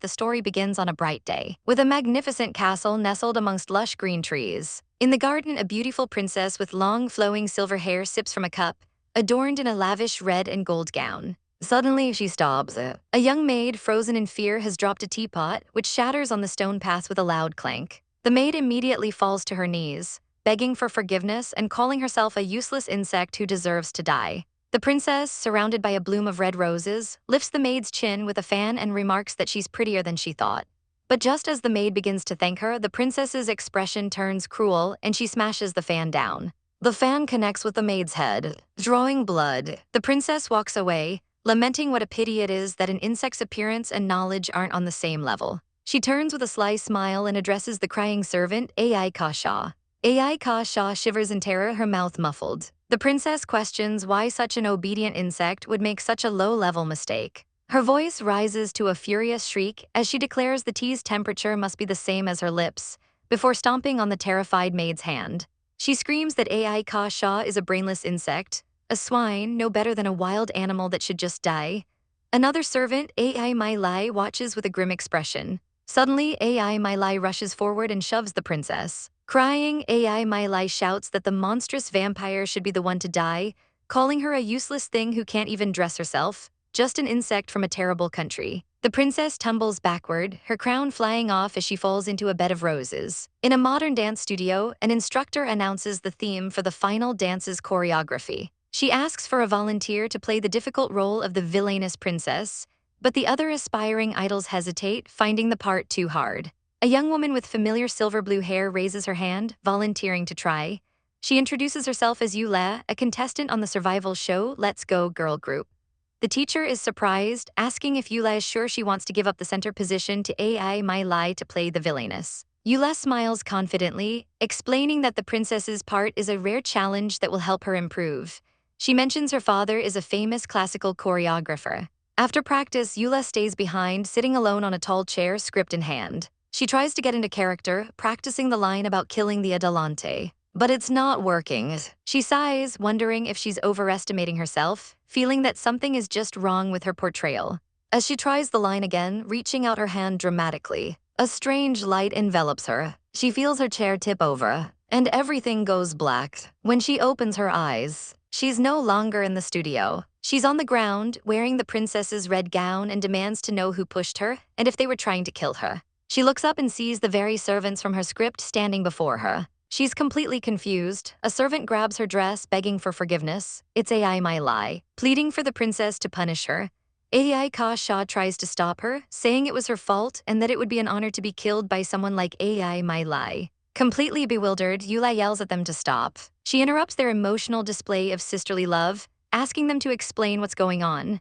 the story begins on a bright day, with a magnificent castle nestled amongst lush green trees. In the garden, a beautiful princess with long, flowing silver hair sips from a cup, adorned in a lavish red and gold gown. Suddenly, she stops. A young maid, frozen in fear, has dropped a teapot, which shatters on the stone path with a loud clank. The maid immediately falls to her knees, begging for forgiveness and calling herself a useless insect who deserves to die. The princess, surrounded by a bloom of red roses, lifts the maid's chin with a fan and remarks that she's prettier than she thought. But just as the maid begins to thank her, the princess's expression turns cruel and she smashes the fan down. The fan connects with the maid's head, drawing blood. The princess walks away, lamenting what a pity it is that an insect's appearance and knowledge aren't on the same level. She turns with a sly smile and addresses the crying servant, Ai Kasha. Ai Kasha shivers in terror, her mouth muffled. The princess questions why such an obedient insect would make such a low-level mistake. Her voice rises to a furious shriek as she declares the tea's temperature must be the same as her lips, before stomping on the terrified maid's hand. She screams that Ai Kasha is a brainless insect, a swine no better than a wild animal that should just die. Another servant, Ai Mai Lai, watches with a grim expression. Suddenly, Ai Mai Lai rushes forward and shoves the princess. Crying, Ai Mai Lai shouts that the monstrous vampire should be the one to die, calling her a useless thing who can't even dress herself, just an insect from a terrible country. The princess tumbles backward, her crown flying off as she falls into a bed of roses. In a modern dance studio, an instructor announces the theme for the final dance's choreography. She asks for a volunteer to play the difficult role of the villainous princess, but the other aspiring idols hesitate, finding the part too hard. A young woman with familiar silver blue hair raises her hand, volunteering to try. She introduces herself as Yula, a contestant on the survival show Let's Go Girl Group. The teacher is surprised, asking if Yula is sure she wants to give up the center position to Ai Mai Lai to play the villainess. Yula smiles confidently, explaining that the princess's part is a rare challenge that will help her improve. She mentions her father is a famous classical choreographer. After practice, Yula stays behind, sitting alone on a tall chair, script in hand. She tries to get into character, practicing the line about killing the Adalante. But it's not working. She sighs, wondering if she's overestimating herself, feeling that something is just wrong with her portrayal. As she tries the line again, reaching out her hand dramatically, a strange light envelops her. She feels her chair tip over, and everything goes black. When she opens her eyes, she's no longer in the studio. She's on the ground, wearing the princess's red gown, and demands to know who pushed her and if they were trying to kill her. She looks up and sees the very servants from her script standing before her. She's completely confused. A servant grabs her dress, begging for forgiveness. It's Ai Mai Lai, pleading for the princess to punish her. Ai Kasha tries to stop her, saying it was her fault and that it would be an honor to be killed by someone like Ai Mai Lai. Completely bewildered, Yula yells at them to stop. She interrupts their emotional display of sisterly love, asking them to explain what's going on.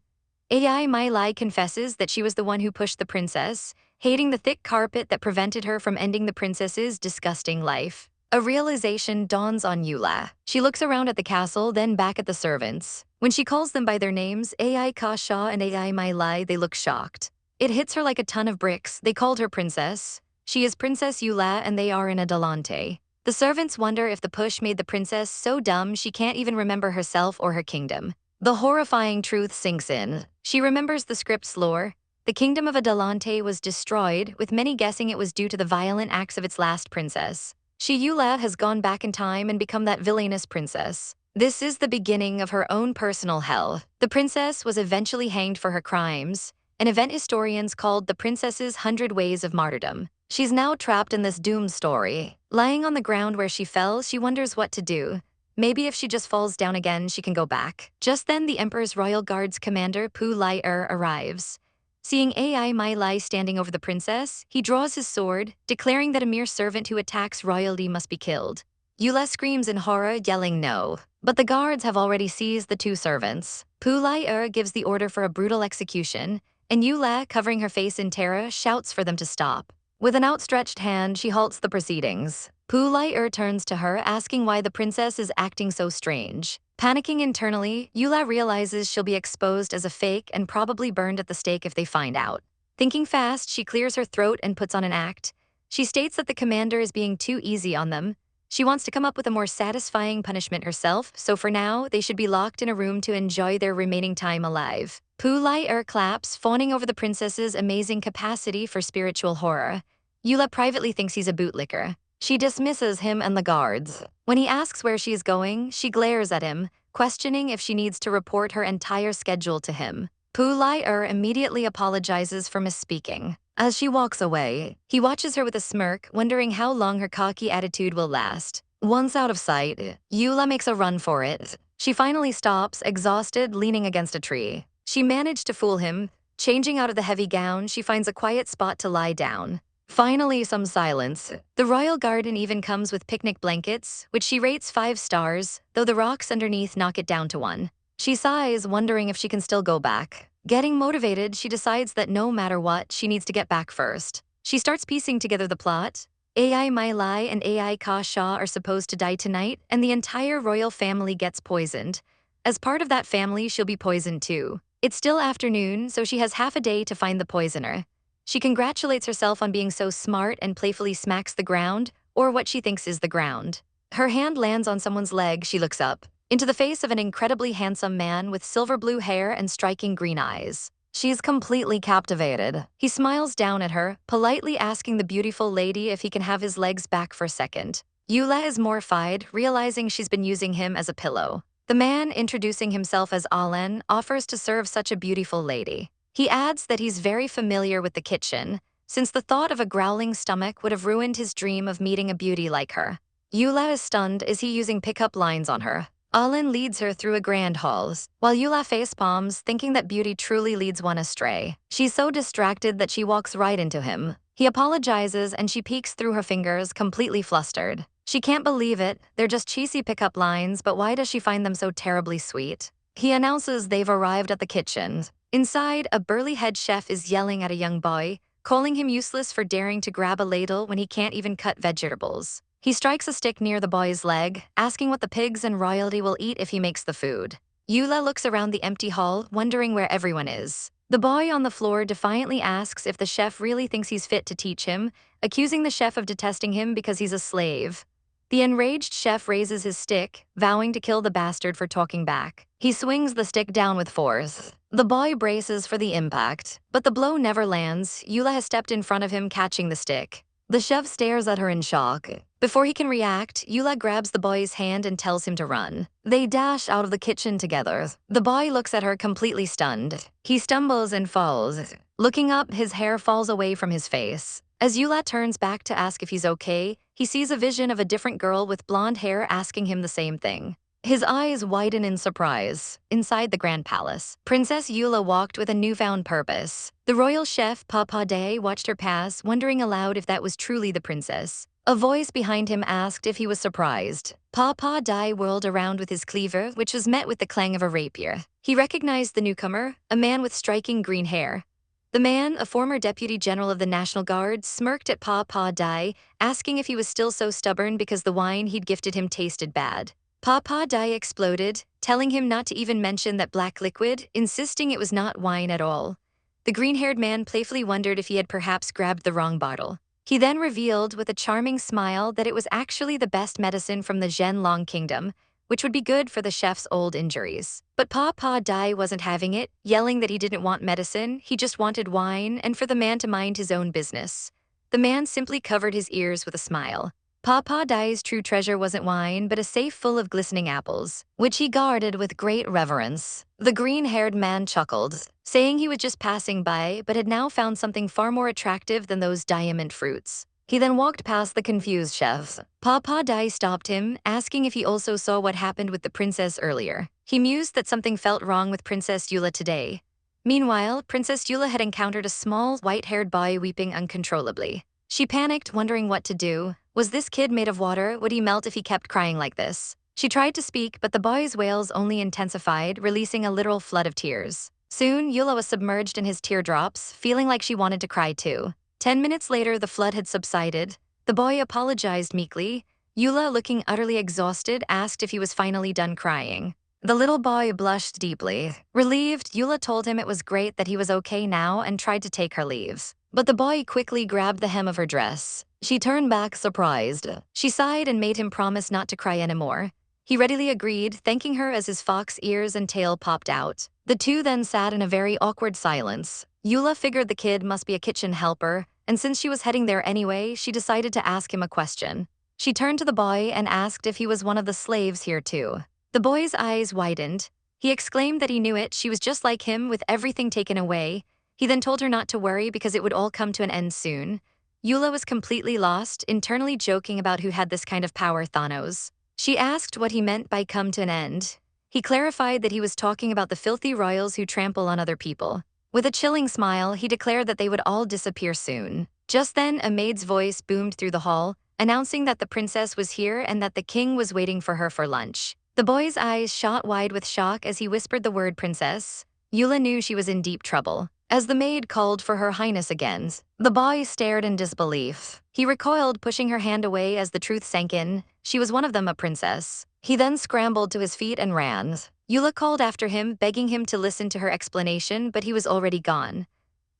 Ai Mai Lai confesses that she was the one who pushed the princess, hating the thick carpet that prevented her from ending the princess's disgusting life. A realization dawns on Yula. She looks around at the castle, then back at the servants. When she calls them by their names, Ai Kasha and Ai Mai Lai, they look shocked. It hits her like a ton of bricks. They called her princess. She is Princess Yula and they are in Adalante. The servants wonder if the push made the princess so dumb she can't even remember herself or her kingdom. The horrifying truth sinks in. She remembers the script's lore. The kingdom of Adalante was destroyed, with many guessing it was due to the violent acts of its last princess. She, Yula, has gone back in time and become that villainous princess. This is the beginning of her own personal hell. The princess was eventually hanged for her crimes, an event historians called the princess's 100 Ways of Martyrdom. She's now trapped in this doomed story. Lying on the ground where she fell, she wonders what to do. Maybe if she just falls down again, she can go back. Just then, the Emperor's Royal Guard's commander, Pu Lai arrives. Seeing Ai Mai Lai standing over the princess, he draws his sword, declaring that a mere servant who attacks royalty must be killed. Yula screams in horror, yelling no. But the guards have already seized the two servants. Pu Lai gives the order for a brutal execution, and Yula, covering her face in terror, shouts for them to stop. With an outstretched hand, she halts the proceedings. Pu Lai turns to her, asking why the princess is acting so strange. Panicking internally, Yula realizes she'll be exposed as a fake and probably burned at the stake if they find out. Thinking fast, she clears her throat and puts on an act. She states that the commander is being too easy on them. She wants to come up with a more satisfying punishment herself, so for now, they should be locked in a room to enjoy their remaining time alive. Pu-Lai claps, fawning over the princess's amazing capacity for spiritual horror. Eula privately thinks he's a bootlicker. She dismisses him and the guards. When he asks where she is going, she glares at him, questioning if she needs to report her entire schedule to him. Pu-Lai immediately apologizes for misspeaking. As she walks away, he watches her with a smirk, wondering how long her cocky attitude will last. Once out of sight, Eula makes a run for it. She finally stops, exhausted, leaning against a tree. She managed to fool him. Changing out of the heavy gown, she finds a quiet spot to lie down. Finally, some silence. The royal garden even comes with picnic blankets, which she rates 5 stars, though the rocks underneath knock it down to 1. She sighs, wondering if she can still go back. Getting motivated, she decides that no matter what, she needs to get back first. She starts piecing together the plot. Ai Mai Lai and Ai Ka Shah are supposed to die tonight, and the entire royal family gets poisoned. As part of that family, she'll be poisoned too. It's still afternoon, so she has half a day to find the poisoner. She congratulates herself on being so smart and playfully smacks the ground, or what she thinks is the ground. Her hand lands on someone's leg. She looks up into the face of an incredibly handsome man with silver blue hair and striking green eyes. She's completely captivated. He smiles down at her, politely asking the beautiful lady if he can have his legs back for a second. Eula is mortified, realizing she's been using him as a pillow. The man, introducing himself as Alen, offers to serve such a beautiful lady. He adds that he's very familiar with the kitchen, since the thought of a growling stomach would have ruined his dream of meeting a beauty like her. Eula is stunned. Is he using pickup lines on her? Alen leads her through a grand halls, while Eula facepalms, thinking that beauty truly leads one astray. She's so distracted that she walks right into him. He apologizes and she peeks through her fingers, completely flustered. She can't believe it. They're just cheesy pickup lines, but why does she find them so terribly sweet? He announces they've arrived at the kitchen. Inside, a burly head chef is yelling at a young boy, calling him useless for daring to grab a ladle when he can't even cut vegetables. He strikes a stick near the boy's leg, asking what the pigs and royalty will eat if he makes the food. Eula looks around the empty hall, wondering where everyone is. The boy on the floor defiantly asks if the chef really thinks he's fit to teach him, accusing the chef of detesting him because he's a slave. The enraged chef raises his stick, vowing to kill the bastard for talking back. He swings the stick down with force. The boy braces for the impact, but the blow never lands. Eula has stepped in front of him, catching the stick. The chef stares at her in shock. Before he can react, Eula grabs the boy's hand and tells him to run. They dash out of the kitchen together. The boy looks at her, completely stunned. He stumbles and falls. Looking up, his hair falls away from his face. As Eula turns back to ask if he's okay, he sees a vision of a different girl with blonde hair asking him the same thing. His eyes widen in surprise. Inside the grand palace, Princess Eula walked with a newfound purpose. The royal chef, Papa Day, watched her pass, wondering aloud if that was truly the princess. A voice behind him asked if he was surprised. Papa Day whirled around with his cleaver, which was met with the clang of a rapier. He recognized the newcomer, a man with striking green hair. The man, a former deputy general of the National Guard, smirked at Papa Day, asking if he was still so stubborn because the wine he'd gifted him tasted bad. Papa Day exploded, telling him not to even mention that black liquid, insisting it was not wine at all. The green-haired man playfully wondered if he had perhaps grabbed the wrong bottle. He then revealed with a charming smile that it was actually the best medicine from the Zhenlong Kingdom, which would be good for the chef's old injuries. But Papa Day wasn't having it, yelling that he didn't want medicine, he just wanted wine, and for the man to mind his own business. The man simply covered his ears with a smile. Papa Dai's true treasure wasn't wine, but a safe full of glistening apples, which he guarded with great reverence. The green-haired man chuckled, saying he was just passing by, but had now found something far more attractive than those diamond fruits. He then walked past the confused chef. Papa Dai stopped him, asking if he also saw what happened with the princess earlier. He mused that something felt wrong with Princess Eula today. Meanwhile, Princess Eula had encountered a small, white-haired boy weeping uncontrollably. She panicked, wondering what to do. Was this kid made of water? Would he melt if he kept crying like this? She tried to speak, but the boy's wails only intensified, releasing a literal flood of tears. Soon, Eula was submerged in his teardrops, feeling like she wanted to cry too. 10 minutes later, the flood had subsided. The boy apologized meekly. Eula, looking utterly exhausted, asked if he was finally done crying. The little boy blushed deeply. Relieved, Eula told him it was great that he was okay now and tried to take her leave. But the boy quickly grabbed the hem of her dress. She turned back, surprised. She sighed and made him promise not to cry anymore. He readily agreed, thanking her as his fox ears and tail popped out. The two then sat in a very awkward silence. Eula figured the kid must be a kitchen helper, and since she was heading there anyway, she decided to ask him a question. She turned to the boy and asked if he was one of the slaves here too. The boy's eyes widened. He exclaimed that he knew it, she was just like him with everything taken away. He then told her not to worry because it would all come to an end soon. Eula was completely lost, internally joking about who had this kind of power, Thanos. She asked what he meant by come to an end. He clarified that he was talking about the filthy royals who trample on other people. With a chilling smile, he declared that they would all disappear soon. Just then, a maid's voice boomed through the hall, announcing that the princess was here and that the king was waiting for her for lunch. The boy's eyes shot wide with shock as he whispered the word princess. Eula knew she was in deep trouble. As the maid called for her highness again, the boy stared in disbelief. He recoiled, pushing her hand away as the truth sank in. She was one of them, a princess. He then scrambled to his feet and ran. Eula called after him, begging him to listen to her explanation, but he was already gone.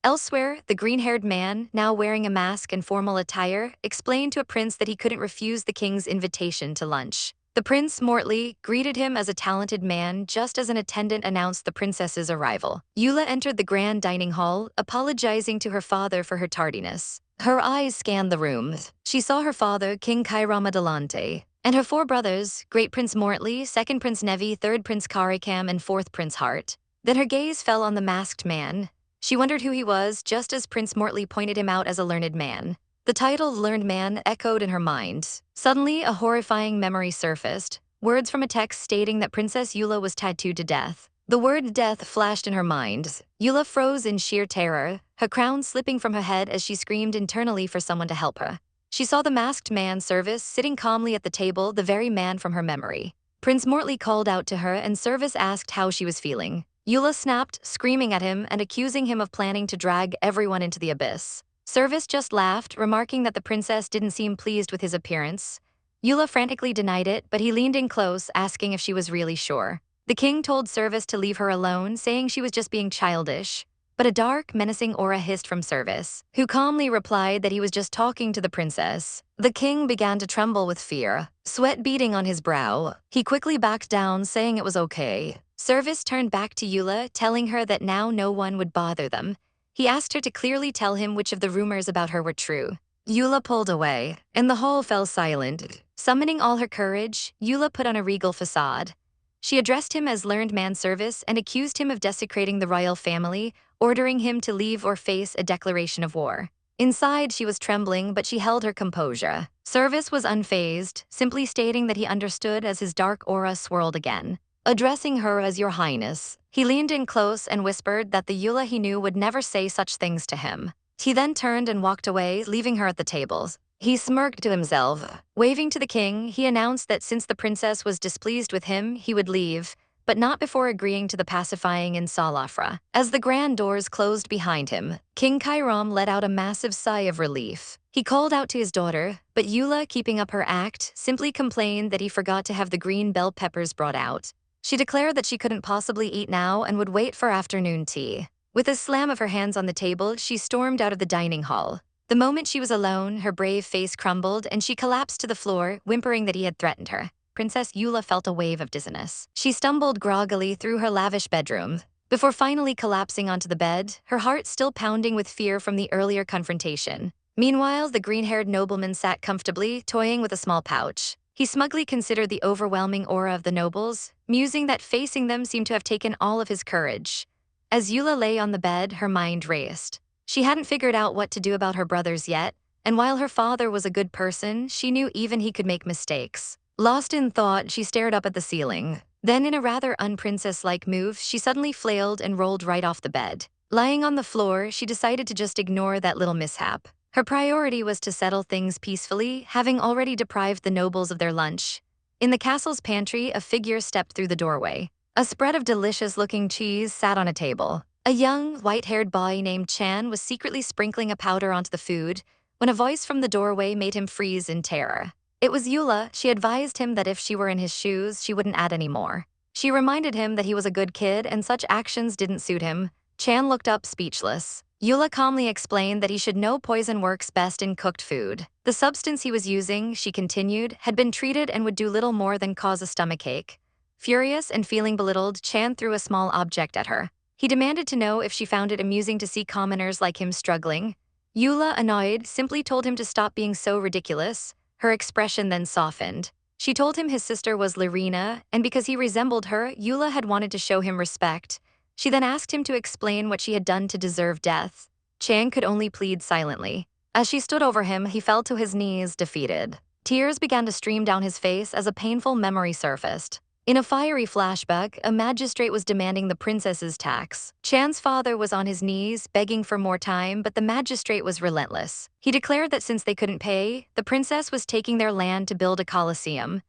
Elsewhere, the green-haired man, now wearing a mask and formal attire, explained to a prince that he couldn't refuse the king's invitation to lunch. The prince, Mortley, greeted him as a talented man just as an attendant announced the princess's arrival. Eula entered the grand dining hall, apologizing to her father for her tardiness. Her eyes scanned the room. She saw her father, King Fall of Adalante, and her four brothers, Great Prince Mortley, Second Prince Nevi, Third Prince Karikam, and Fourth Prince Hart. Then her gaze fell on the masked man. She wondered who he was, just as Prince Mortley pointed him out as a learned man. The title learned man echoed in her mind. Suddenly, a horrifying memory surfaced, words from a text stating that Princess Eula was tattooed to death. The word death flashed in her mind. Eula froze in sheer terror, her crown slipping from her head as she screamed internally for someone to help her. She saw the masked man Service sitting calmly at the table, the very man from her memory. Prince Mortley called out to her and Service asked how she was feeling. Eula snapped, screaming at him and accusing him of planning to drag everyone into the abyss. Service just laughed, remarking that the princess didn't seem pleased with his appearance. Eula frantically denied it, but he leaned in close, asking if she was really sure. The king told Service to leave her alone, saying she was just being childish. But a dark, menacing aura hissed from Service, who calmly replied that he was just talking to the princess. The king began to tremble with fear, sweat beading on his brow. He quickly backed down, saying it was okay. Service turned back to Eula, telling her that now no one would bother them. He asked her to clearly tell him which of the rumors about her were true. Eula pulled away, and the hall fell silent. Summoning all her courage, Eula put on a regal facade. She addressed him as learned man Service and accused him of desecrating the royal family, ordering him to leave or face a declaration of war. Inside, she was trembling, but she held her composure. Service was unfazed, simply stating that he understood as his dark aura swirled again. Addressing her as Your Highness, he leaned in close and whispered that the Eula he knew would never say such things to him. He then turned and walked away, leaving her at the tables. He smirked to himself. Waving to the king, he announced that since the princess was displeased with him, he would leave, but not before agreeing to the pacifying in Salafra. As the grand doors closed behind him, King Kairam let out a massive sigh of relief. He called out to his daughter, but Eula, keeping up her act, simply complained that he forgot to have the green bell peppers brought out. She declared that she couldn't possibly eat now and would wait for afternoon tea. With a slam of her hands on the table, she stormed out of the dining hall. The moment she was alone, her brave face crumbled and she collapsed to the floor, whimpering that he had threatened her. Princess Eula felt a wave of dizziness. She stumbled groggily through her lavish bedroom, before finally collapsing onto the bed, her heart still pounding with fear from the earlier confrontation. Meanwhile, the green-haired nobleman sat comfortably, toying with a small pouch. He smugly considered the overwhelming aura of the nobles, musing that facing them seemed to have taken all of his courage. As Eula lay on the bed, her mind raced. She hadn't figured out what to do about her brothers yet, and while her father was a good person, she knew even he could make mistakes. Lost in thought, she stared up at the ceiling. Then, in a rather unprincess-like move, she suddenly flailed and rolled right off the bed. Lying on the floor, she decided to just ignore that little mishap. Her priority was to settle things peacefully, having already deprived the nobles of their lunch. In the castle's pantry, a figure stepped through the doorway. A spread of delicious-looking cheese sat on a table. A young, white-haired boy named Chan was secretly sprinkling a powder onto the food when a voice from the doorway made him freeze in terror. It was Eula. She advised him that if she were in his shoes, she wouldn't add any more. She reminded him that he was a good kid and such actions didn't suit him. Chan looked up speechless. Eula calmly explained that he should know poison works best in cooked food. The substance he was using, she continued, had been treated and would do little more than cause a stomachache. Furious and feeling belittled, Chan threw a small object at her. He demanded to know if she found it amusing to see commoners like him struggling. Eula, annoyed, simply told him to stop being so ridiculous. Her expression then softened. She told him his sister was Lyrina, and because he resembled her, Eula had wanted to show him respect. She then asked him to explain what she had done to deserve death. Chan could only plead silently. As she stood over him, he fell to his knees, defeated. Tears began to stream down his face as a painful memory surfaced. In a fiery flashback, a magistrate was demanding the princess's tax. Chan's father was on his knees, begging for more time, but the magistrate was relentless. He declared that since they couldn't pay, the princess was taking their land to build a coliseum.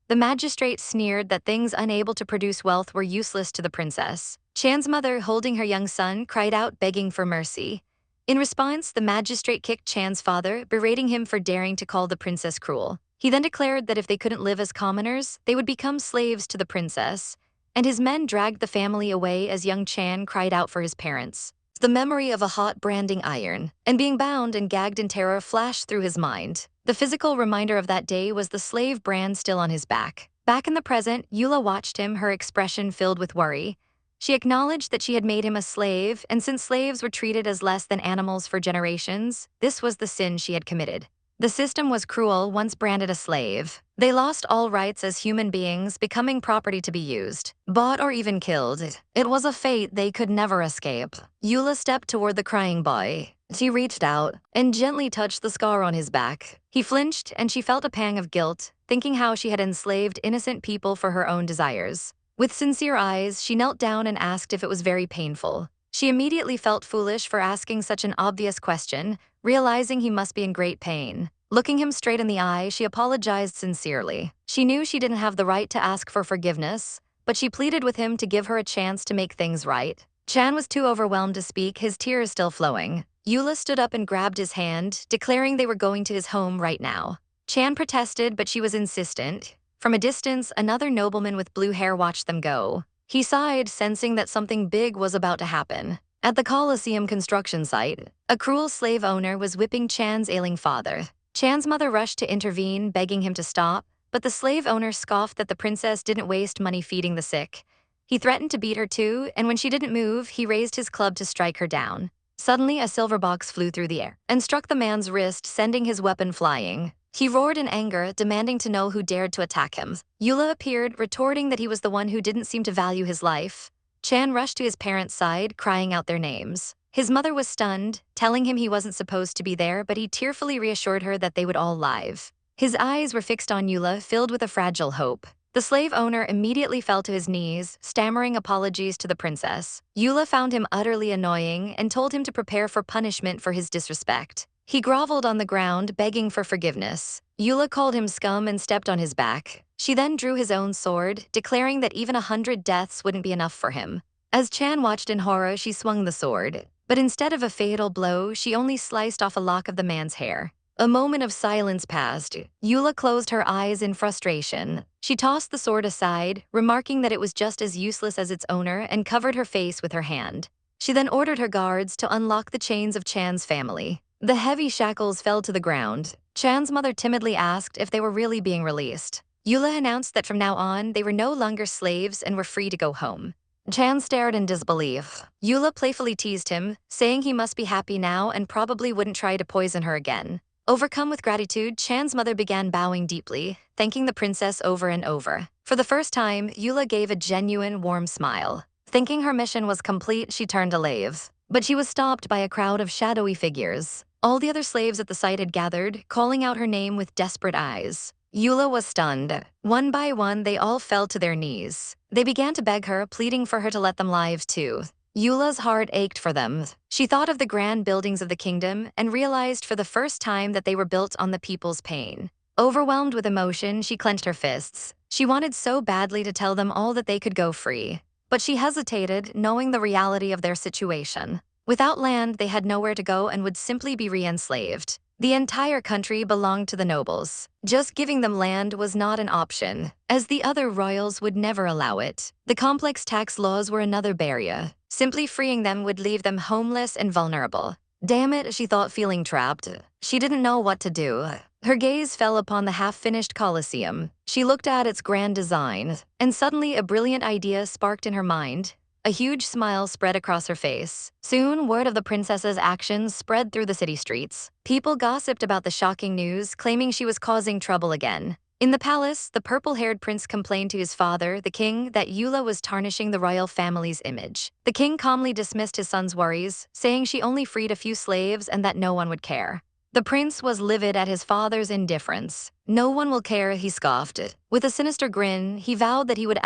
The magistrate sneered that things unable to produce wealth were useless to the princess. Chan's mother, holding her young son, cried out, begging for mercy. In response, the magistrate kicked Chan's father, berating him for daring to call the princess cruel. He then declared that if they couldn't live as commoners, they would become slaves to the princess, and his men dragged the family away as young Chan cried out for his parents. The memory of a hot branding iron and being bound and gagged in terror flashed through his mind. The physical reminder of that day was the slave brand still on his back. Back in the present, Eula watched him, her expression filled with worry. She acknowledged that she had made him a slave, and since slaves were treated as less than animals for generations, this was the sin she had committed. The system was cruel once branded a slave. They lost all rights as human beings, becoming property to be used, bought or even killed. It was a fate they could never escape. Eula stepped toward the crying boy. She reached out and gently touched the scar on his back. He flinched and she felt a pang of guilt, thinking how she had enslaved innocent people for her own desires. With sincere eyes, she knelt down and asked if it was very painful. She immediately felt foolish for asking such an obvious question, realizing he must be in great pain. Looking him straight in the eye, she apologized sincerely. She knew she didn't have the right to ask for forgiveness, but she pleaded with him to give her a chance to make things right. Chan was too overwhelmed to speak, his tears still flowing. Eula stood up and grabbed his hand, declaring they were going to his home right now. Chan protested, but she was insistent. From a distance, another nobleman with blue hair watched them go. He sighed, sensing that something big was about to happen. At the Colosseum construction site, a cruel slave owner was whipping Chan's ailing father. Chan's mother rushed to intervene, begging him to stop, but the slave owner scoffed that the princess didn't waste money feeding the sick. He threatened to beat her too, and when she didn't move, he raised his club to strike her down. Suddenly, a silver box flew through the air and struck the man's wrist, sending his weapon flying. He roared in anger, demanding to know who dared to attack him. Eula appeared, retorting that he was the one who didn't seem to value his life. Chan rushed to his parents' side, crying out their names. His mother was stunned, telling him he wasn't supposed to be there, but he tearfully reassured her that they would all live. His eyes were fixed on Eula, filled with a fragile hope. The slave owner immediately fell to his knees, stammering apologies to the princess. Eula found him utterly annoying and told him to prepare for punishment for his disrespect. He groveled on the ground, begging for forgiveness. Eula called him scum and stepped on his back. She then drew his own sword, declaring that even 100 deaths wouldn't be enough for him. As Chan watched in horror, she swung the sword. But instead of a fatal blow, she only sliced off a lock of the man's hair. A moment of silence passed. Eula closed her eyes in frustration. She tossed the sword aside, remarking that it was just as useless as its owner, and covered her face with her hand. She then ordered her guards to unlock the chains of Chan's family. The heavy shackles fell to the ground. Chan's mother timidly asked if they were really being released. Eula announced that from now on, they were no longer slaves and were free to go home. Chan stared in disbelief. Eula playfully teased him, saying he must be happy now and probably wouldn't try to poison her again. Overcome with gratitude, Chan's mother began bowing deeply, thanking the princess over and over. For the first time, Eula gave a genuine, warm smile. Thinking her mission was complete, she turned to leave. But she was stopped by a crowd of shadowy figures. All the other slaves at the site had gathered, calling out her name with desperate eyes. Eula was stunned. One by one, they all fell to their knees. They began to beg her, pleading for her to let them live too. Eula's heart ached for them. She thought of the grand buildings of the kingdom and realized for the first time that they were built on the people's pain. Overwhelmed with emotion, she clenched her fists. She wanted so badly to tell them all that they could go free. But she hesitated, knowing the reality of their situation. Without land, they had nowhere to go and would simply be re-enslaved. The entire country belonged to the nobles. Just giving them land was not an option, as the other royals would never allow it. The complex tax laws were another barrier. Simply freeing them would leave them homeless and vulnerable. Damn it, she thought, feeling trapped. She didn't know what to do. Her gaze fell upon the half-finished Colosseum. She looked at its grand design, and suddenly a brilliant idea sparked in her mind. A huge smile spread across her face. Soon, word of the princess's actions spread through the city streets. People gossiped about the shocking news, claiming she was causing trouble again. In the palace, the purple-haired prince complained to his father, the king, that Eula was tarnishing the royal family's image. The king calmly dismissed his son's worries, saying she only freed a few slaves and that no one would care. The prince was livid at his father's indifference. "No one will care," he scoffed. With a sinister grin, he vowed that he would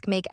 make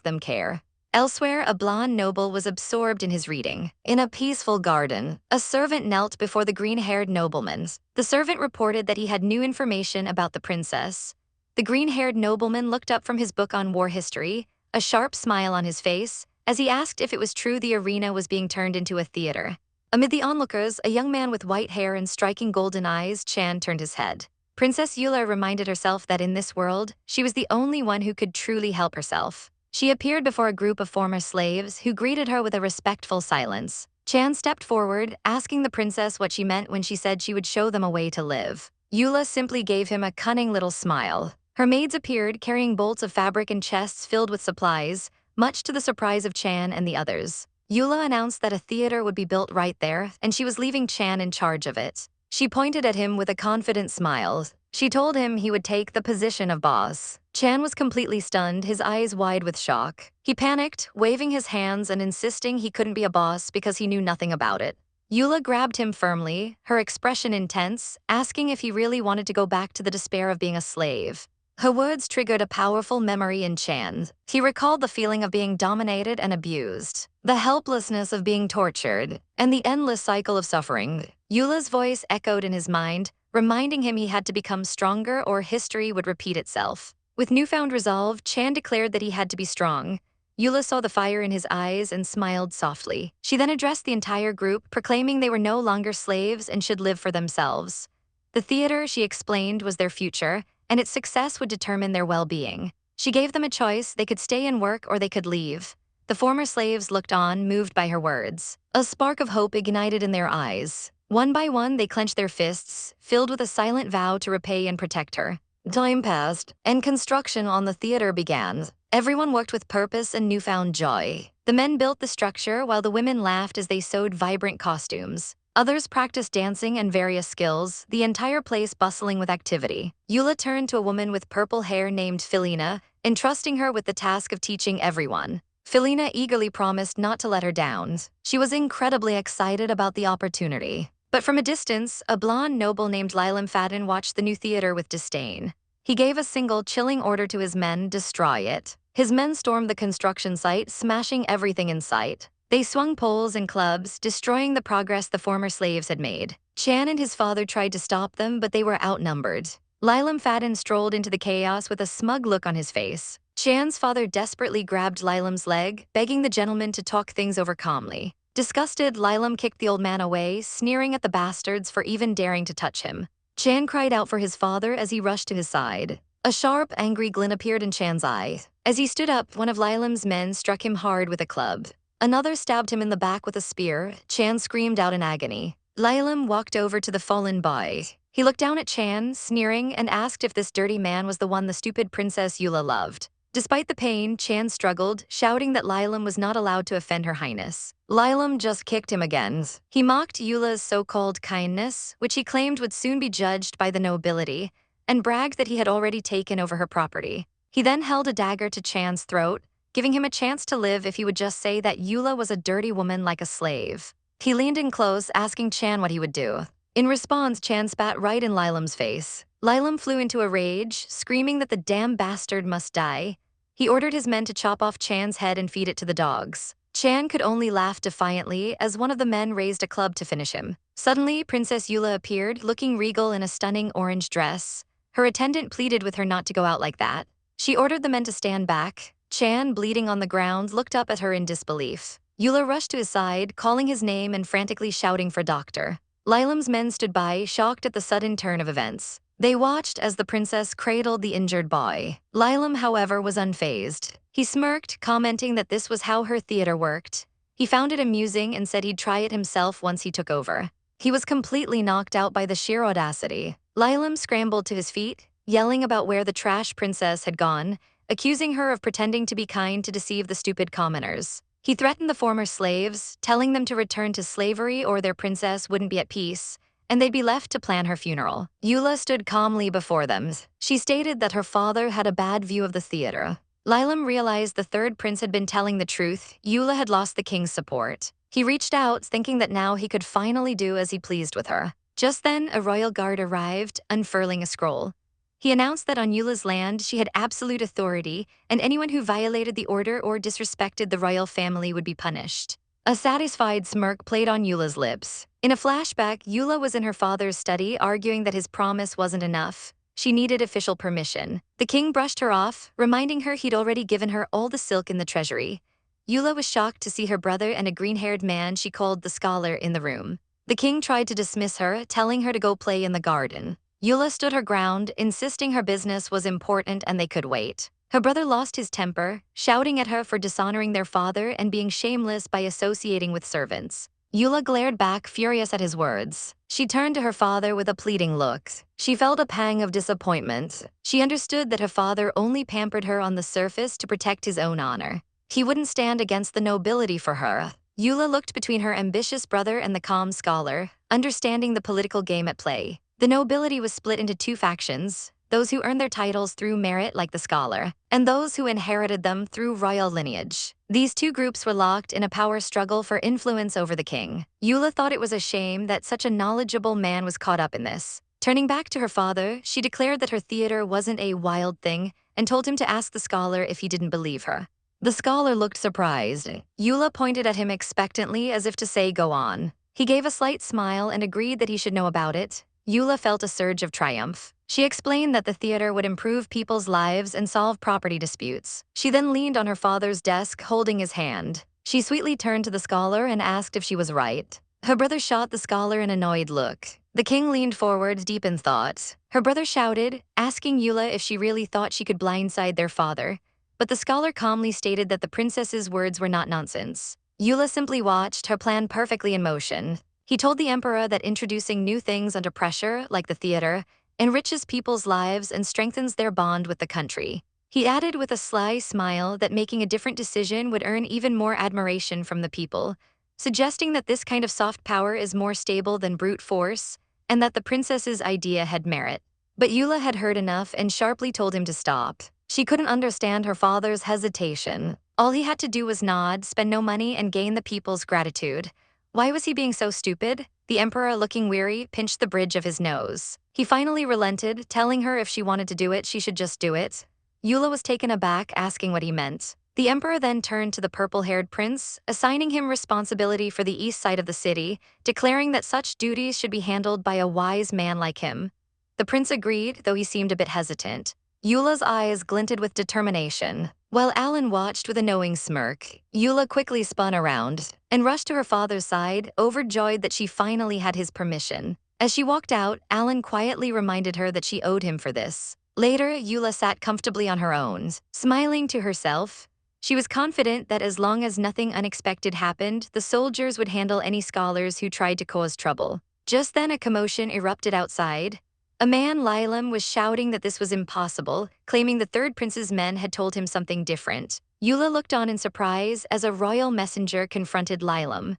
them care. Elsewhere, a blonde noble was absorbed in his reading. In a peaceful garden, a servant knelt before the green-haired nobleman. The servant reported that he had new information about the princess. The green-haired nobleman looked up from his book on war history, a sharp smile on his face, as he asked if it was true the arena was being turned into a theater. Amid the onlookers, a young man with white hair and striking golden eyes, Chan, turned his head. Princess Eula reminded herself that in this world, she was the only one who could truly help herself. She appeared before a group of former slaves who greeted her with a respectful silence. Chan stepped forward, asking the princess what she meant when she said she would show them a way to live. Eula simply gave him a cunning little smile. Her maids appeared, carrying bolts of fabric and chests filled with supplies, much to the surprise of Chan and the others. Eula announced that a theater would be built right there, and she was leaving Chan in charge of it. She pointed at him with a confident smile. She told him he would take the position of boss. Chan was completely stunned, his eyes wide with shock. He panicked, waving his hands and insisting he couldn't be a boss because he knew nothing about it. Eula grabbed him firmly, her expression intense, asking if he really wanted to go back to the despair of being a slave. Her words triggered a powerful memory in Chan. He recalled the feeling of being dominated and abused, the helplessness of being tortured, and the endless cycle of suffering. Eula's voice echoed in his mind, reminding him he had to become stronger or history would repeat itself. With newfound resolve, Chan declared that he had to be strong. Eula saw the fire in his eyes and smiled softly. She then addressed the entire group, proclaiming they were no longer slaves and should live for themselves. The theater, she explained, was their future, and its success would determine their well-being. She gave them a choice: they could stay and work or they could leave. The former slaves looked on, moved by her words. A spark of hope ignited in their eyes. One by one, they clenched their fists, filled with a silent vow to repay and protect her. Time passed, and construction on the theater began. Everyone worked with purpose and newfound joy. The men built the structure while the women laughed as they sewed vibrant costumes. Others practiced dancing and various skills, the entire place bustling with activity. Eula turned to a woman with purple hair named Felina, entrusting her with the task of teaching everyone. Felina eagerly promised not to let her down. She was incredibly excited about the opportunity. But from a distance, a blonde noble named Lilam Fadden watched the new theater with disdain. He gave a single chilling order to his men: destroy it. His men stormed the construction site, smashing everything in sight. They swung poles and clubs, destroying the progress the former slaves had made. Chan and his father tried to stop them, but they were outnumbered. Lilam Fadden strolled into the chaos with a smug look on his face. Chan's father desperately grabbed Lilam's leg, begging the gentleman to talk things over calmly. Disgusted, Lilam kicked the old man away, sneering at the bastards for even daring to touch him. Chan cried out for his father as he rushed to his side. A sharp, angry glint appeared in Chan's eye. As he stood up, one of Lilam's men struck him hard with a club. Another stabbed him in the back with a spear. Chan screamed out in agony. Lilam walked over to the fallen boy. He looked down at Chan, sneering, and asked if this dirty man was the one the stupid Princess Eula loved. Despite the pain, Chan struggled, shouting that Lilam was not allowed to offend Her Highness. Lilam just kicked him again. He mocked Eula's so-called kindness, which he claimed would soon be judged by the nobility, and bragged that he had already taken over her property. He then held a dagger to Chan's throat, giving him a chance to live if he would just say that Eula was a dirty woman like a slave. He leaned in close, asking Chan what he would do. In response, Chan spat right in Lilam's face. Lilam flew into a rage, screaming that the damn bastard must die. He ordered his men to chop off Chan's head and feed it to the dogs. Chan could only laugh defiantly as one of the men raised a club to finish him. Suddenly, Princess Eula appeared, looking regal in a stunning orange dress. Her attendant pleaded with her not to go out like that. She ordered the men to stand back. Chan, bleeding on the ground, looked up at her in disbelief. Eula rushed to his side, calling his name and frantically shouting for doctor. Lilam's men stood by, shocked at the sudden turn of events. They watched as the princess cradled the injured boy. Lilam, however, was unfazed. He smirked, commenting that this was how her theater worked. He found it amusing and said he'd try it himself once he took over. He was completely knocked out by the sheer audacity. Lilam scrambled to his feet, yelling about where the trash princess had gone, accusing her of pretending to be kind to deceive the stupid commoners. He threatened the former slaves, telling them to return to slavery or their princess wouldn't be at peace, and they'd be left to plan her funeral. Eula stood calmly before them. She stated that her father had a bad view of the theater. Lilam realized the third prince had been telling the truth. Eula had lost the king's support. He reached out, thinking that now he could finally do as he pleased with her. Just then, a royal guard arrived, unfurling a scroll. He announced that on Eula's land, she had absolute authority, and anyone who violated the order or disrespected the royal family would be punished. A satisfied smirk played on Eula's lips. In a flashback, Eula was in her father's study, arguing that his promise wasn't enough. She needed official permission. The king brushed her off, reminding her he'd already given her all the silk in the treasury. Eula was shocked to see her brother and a green-haired man she called the scholar in the room. The king tried to dismiss her, telling her to go play in the garden. Eula stood her ground, insisting her business was important and they could wait. Her brother lost his temper, shouting at her for dishonoring their father and being shameless by associating with servants. Eula glared back, furious at his words. She turned to her father with a pleading look. She felt a pang of disappointment. She understood that her father only pampered her on the surface to protect his own honor. He wouldn't stand against the nobility for her. Eula looked between her ambitious brother and the calm scholar, understanding the political game at play. The nobility was split into two factions, those who earned their titles through merit like the scholar, and those who inherited them through royal lineage. These two groups were locked in a power struggle for influence over the king. Eula thought it was a shame that such a knowledgeable man was caught up in this. Turning back to her father, she declared that her theater wasn't a wild thing and told him to ask the scholar if he didn't believe her. The scholar looked surprised. Eula pointed at him expectantly as if to say, "Go on." He gave a slight smile and agreed that he should know about it. Eula felt a surge of triumph. She explained that the theater would improve people's lives and solve property disputes. She then leaned on her father's desk, holding his hand. She sweetly turned to the scholar and asked if she was right. Her brother shot the scholar an annoyed look. The king leaned forward, deep in thought. Her brother shouted, asking Eula if she really thought she could blindside their father. But the scholar calmly stated that the princess's words were not nonsense. Eula simply watched, her plan perfectly in motion. He told the emperor that introducing new things under pressure, like the theater, enriches people's lives and strengthens their bond with the country. He added with a sly smile that making a different decision would earn even more admiration from the people, suggesting that this kind of soft power is more stable than brute force, and that the princess's idea had merit. But Eula had heard enough and sharply told him to stop. She couldn't understand her father's hesitation. All he had to do was nod, spend no money, and gain the people's gratitude. Why was he being so stupid? The emperor, looking weary, pinched the bridge of his nose. He finally relented, telling her if she wanted to do it, she should just do it. Eula was taken aback, asking what he meant. The emperor then turned to the purple-haired prince, assigning him responsibility for the east side of the city, declaring that such duties should be handled by a wise man like him. The prince agreed, though he seemed a bit hesitant. Eula's eyes glinted with determination. While Alan watched with a knowing smirk, Eula quickly spun around and rushed to her father's side, overjoyed that she finally had his permission. As she walked out, Alan quietly reminded her that she owed him for this. Later, Eula sat comfortably on her own, smiling to herself. She was confident that as long as nothing unexpected happened, the soldiers would handle any scholars who tried to cause trouble. Just then, a commotion erupted outside. A man, Lilam, was shouting that this was impossible, claiming the third prince's men had told him something different. Eula looked on in surprise as a royal messenger confronted Lilam.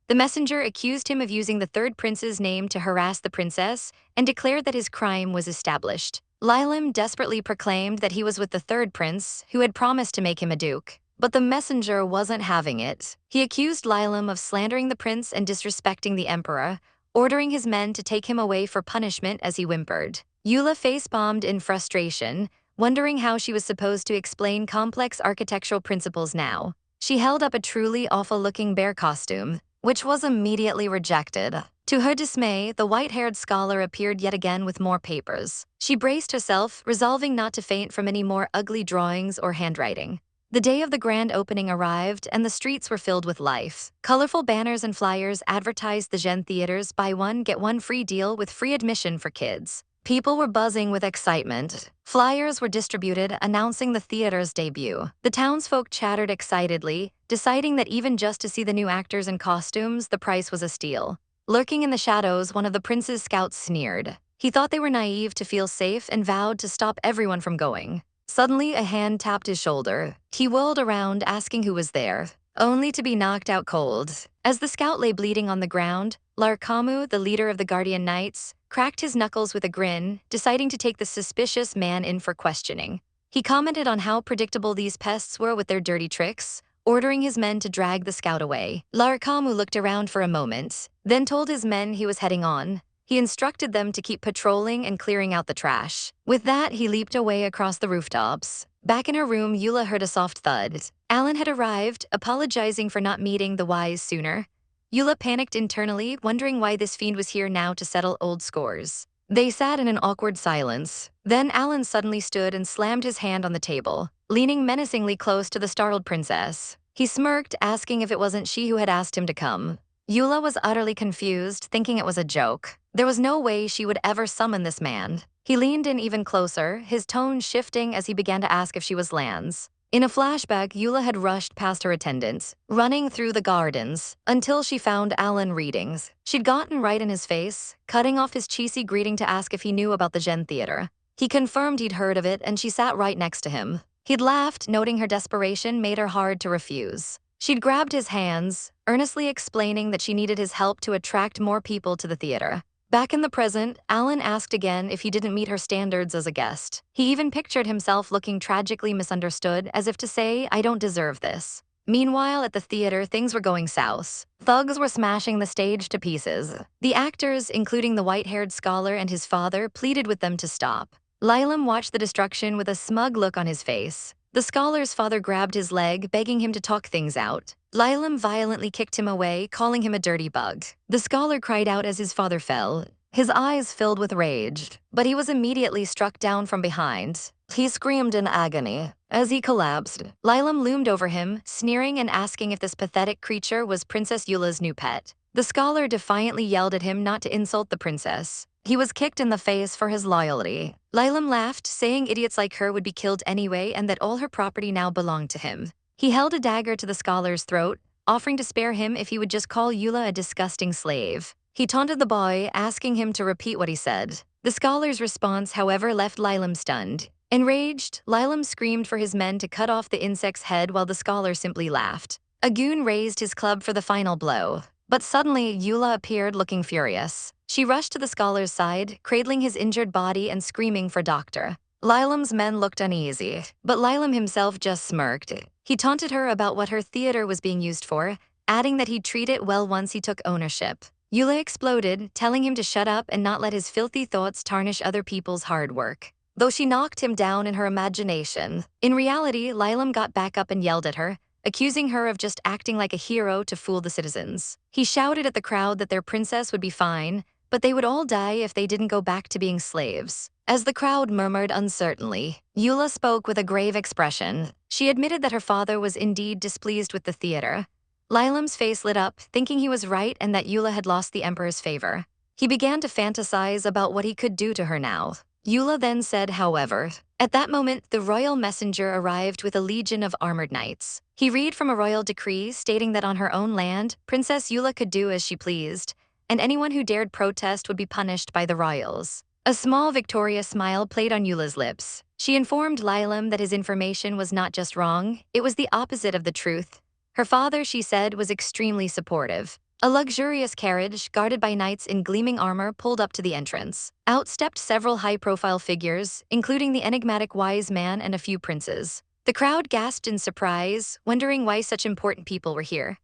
The messenger accused him of using the third prince's name to harass the princess and declared that his crime was established. Lilam desperately proclaimed that he was with the third prince, who had promised to make him a duke. But the messenger wasn't having it. He accused Lilam of slandering the prince and disrespecting the emperor, ordering his men to take him away for punishment as he whimpered. Eula face-bombed in frustration, wondering how she was supposed to explain complex architectural principles now. She held up a truly awful-looking bear costume, which was immediately rejected. To her dismay, the white-haired scholar appeared yet again with more papers. She braced herself, resolving not to faint from any more ugly drawings or handwriting. The day of the grand opening arrived, and the streets were filled with life. Colorful banners and flyers advertised the Gen Theater's buy one, get one free deal with free admission for kids. People were buzzing with excitement. Flyers were distributed announcing the theater's debut. The townsfolk chattered excitedly, deciding that even just to see the new actors and costumes, the price was a steal. Lurking in the shadows, one of the prince's scouts sneered. He thought they were naive to feel safe and vowed to stop everyone from going. Suddenly, a hand tapped his shoulder. He whirled around, asking who was there, only to be knocked out cold. As the scout lay bleeding on the ground, Larkamu, the leader of the Guardian Knights, cracked his knuckles with a grin, deciding to take the suspicious man in for questioning. He commented on how predictable these pests were with their dirty tricks, ordering his men to drag the scout away. Larkamu looked around for a moment, then told his men he was heading on. He instructed them to keep patrolling and clearing out the trash. With that, he leaped away across the rooftops. Back in her room, Eula heard a soft thud. Alan had arrived, apologizing for not meeting the wise sooner. Eula panicked internally, wondering why this fiend was here now to settle old scores. They sat in an awkward silence. Then Alan suddenly stood and slammed his hand on the table, leaning menacingly close to the startled princess. He smirked, asking if it wasn't she who had asked him to come. Eula was utterly confused, thinking it was a joke. There was no way she would ever summon this man. He leaned in even closer, his tone shifting as he began to ask if she was Lan's. In a flashback, Eula had rushed past her attendants, running through the gardens, until she found Alan readings. She'd gotten right in his face, cutting off his cheesy greeting to ask if he knew about the Gen Theater. He confirmed he'd heard of it, and she sat right next to him. He'd laughed, noting her desperation made her hard to refuse. She'd grabbed his hands, earnestly explaining that she needed his help to attract more people to the theater. Back in the present, Alan asked again if he didn't meet her standards as a guest. He even pictured himself looking tragically misunderstood, as if to say, "I don't deserve this." Meanwhile, at the theater, things were going south. Thugs were smashing the stage to pieces. The actors, including the white-haired scholar and his father, pleaded with them to stop. Lilam watched the destruction with a smug look on his face. The scholar's father grabbed his leg, begging him to talk things out. Lilam violently kicked him away, calling him a dirty bug. The scholar cried out as his father fell, his eyes filled with rage, but he was immediately struck down from behind. He screamed in agony. As he collapsed, Lilam loomed over him, sneering and asking if this pathetic creature was Princess Eula's new pet. The scholar defiantly yelled at him not to insult the princess. He was kicked in the face for his loyalty. Lilam laughed, saying idiots like her would be killed anyway and that all her property now belonged to him. He held a dagger to the scholar's throat, offering to spare him if he would just call Eula a disgusting slave. He taunted the boy, asking him to repeat what he said. The scholar's response, however, left Lilam stunned. Enraged, Lilam screamed for his men to cut off the insect's head while the scholar simply laughed. A goon raised his club for the final blow. But suddenly, Eula appeared looking furious. She rushed to the scholar's side, cradling his injured body and screaming for doctor. Lilam's men looked uneasy, but Lilam himself just smirked. He taunted her about what her theater was being used for, adding that he'd treat it well once he took ownership. Eula exploded, telling him to shut up and not let his filthy thoughts tarnish other people's hard work. Though she knocked him down in her imagination, in reality, Lilam got back up and yelled at her, accusing her of just acting like a hero to fool the citizens. He shouted at the crowd that their princess would be fine, but they would all die if they didn't go back to being slaves. As the crowd murmured uncertainly, Eula spoke with a grave expression. She admitted that her father was indeed displeased with the theater. Lilam's face lit up, thinking he was right and that Eula had lost the emperor's favor. He began to fantasize about what he could do to her now. Eula then said, however, at that moment, the royal messenger arrived with a legion of armored knights. He read from a royal decree stating that on her own land, Princess Eula could do as she pleased, and anyone who dared protest would be punished by the royals. A small victorious smile played on Eula's lips. She informed Lilam that his information was not just wrong, it was the opposite of the truth. Her father, she said, was extremely supportive. A luxurious carriage, guarded by knights in gleaming armor, pulled up to the entrance. Out stepped several high-profile figures, including the enigmatic wise man and a few princes. The crowd gasped in surprise, wondering why such important people were here.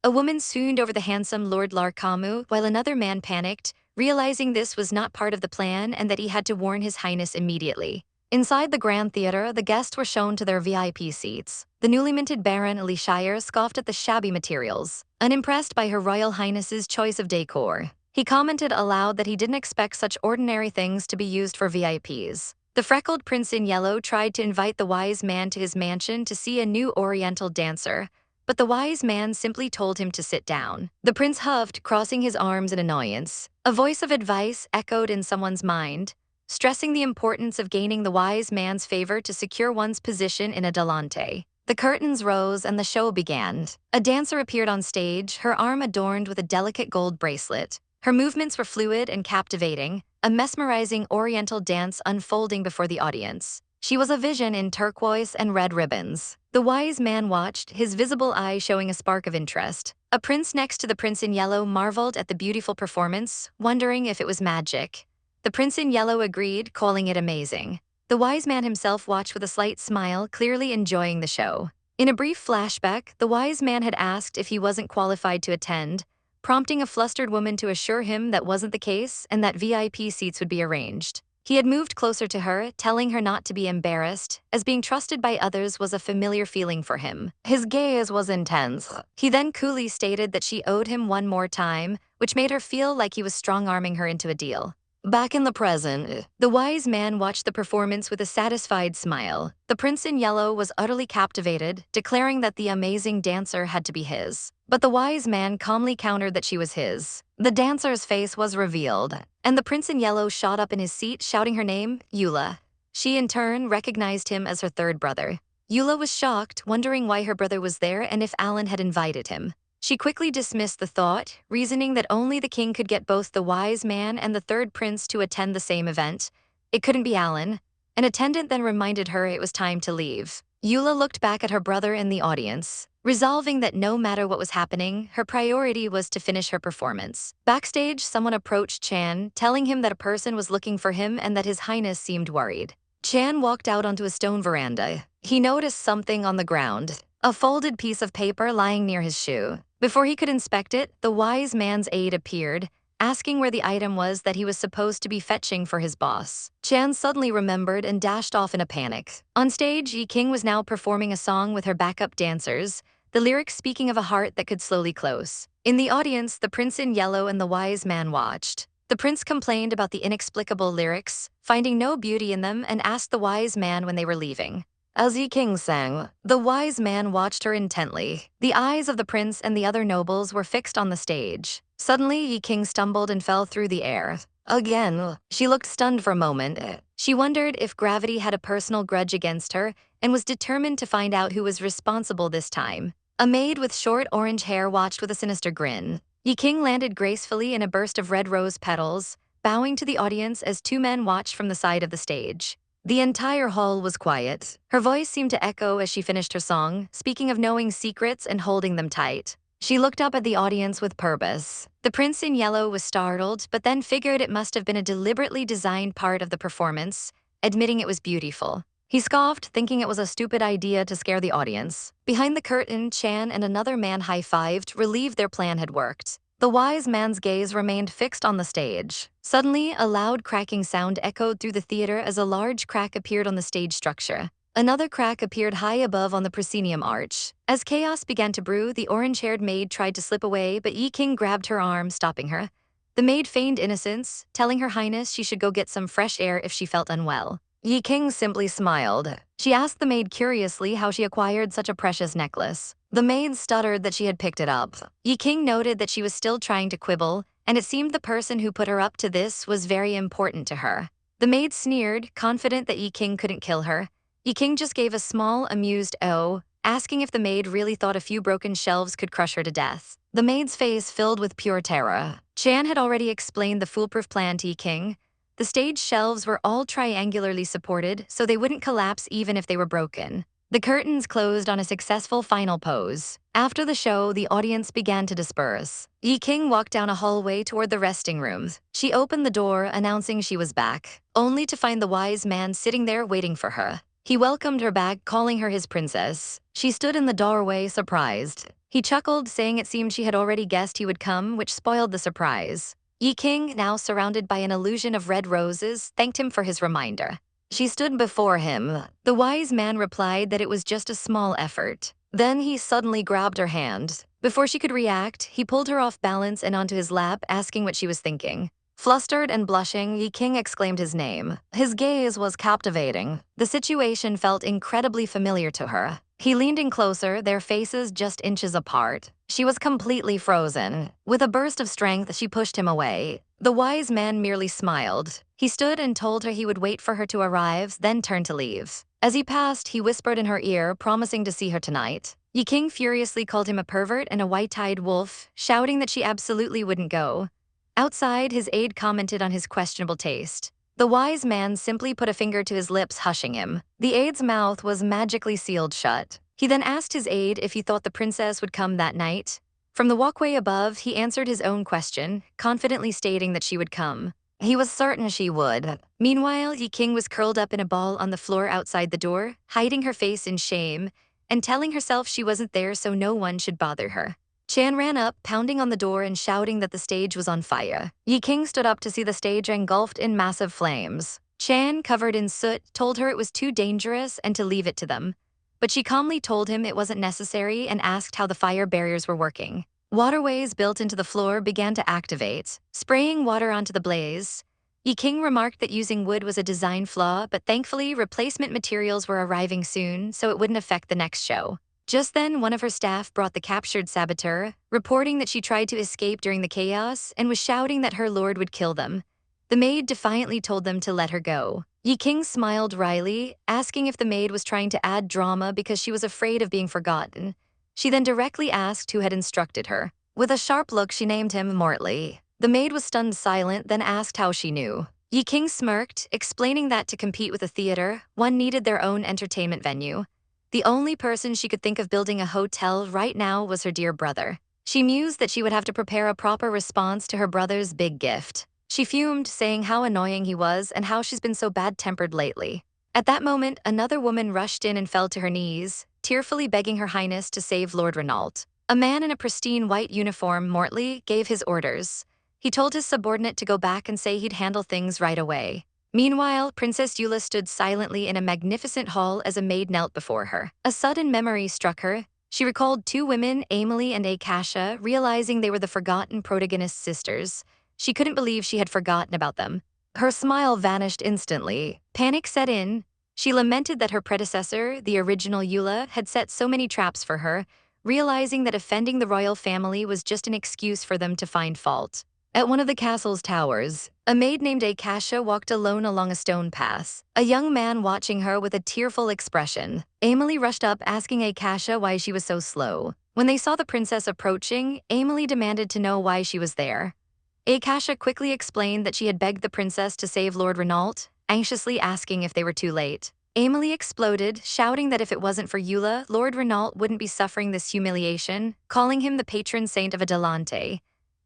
A woman swooned over the handsome Lord Larkamu, while another man panicked, realizing this was not part of the plan and that he had to warn His Highness immediately. Inside the Grand Theater, the guests were shown to their VIP seats. The newly minted Baron Elishire scoffed at the shabby materials, unimpressed by Her Royal Highness's choice of decor. He commented aloud that he didn't expect such ordinary things to be used for VIPs. The freckled prince in yellow tried to invite the wise man to his mansion to see a new oriental dancer, but the wise man simply told him to sit down. The prince huffed, crossing his arms in annoyance. A voice of advice echoed in someone's mind, stressing the importance of gaining the wise man's favor to secure one's position in Adalante. The curtains rose and the show began. A dancer appeared on stage, her arm adorned with a delicate gold bracelet. Her movements were fluid and captivating, a mesmerizing oriental dance unfolding before the audience. She was a vision in turquoise and red ribbons. The wise man watched, his visible eye showing a spark of interest. A prince next to the prince in yellow marveled at the beautiful performance, wondering if it was magic. The prince in yellow agreed, calling it amazing. The wise man himself watched with a slight smile, clearly enjoying the show. In a brief flashback, the wise man had asked if he wasn't qualified to attend, prompting a flustered woman to assure him that wasn't the case and that VIP seats would be arranged. He had moved closer to her, telling her not to be embarrassed, as being trusted by others was a familiar feeling for him. His gaze was intense. He then coolly stated that she owed him one more time, which made her feel like he was strong-arming her into a deal. Back in the present, the wise man watched the performance with a satisfied smile. The prince in yellow was utterly captivated, declaring that the amazing dancer had to be his. But the wise man calmly countered that she was his. The dancer's face was revealed, and the prince in yellow shot up in his seat, shouting her name, Eula. She in turn recognized him as her third brother. Eula was shocked, wondering why her brother was there and if Alan had invited him. She quickly dismissed the thought, reasoning that only the king could get both the wise man and the third prince to attend the same event. It couldn't be Alan. An attendant then reminded her it was time to leave. Eula looked back at her brother in the audience, resolving that no matter what was happening, her priority was to finish her performance. Backstage, someone approached Chan, telling him that a person was looking for him and that His Highness seemed worried. Chan walked out onto a stone veranda. He noticed something on the ground, a folded piece of paper lying near his shoe. Before he could inspect it, the wise man's aide appeared, asking where the item was that he was supposed to be fetching for his boss. Chan suddenly remembered and dashed off in a panic. On stage, Yi King was now performing a song with her backup dancers, the lyrics speaking of a heart that could slowly close. In the audience, the prince in yellow and the wise man watched. The prince complained about the inexplicable lyrics, finding no beauty in them, and asked the wise man when they were leaving. As Yi King sang, the wise man watched her intently. The eyes of the prince and the other nobles were fixed on the stage. Suddenly, Yi King stumbled and fell through the air. Again, she looked stunned for a moment. She wondered if gravity had a personal grudge against her and was determined to find out who was responsible this time. A maid with short orange hair watched with a sinister grin. Yi King landed gracefully in a burst of red rose petals, bowing to the audience as two men watched from the side of the stage. The entire hall was quiet. Her voice seemed to echo as she finished her song, speaking of knowing secrets and holding them tight. She looked up at the audience with purpose. The prince in yellow was startled, but then figured it must have been a deliberately designed part of the performance, admitting it was beautiful. He scoffed, thinking it was a stupid idea to scare the audience. Behind the curtain, Chan and another man high-fived, relieved their plan had worked. The wise man's gaze remained fixed on the stage. Suddenly, a loud cracking sound echoed through the theater as a large crack appeared on the stage structure. Another crack appeared high above on the proscenium arch. As chaos began to brew, the orange-haired maid tried to slip away, but Yi King grabbed her arm, stopping her. The maid feigned innocence, telling Her Highness she should go get some fresh air if she felt unwell. Yi King simply smiled. She asked the maid curiously how she acquired such a precious necklace. The maid stuttered that she had picked it up. Yi King noted that she was still trying to quibble, and it seemed the person who put her up to this was very important to her. The maid sneered, confident that Yi King couldn't kill her. Yi King just gave a small, amused "oh," asking if the maid really thought a few broken shelves could crush her to death. The maid's face filled with pure terror. Chan had already explained the foolproof plan to Yi King. The stage shelves were all triangularly supported, so they wouldn't collapse even if they were broken. The curtains closed on a successful final pose. After the show, the audience began to disperse. Yi King walked down a hallway toward the resting rooms. She opened the door, announcing she was back, only to find the wise man sitting there waiting for her. He welcomed her back, calling her his princess. She stood in the doorway, surprised. He chuckled, saying it seemed she had already guessed he would come, which spoiled the surprise. Yi King, now surrounded by an illusion of red roses, thanked him for his reminder. She stood before him. The wise man replied that it was just a small effort. Then he suddenly grabbed her hand. Before she could react, he pulled her off balance and onto his lap, asking what she was thinking. Flustered and blushing, Yi King exclaimed his name. His gaze was captivating. The situation felt incredibly familiar to her. He leaned in closer, their faces just inches apart. She was completely frozen. With a burst of strength, she pushed him away. The wise man merely smiled. He stood and told her he would wait for her to arrive, then turned to leave. As he passed, he whispered in her ear, promising to see her tonight. Yi King furiously called him a pervert and a white-eyed wolf, shouting that she absolutely wouldn't go. Outside, his aide commented on his questionable taste. The wise man simply put a finger to his lips, hushing him. The aide's mouth was magically sealed shut. He then asked his aide if he thought the princess would come that night. From the walkway above, he answered his own question, confidently stating that she would come. He was certain she would. Meanwhile, Yi King was curled up in a ball on the floor outside the door, hiding her face in shame, and telling herself she wasn't there so no one should bother her. Chan ran up, pounding on the door and shouting that the stage was on fire. Yi King stood up to see the stage engulfed in massive flames. Chan, covered in soot, told her it was too dangerous and to leave it to them. But she calmly told him it wasn't necessary and asked how the fire barriers were working. Waterways built into the floor began to activate, spraying water onto the blaze. Yi King remarked that using wood was a design flaw, but thankfully replacement materials were arriving soon, so it wouldn't affect the next show. Just then, one of her staff brought the captured saboteur, reporting that she tried to escape during the chaos and was shouting that her lord would kill them. The maid defiantly told them to let her go. Yi King smiled wryly, asking if the maid was trying to add drama because she was afraid of being forgotten. She then directly asked who had instructed her. With a sharp look, she named him Mortley. The maid was stunned silent, then asked how she knew. Yi King smirked, explaining that to compete with a theater, one needed their own entertainment venue. The only person she could think of building a hotel right now was her dear brother. She mused that she would have to prepare a proper response to her brother's big gift. She fumed, saying how annoying he was and how she's been so bad-tempered lately. At that moment, another woman rushed in and fell to her knees, tearfully begging Her Highness to save Lord Renault. A man in a pristine white uniform, Mortley, gave his orders. He told his subordinate to go back and say he'd handle things right away. Meanwhile, Princess Eula stood silently in a magnificent hall as a maid knelt before her. A sudden memory struck her. She recalled two women, Emily and Akasha, realizing they were the forgotten protagonist's sisters. She couldn't believe she had forgotten about them. Her smile vanished instantly. Panic set in. She lamented that her predecessor, the original Eula, had set so many traps for her, realizing that offending the royal family was just an excuse for them to find fault. At one of the castle's towers, a maid named Akasha walked alone along a stone path, a young man watching her with a tearful expression. Emily rushed up, asking Akasha why she was so slow. When they saw the princess approaching, Emily demanded to know why she was there. Akasha quickly explained that she had begged the princess to save Lord Renault, anxiously asking if they were too late. Emily exploded, shouting that if it wasn't for Eula, Lord Renault wouldn't be suffering this humiliation, calling him the patron saint of Adalante.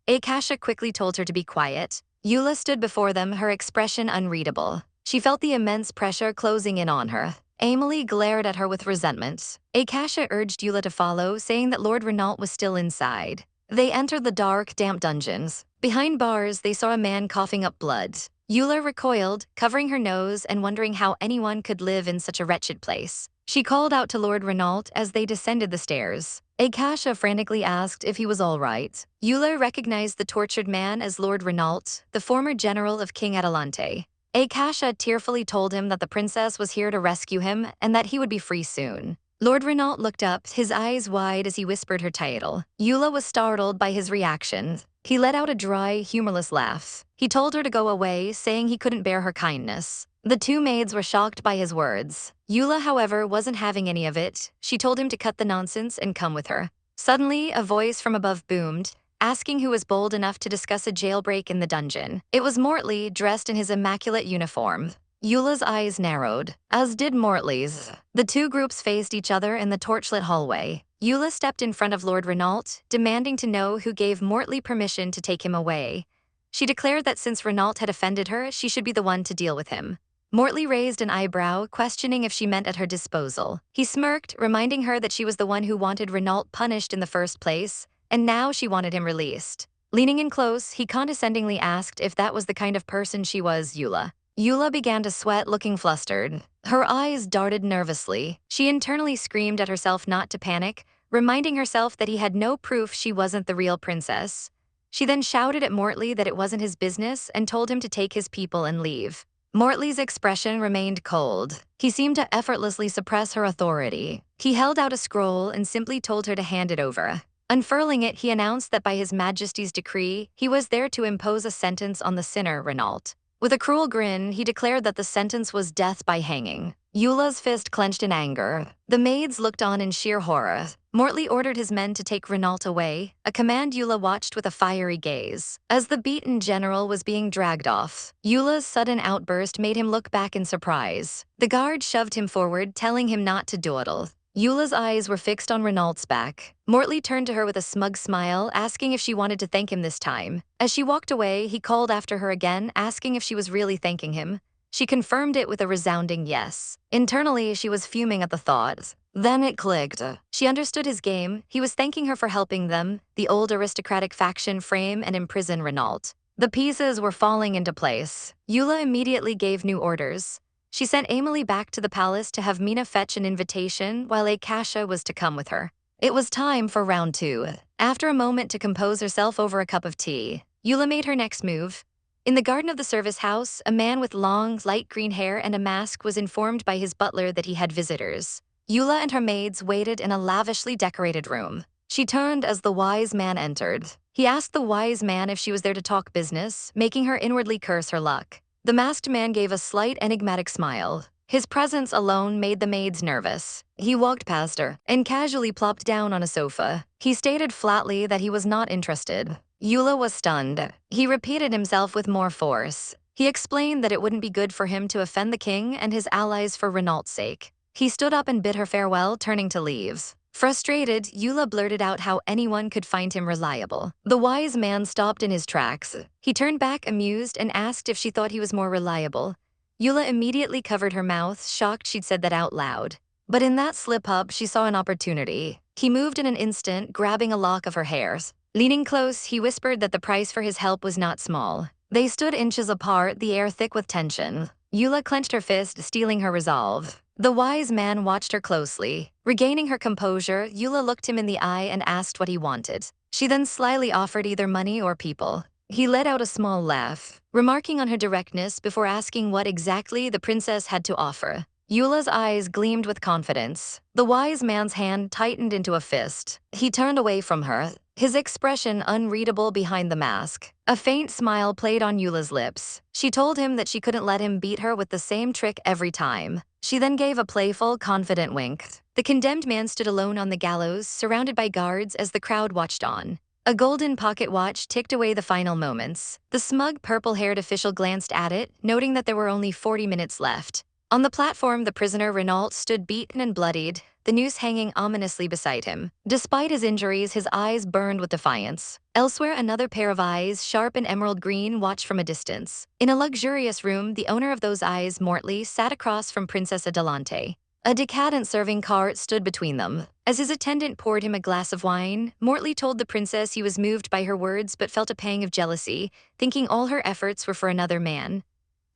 Akasha quickly told her to be quiet. Eula stood before them, her expression unreadable. She felt the immense pressure closing in on her. Emily glared at her with resentment. Akasha urged Eula to follow, saying that Lord Renault was still inside. They entered the dark, damp dungeons. Behind bars, they saw a man coughing up blood. Eula recoiled, covering her nose and wondering how anyone could live in such a wretched place. She called out to Lord Renault as they descended the stairs. Akasha frantically asked if he was all right. Eula recognized the tortured man as Lord Renault, the former general of King Adalante. Akasha tearfully told him that the princess was here to rescue him and that he would be free soon. Lord Renault looked up, his eyes wide as he whispered her title. Eula was startled by his reaction. He let out a dry, humorless laugh. He told her to go away, saying he couldn't bear her kindness. The two maids were shocked by his words. Eula, however, wasn't having any of it. She told him to cut the nonsense and come with her. Suddenly, a voice from above boomed, asking who was bold enough to discuss a jailbreak in the dungeon. It was Mortley, dressed in his immaculate uniform. Eula's eyes narrowed, as did Mortley's. The two groups faced each other in the torchlit hallway. Eula stepped in front of Lord Renault, demanding to know who gave Mortley permission to take him away. She declared that since Renault had offended her, she should be the one to deal with him. Mortley raised an eyebrow, questioning if she meant at her disposal. He smirked, reminding her that she was the one who wanted Renault punished in the first place, and now she wanted him released. Leaning in close, he condescendingly asked if that was the kind of person she was, Eula. Eula began to sweat, looking flustered. Her eyes darted nervously. She internally screamed at herself not to panic, reminding herself that he had no proof she wasn't the real princess. She then shouted at Mortley that it wasn't his business and told him to take his people and leave. Mortley's expression remained cold. He seemed to effortlessly suppress her authority. He held out a scroll and simply told her to hand it over. Unfurling it, he announced that by His Majesty's decree, he was there to impose a sentence on the sinner, Renault. With a cruel grin, he declared that the sentence was death by hanging. Eula's fist clenched in anger. The maids looked on in sheer horror. Mortley ordered his men to take Renault away, a command Eula watched with a fiery gaze. As the beaten general was being dragged off, Eula's sudden outburst made him look back in surprise. The guard shoved him forward, telling him not to dawdle. Eula's eyes were fixed on Renault's back. Mortley turned to her with a smug smile, asking if she wanted to thank him this time. As she walked away, he called after her again, asking if she was really thanking him. She confirmed it with a resounding yes. Internally, she was fuming at the thought. Then it clicked. She understood his game. He was thanking her for helping them, the old aristocratic faction, frame and imprison Renault. The pieces were falling into place. Eula immediately gave new orders. She sent Emily back to the palace to have Mina fetch an invitation, while Akasha was to come with her. It was time for round 2. After a moment to compose herself over a cup of tea, Eula made her next move. In the garden of the service house, a man with long, light green hair and a mask was informed by his butler that he had visitors. Eula and her maids waited in a lavishly decorated room. She turned as the wise man entered. He asked the wise man if she was there to talk business, making her inwardly curse her luck. The masked man gave a slight enigmatic smile. His presence alone made the maids nervous. He walked past her and casually plopped down on a sofa. He stated flatly that he was not interested. Eula was stunned. He repeated himself with more force. He explained that it wouldn't be good for him to offend the king and his allies for Renault's sake. He stood up and bid her farewell, turning to leave. Frustrated, Eula blurted out how anyone could find him reliable. The wise man stopped in his tracks. He turned back amused and asked if she thought he was more reliable. Eula immediately covered her mouth, shocked she'd said that out loud. But in that slip-up, she saw an opportunity. He moved in an instant, grabbing a lock of her hair. Leaning close, he whispered that the price for his help was not small. They stood inches apart, the air thick with tension. Eula clenched her fist, steeling her resolve. The wise man watched her closely. Regaining her composure, Eula looked him in the eye and asked what he wanted. She then slyly offered either money or people. He let out a small laugh, remarking on her directness before asking what exactly the princess had to offer. Eula's eyes gleamed with confidence. The wise man's hand tightened into a fist. He turned away from her, his expression unreadable behind the mask. A faint smile played on Eula's lips. She told him that she couldn't let him beat her with the same trick every time. She then gave a playful, confident wink. The condemned man stood alone on the gallows, surrounded by guards as the crowd watched on. A golden pocket watch ticked away the final moments. The smug, purple-haired official glanced at it, noting that there were only 40 minutes left. On the platform, the prisoner Renault stood beaten and bloodied, the noose hanging ominously beside him. Despite his injuries, his eyes burned with defiance. Elsewhere, another pair of eyes, sharp and emerald green, watched from a distance. In a luxurious room, the owner of those eyes, Mortley, sat across from Princess Adalante. A decadent serving cart stood between them. As his attendant poured him a glass of wine, Mortley told the princess he was moved by her words but felt a pang of jealousy, thinking all her efforts were for another man.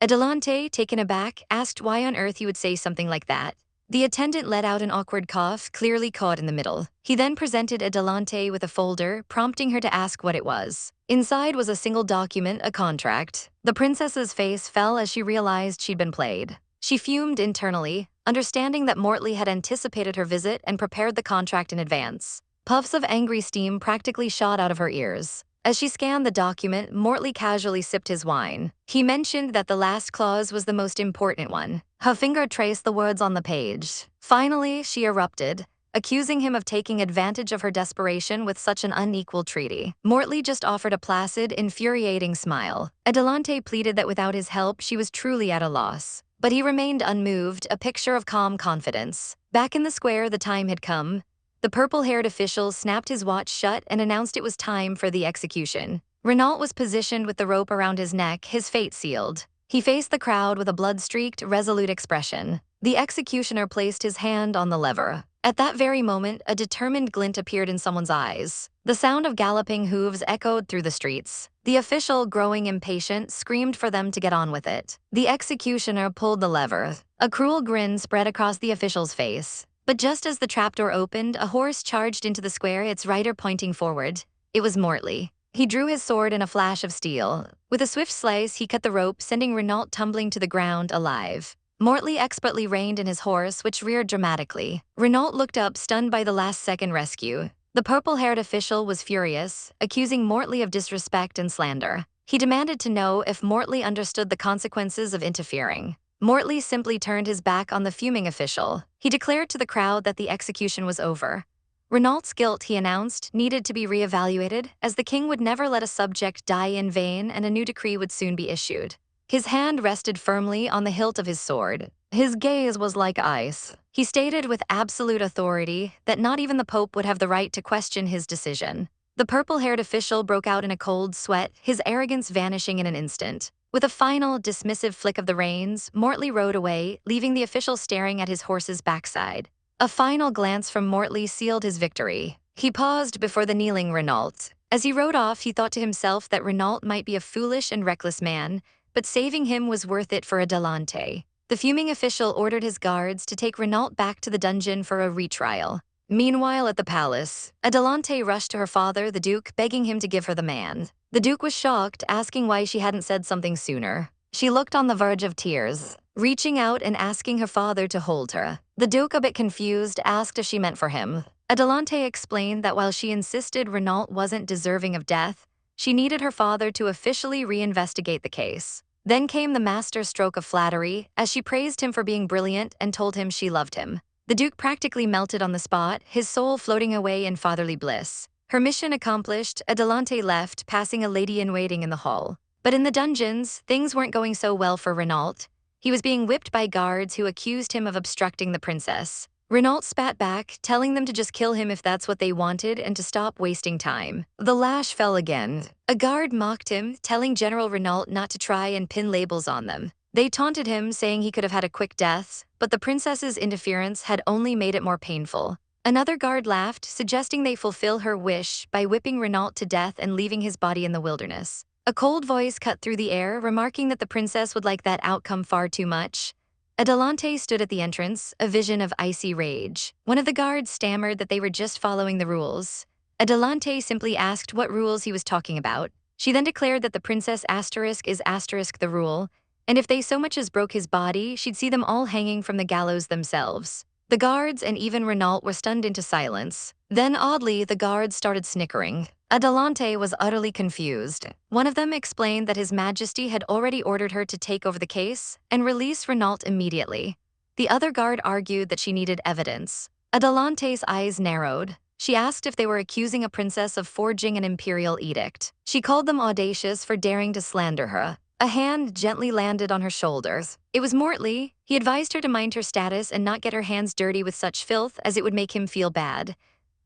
Adalante, taken aback, asked why on earth he would say something like that. The attendant let out an awkward cough, clearly caught in the middle. He then presented Adalante with a folder, prompting her to ask what it was. Inside was a single document, a contract. The princess's face fell as she realized she'd been played. She fumed internally, understanding that Mortley had anticipated her visit and prepared the contract in advance. Puffs of angry steam practically shot out of her ears. As she scanned the document, Mortley casually sipped his wine. He mentioned that the last clause was the most important one. Her finger traced the words on the page. Finally, she erupted, accusing him of taking advantage of her desperation with such an unequal treaty. Mortley just offered a placid, infuriating smile. Adalante pleaded that without his help, she was truly at a loss. But he remained unmoved, a picture of calm confidence. Back in the square, the time had come. The purple-haired official snapped his watch shut and announced it was time for the execution. Renault was positioned with the rope around his neck, his fate sealed. He faced the crowd with a blood-streaked, resolute expression. The executioner placed his hand on the lever. At that very moment, a determined glint appeared in someone's eyes. The sound of galloping hooves echoed through the streets. The official, growing impatient, screamed for them to get on with it. The executioner pulled the lever. A cruel grin spread across the official's face. But just as the trapdoor opened, a horse charged into the square, its rider pointing forward. It was Mortley. He drew his sword in a flash of steel. With a swift slice, he cut the rope, sending Renault tumbling to the ground alive. Mortley expertly reined in his horse, which reared dramatically. Renault looked up, stunned by the last-second rescue. The purple-haired official was furious, accusing Mortley of disrespect and slander. He demanded to know if Mortley understood the consequences of interfering. Mortley simply turned his back on the fuming official. He declared to the crowd that the execution was over. Renault's guilt, he announced, needed to be reevaluated, as the king would never let a subject die in vain and a new decree would soon be issued. His hand rested firmly on the hilt of his sword. His gaze was like ice. He stated with absolute authority that not even the Pope would have the right to question his decision. The purple-haired official broke out in a cold sweat, his arrogance vanishing in an instant. With a final, dismissive flick of the reins, Mortley rode away, leaving the official staring at his horse's backside. A final glance from Mortley sealed his victory. He paused before the kneeling Renault. As he rode off, he thought to himself that Renault might be a foolish and reckless man, but saving him was worth it for Adalante. The fuming official ordered his guards to take Renault back to the dungeon for a retrial. Meanwhile, at the palace, Adalante rushed to her father, the Duke, begging him to give her the man. The Duke was shocked, asking why she hadn't said something sooner. She looked on the verge of tears, reaching out and asking her father to hold her. The Duke, a bit confused, asked if she meant for him. Adalante explained that while she insisted Renault wasn't deserving of death, she needed her father to officially reinvestigate the case. Then came the master stroke of flattery, as she praised him for being brilliant and told him she loved him. The Duke practically melted on the spot, his soul floating away in fatherly bliss. Her mission accomplished, Adalante left, passing a lady-in-waiting in the hall. But in the dungeons, things weren't going so well for Renault. He was being whipped by guards who accused him of obstructing the princess. Renault spat back, telling them to just kill him if that's what they wanted and to stop wasting time. The lash fell again. A guard mocked him, telling General Renault not to try and pin labels on them. They taunted him, saying he could have had a quick death, but the princess's interference had only made it more painful. Another guard laughed, suggesting they fulfill her wish by whipping Renault to death and leaving his body in the wilderness. A cold voice cut through the air, remarking that the princess would like that outcome far too much. Adalante stood at the entrance, a vision of icy rage. One of the guards stammered that they were just following the rules. Adalante simply asked what rules he was talking about. She then declared that the princess is the rule, and if they so much as broke his body, she'd see them all hanging from the gallows themselves. The guards and even Renault were stunned into silence. Then, oddly, the guards started snickering. Adalante was utterly confused. One of them explained that His Majesty had already ordered her to take over the case and release Renault immediately. The other guard argued that she needed evidence. Adalante's eyes narrowed. She asked if they were accusing a princess of forging an imperial edict. She called them audacious for daring to slander her. A hand gently landed on her shoulders. It was Mortley. He advised her to mind her status and not get her hands dirty with such filth, as it would make him feel bad.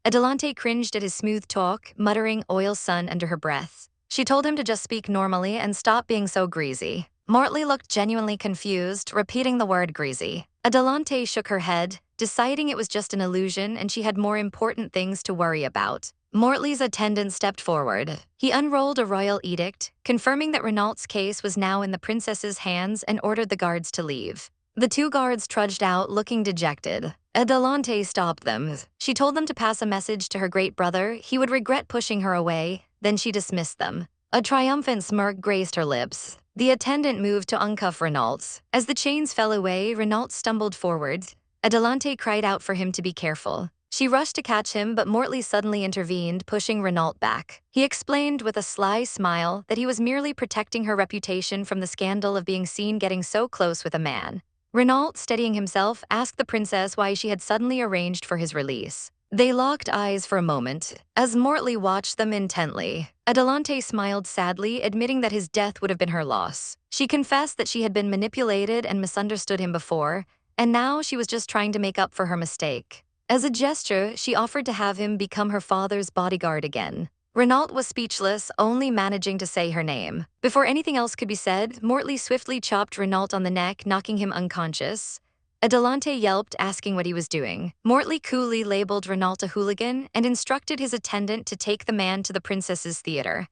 Adalante cringed at his smooth talk, muttering "oil son" under her breath. She told him to just speak normally and stop being so greasy. Mortley looked genuinely confused, repeating the word greasy. Adalante shook her head, deciding it was just an illusion and she had more important things to worry about. Mortley's attendant stepped forward. He unrolled a royal edict, confirming that Renault's case was now in the princess's hands, and ordered the guards to leave. The two guards trudged out, looking dejected. Adalante stopped them. She told them to pass a message to her great brother. He would regret pushing her away. Then she dismissed them. A triumphant smirk graced her lips. The attendant moved to uncuff Renault. As the chains fell away, Renault stumbled forward. Adalante cried out for him to be careful. She rushed to catch him, but Mortley suddenly intervened, pushing Renault back. He explained with a sly smile that he was merely protecting her reputation from the scandal of being seen getting so close with a man. Renault, steadying himself, asked the princess why she had suddenly arranged for his release. They locked eyes for a moment, as Mortley watched them intently. Adalante smiled sadly, admitting that his death would have been her loss. She confessed that she had been manipulated and misunderstood him before, and now she was just trying to make up for her mistake. As a gesture, she offered to have him become her father's bodyguard again. Renault was speechless, only managing to say her name. Before anything else could be said, Mortley swiftly chopped Renault on the neck, knocking him unconscious. Adalante yelped, asking what he was doing. Mortley coolly labeled Renault a hooligan and instructed his attendant to take the man to the princess's theater.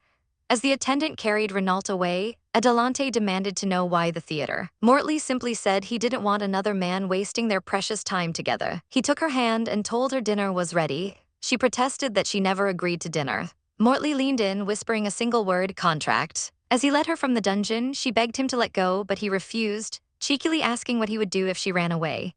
As the attendant carried Renault away, Adalante demanded to know why the theater. Mortley simply said he didn't want another man wasting their precious time together. He took her hand and told her dinner was ready. She protested that she never agreed to dinner. Mortley leaned in, whispering a single word, contract. As he led her from the dungeon, she begged him to let go, but he refused, cheekily asking what he would do if she ran away.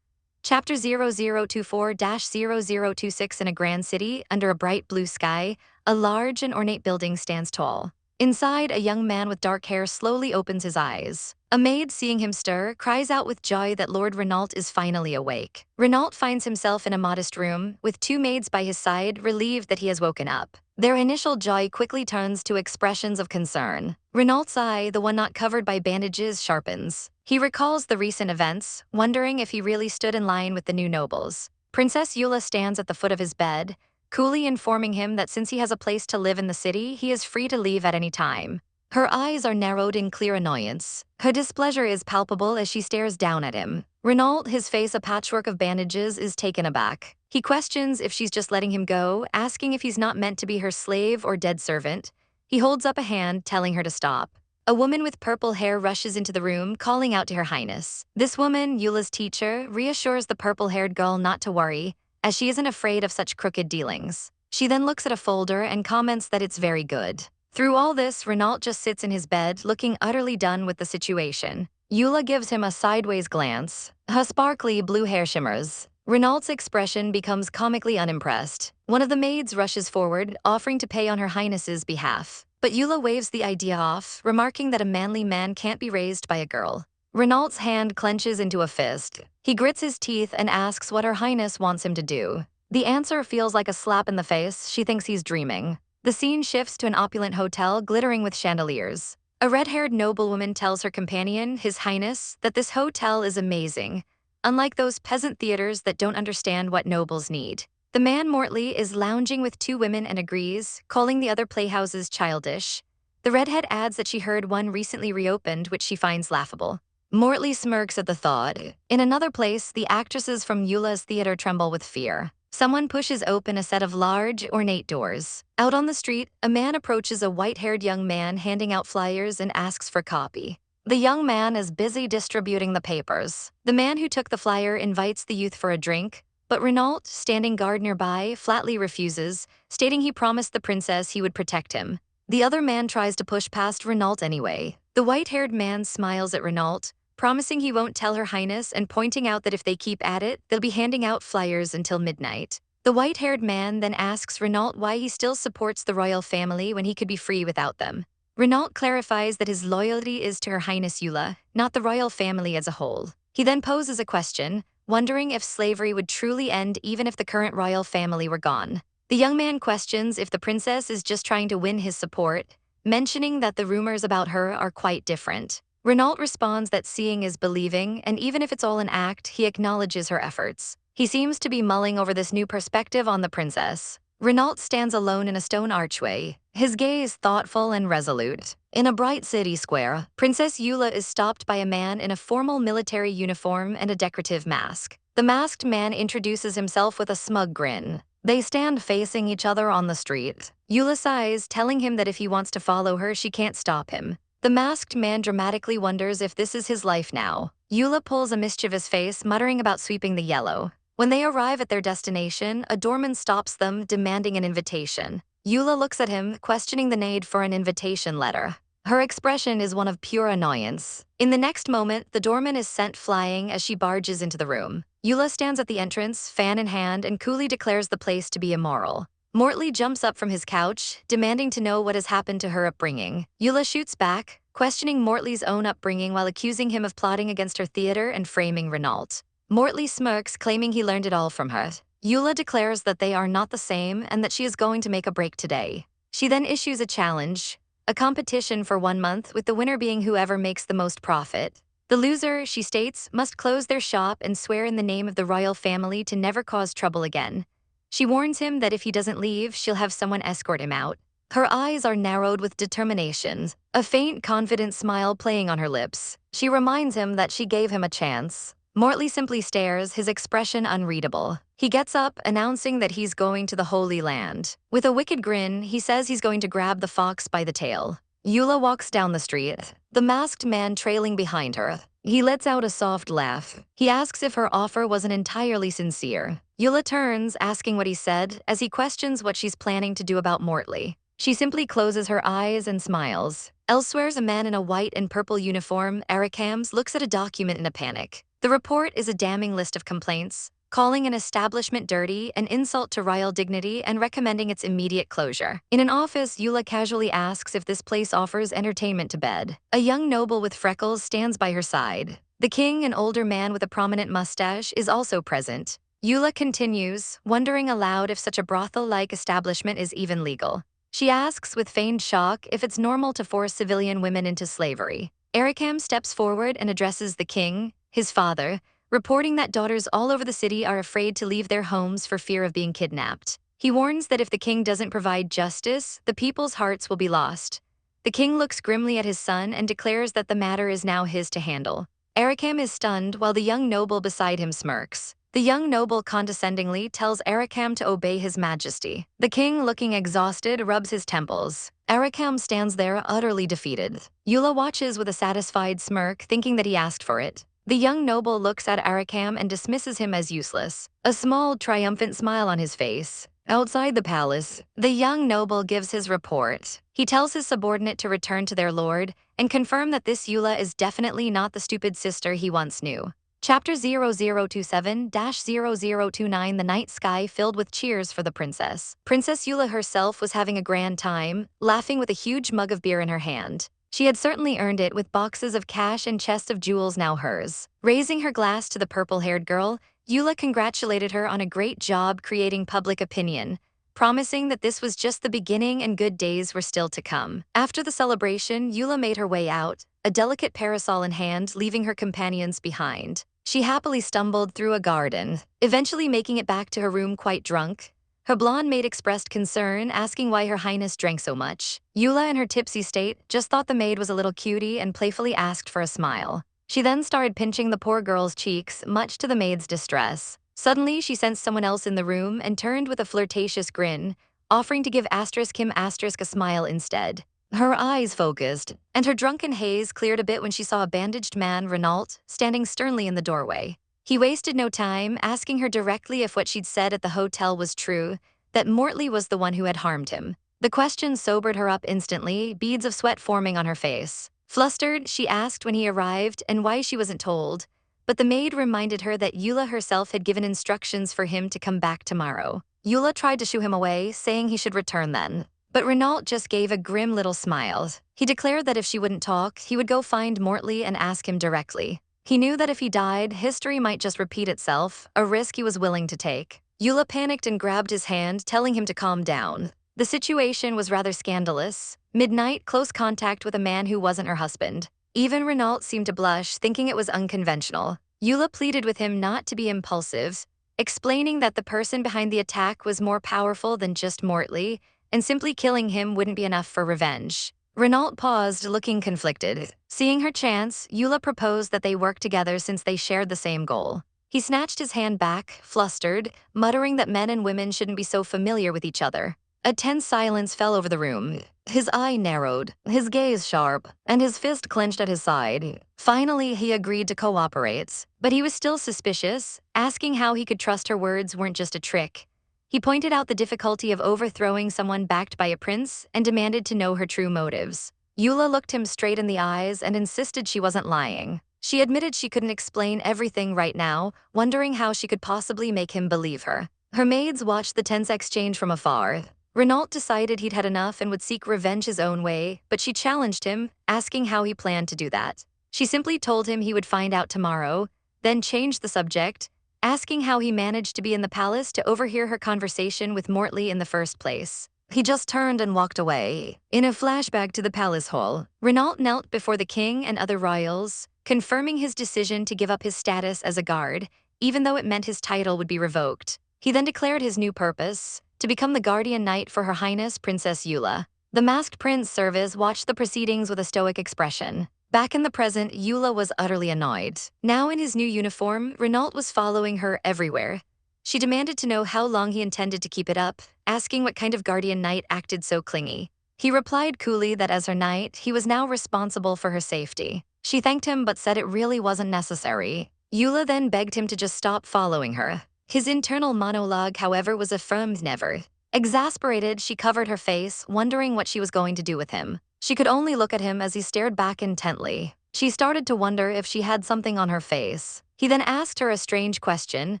Chapter 0024-0026. In a grand city, under a bright blue sky, a large and ornate building stands tall. Inside, a young man with dark hair slowly opens his eyes. A maid, seeing him stir, cries out with joy that Lord Renault is finally awake. Renault finds himself in a modest room, with two maids by his side, relieved that he has woken up. Their initial joy quickly turns to expressions of concern. Renault's eye, the one not covered by bandages, sharpens. He recalls the recent events, wondering if he really stood in line with the new nobles. Princess Eula stands at the foot of his bed, coolly informing him that since he has a place to live in the city, he is free to leave at any time. Her eyes are narrowed in clear annoyance. Her displeasure is palpable as she stares down at him. Renault, his face a patchwork of bandages, is taken aback. He questions if she's just letting him go, asking if he's not meant to be her slave or dead servant. He holds up a hand, telling her to stop. A woman with purple hair rushes into the room, calling out to Her Highness. This woman, Eula's teacher, reassures the purple-haired girl not to worry, as she isn't afraid of such crooked dealings. She then looks at a folder and comments that it's very good. Through all this, Renault just sits in his bed, looking utterly done with the situation. Eula gives him a sideways glance. Her sparkly blue hair shimmers. Renault's expression becomes comically unimpressed. One of the maids rushes forward, offering to pay on Her Highness's behalf. But Eula waves the idea off, remarking that a manly man can't be raised by a girl. Renault's hand clenches into a fist. He grits his teeth and asks what Her Highness wants him to do. The answer feels like a slap in the face. She thinks he's dreaming. The scene shifts to an opulent hotel glittering with chandeliers. A red-haired noblewoman tells her companion, His Highness, that this hotel is amazing, unlike those peasant theaters that don't understand what nobles need. The man, Mortley, is lounging with two women and agrees, calling the other playhouses childish. The redhead adds that she heard one recently reopened, which she finds laughable. Mortley smirks at the thought. In another place, the actresses from Eula's theater tremble with fear. Someone pushes open a set of large, ornate doors. Out on the street, a man approaches a white-haired young man handing out flyers and asks for copy. The young man is busy distributing the papers. The man who took the flyer invites the youth for a drink, but Renault, standing guard nearby, flatly refuses, stating he promised the princess he would protect him. The other man tries to push past Renault anyway. The white-haired man smiles at Renault, promising he won't tell Her Highness and pointing out that if they keep at it, they'll be handing out flyers until midnight. The white-haired man then asks Renault why he still supports the royal family when he could be free without them. Renault clarifies that his loyalty is to Her Highness Eula, not the royal family as a whole. He then poses a question, wondering if slavery would truly end even if the current royal family were gone. The young man questions if the princess is just trying to win his support, mentioning that the rumors about her are quite different. Renault responds that seeing is believing, and even if it's all an act, he acknowledges her efforts. He seems to be mulling over this new perspective on the princess. Renault stands alone in a stone archway, his gaze thoughtful and resolute. In a bright city square, Princess Eula is stopped by a man in a formal military uniform and a decorative mask. The masked man introduces himself with a smug grin. They stand facing each other on the street. Eula sighs, telling him that if he wants to follow her, she can't stop him. The masked man dramatically wonders if this is his life now. Eula pulls a mischievous face, muttering about sweeping the yellow. When they arrive at their destination, a doorman stops them, demanding an invitation. Eula looks at him, questioning the need for an invitation letter. Her expression is one of pure annoyance. In the next moment, the doorman is sent flying as she barges into the room. Eula stands at the entrance, fan in hand, and coolly declares the place to be immoral. Mortley jumps up from his couch, demanding to know what has happened to her upbringing. Eula shoots back, questioning Mortley's own upbringing while accusing him of plotting against her theater and framing Renault. Mortley smirks, claiming he learned it all from her. Eula declares that they are not the same and that she is going to make a break today. She then issues a challenge, a competition for 1 month, with the winner being whoever makes the most profit. The loser, she states, must close their shop and swear in the name of the royal family to never cause trouble again. She warns him that if he doesn't leave, she'll have someone escort him out. Her eyes are narrowed with determination, a faint, confident smile playing on her lips. She reminds him that she gave him a chance. Mortley simply stares, his expression unreadable. He gets up, announcing that he's going to the Holy Land. With a wicked grin, he says he's going to grab the fox by the tail. Eula walks down the street, the masked man trailing behind her. He lets out a soft laugh. He asks if her offer wasn't entirely sincere. Eula turns, asking what he said, as he questions what she's planning to do about Mortley. She simply closes her eyes and smiles. Elsewhere, a man in a white and purple uniform, Arikams, looks at a document in a panic. The report is a damning list of complaints, calling an establishment dirty, an insult to royal dignity, and recommending its immediate closure. In an office, Eula casually asks if this place offers entertainment to bed. A young noble with freckles stands by her side. The king, an older man with a prominent mustache, is also present. Eula continues, wondering aloud if such a brothel-like establishment is even legal. She asks with feigned shock if it's normal to force civilian women into slavery. Ericam steps forward and addresses the king, his father, reporting that daughters all over the city are afraid to leave their homes for fear of being kidnapped. He warns that if the king doesn't provide justice, the people's hearts will be lost. The king looks grimly at his son and declares that the matter is now his to handle. Ericam is stunned while the young noble beside him smirks. The young noble condescendingly tells Ericam to obey his majesty. The king, looking exhausted, rubs his temples. Ericam stands there utterly defeated. Eula watches with a satisfied smirk, thinking that he asked for it. The young noble looks at Ericam and dismisses him as useless, a small, triumphant smile on his face. Outside the palace, the young noble gives his report. He tells his subordinate to return to their lord and confirm that this Eula is definitely not the stupid sister he once knew. Chapter 0027-0029. The night sky filled with cheers for the princess. Princess Eula herself was having a grand time, laughing with a huge mug of beer in her hand. She had certainly earned it, with boxes of cash and chests of jewels now hers. Raising her glass to the purple-haired girl, Eula congratulated her on a great job creating public opinion, promising that this was just the beginning and good days were still to come. After the celebration, Eula made her way out, a delicate parasol in hand, leaving her companions behind. She happily stumbled through a garden, eventually making it back to her room quite drunk. Her blonde maid expressed concern, asking why Her Highness drank so much. Eula, in her tipsy state, just thought the maid was a little cutie and playfully asked for a smile. She then started pinching the poor girl's cheeks, much to the maid's distress. Suddenly, she sensed someone else in the room and turned with a flirtatious grin, offering to give him a smile instead. Her eyes focused, and her drunken haze cleared a bit when she saw a bandaged man, Renault, standing sternly in the doorway. He wasted no time, asking her directly if what she'd said at the hotel was true, that Mortley was the one who had harmed him. The question sobered her up instantly, beads of sweat forming on her face. Flustered, she asked when he arrived and why she wasn't told, but the maid reminded her that Eula herself had given instructions for him to come back tomorrow. Eula tried to shoo him away, saying he should return then. But Renault just gave a grim little smile. He declared that if she wouldn't talk, he would go find Mortley and ask him directly. He knew that if he died, history might just repeat itself, a risk he was willing to take. Eula panicked and grabbed his hand, telling him to calm down. The situation was rather scandalous. Midnight, close contact with a man who wasn't her husband. Even Renault seemed to blush, thinking it was unconventional. Eula pleaded with him not to be impulsive, explaining that the person behind the attack was more powerful than just Mortley, and simply killing him wouldn't be enough for revenge. Renault paused, looking conflicted. Seeing her chance, Eula proposed that they work together since they shared the same goal. He snatched his hand back, flustered, muttering that men and women shouldn't be so familiar with each other. A tense silence fell over the room. His eye narrowed, his gaze sharp, and his fist clenched at his side. Finally, he agreed to cooperate, but he was still suspicious, asking how he could trust her words weren't just a trick. He pointed out the difficulty of overthrowing someone backed by a prince and demanded to know her true motives. Eula looked him straight in the eyes and insisted she wasn't lying. She admitted she couldn't explain everything right now, wondering how she could possibly make him believe her. Her maids watched the tense exchange from afar. Renault decided he'd had enough and would seek revenge his own way, but she challenged him, asking how he planned to do that. She simply told him he would find out tomorrow, then changed the subject, asking how he managed to be in the palace to overhear her conversation with Mortley in the first place. He just turned and walked away. In a flashback to the palace hall, Renault knelt before the king and other royals, confirming his decision to give up his status as a guard, even though it meant his title would be revoked. He then declared his new purpose, to become the guardian knight for Her Highness Princess Eula. The masked prince Service watched the proceedings with a stoic expression. Back in the present, Eula was utterly annoyed. Now in his new uniform, Renault was following her everywhere. She demanded to know how long he intended to keep it up, asking what kind of guardian knight acted so clingy. He replied coolly that as her knight, he was now responsible for her safety. She thanked him but said it really wasn't necessary. Eula then begged him to just stop following her. His internal monologue, however, was a firm never. Exasperated, she covered her face, wondering what she was going to do with him. She could only look at him as he stared back intently. She started to wonder if she had something on her face. He then asked her a strange question,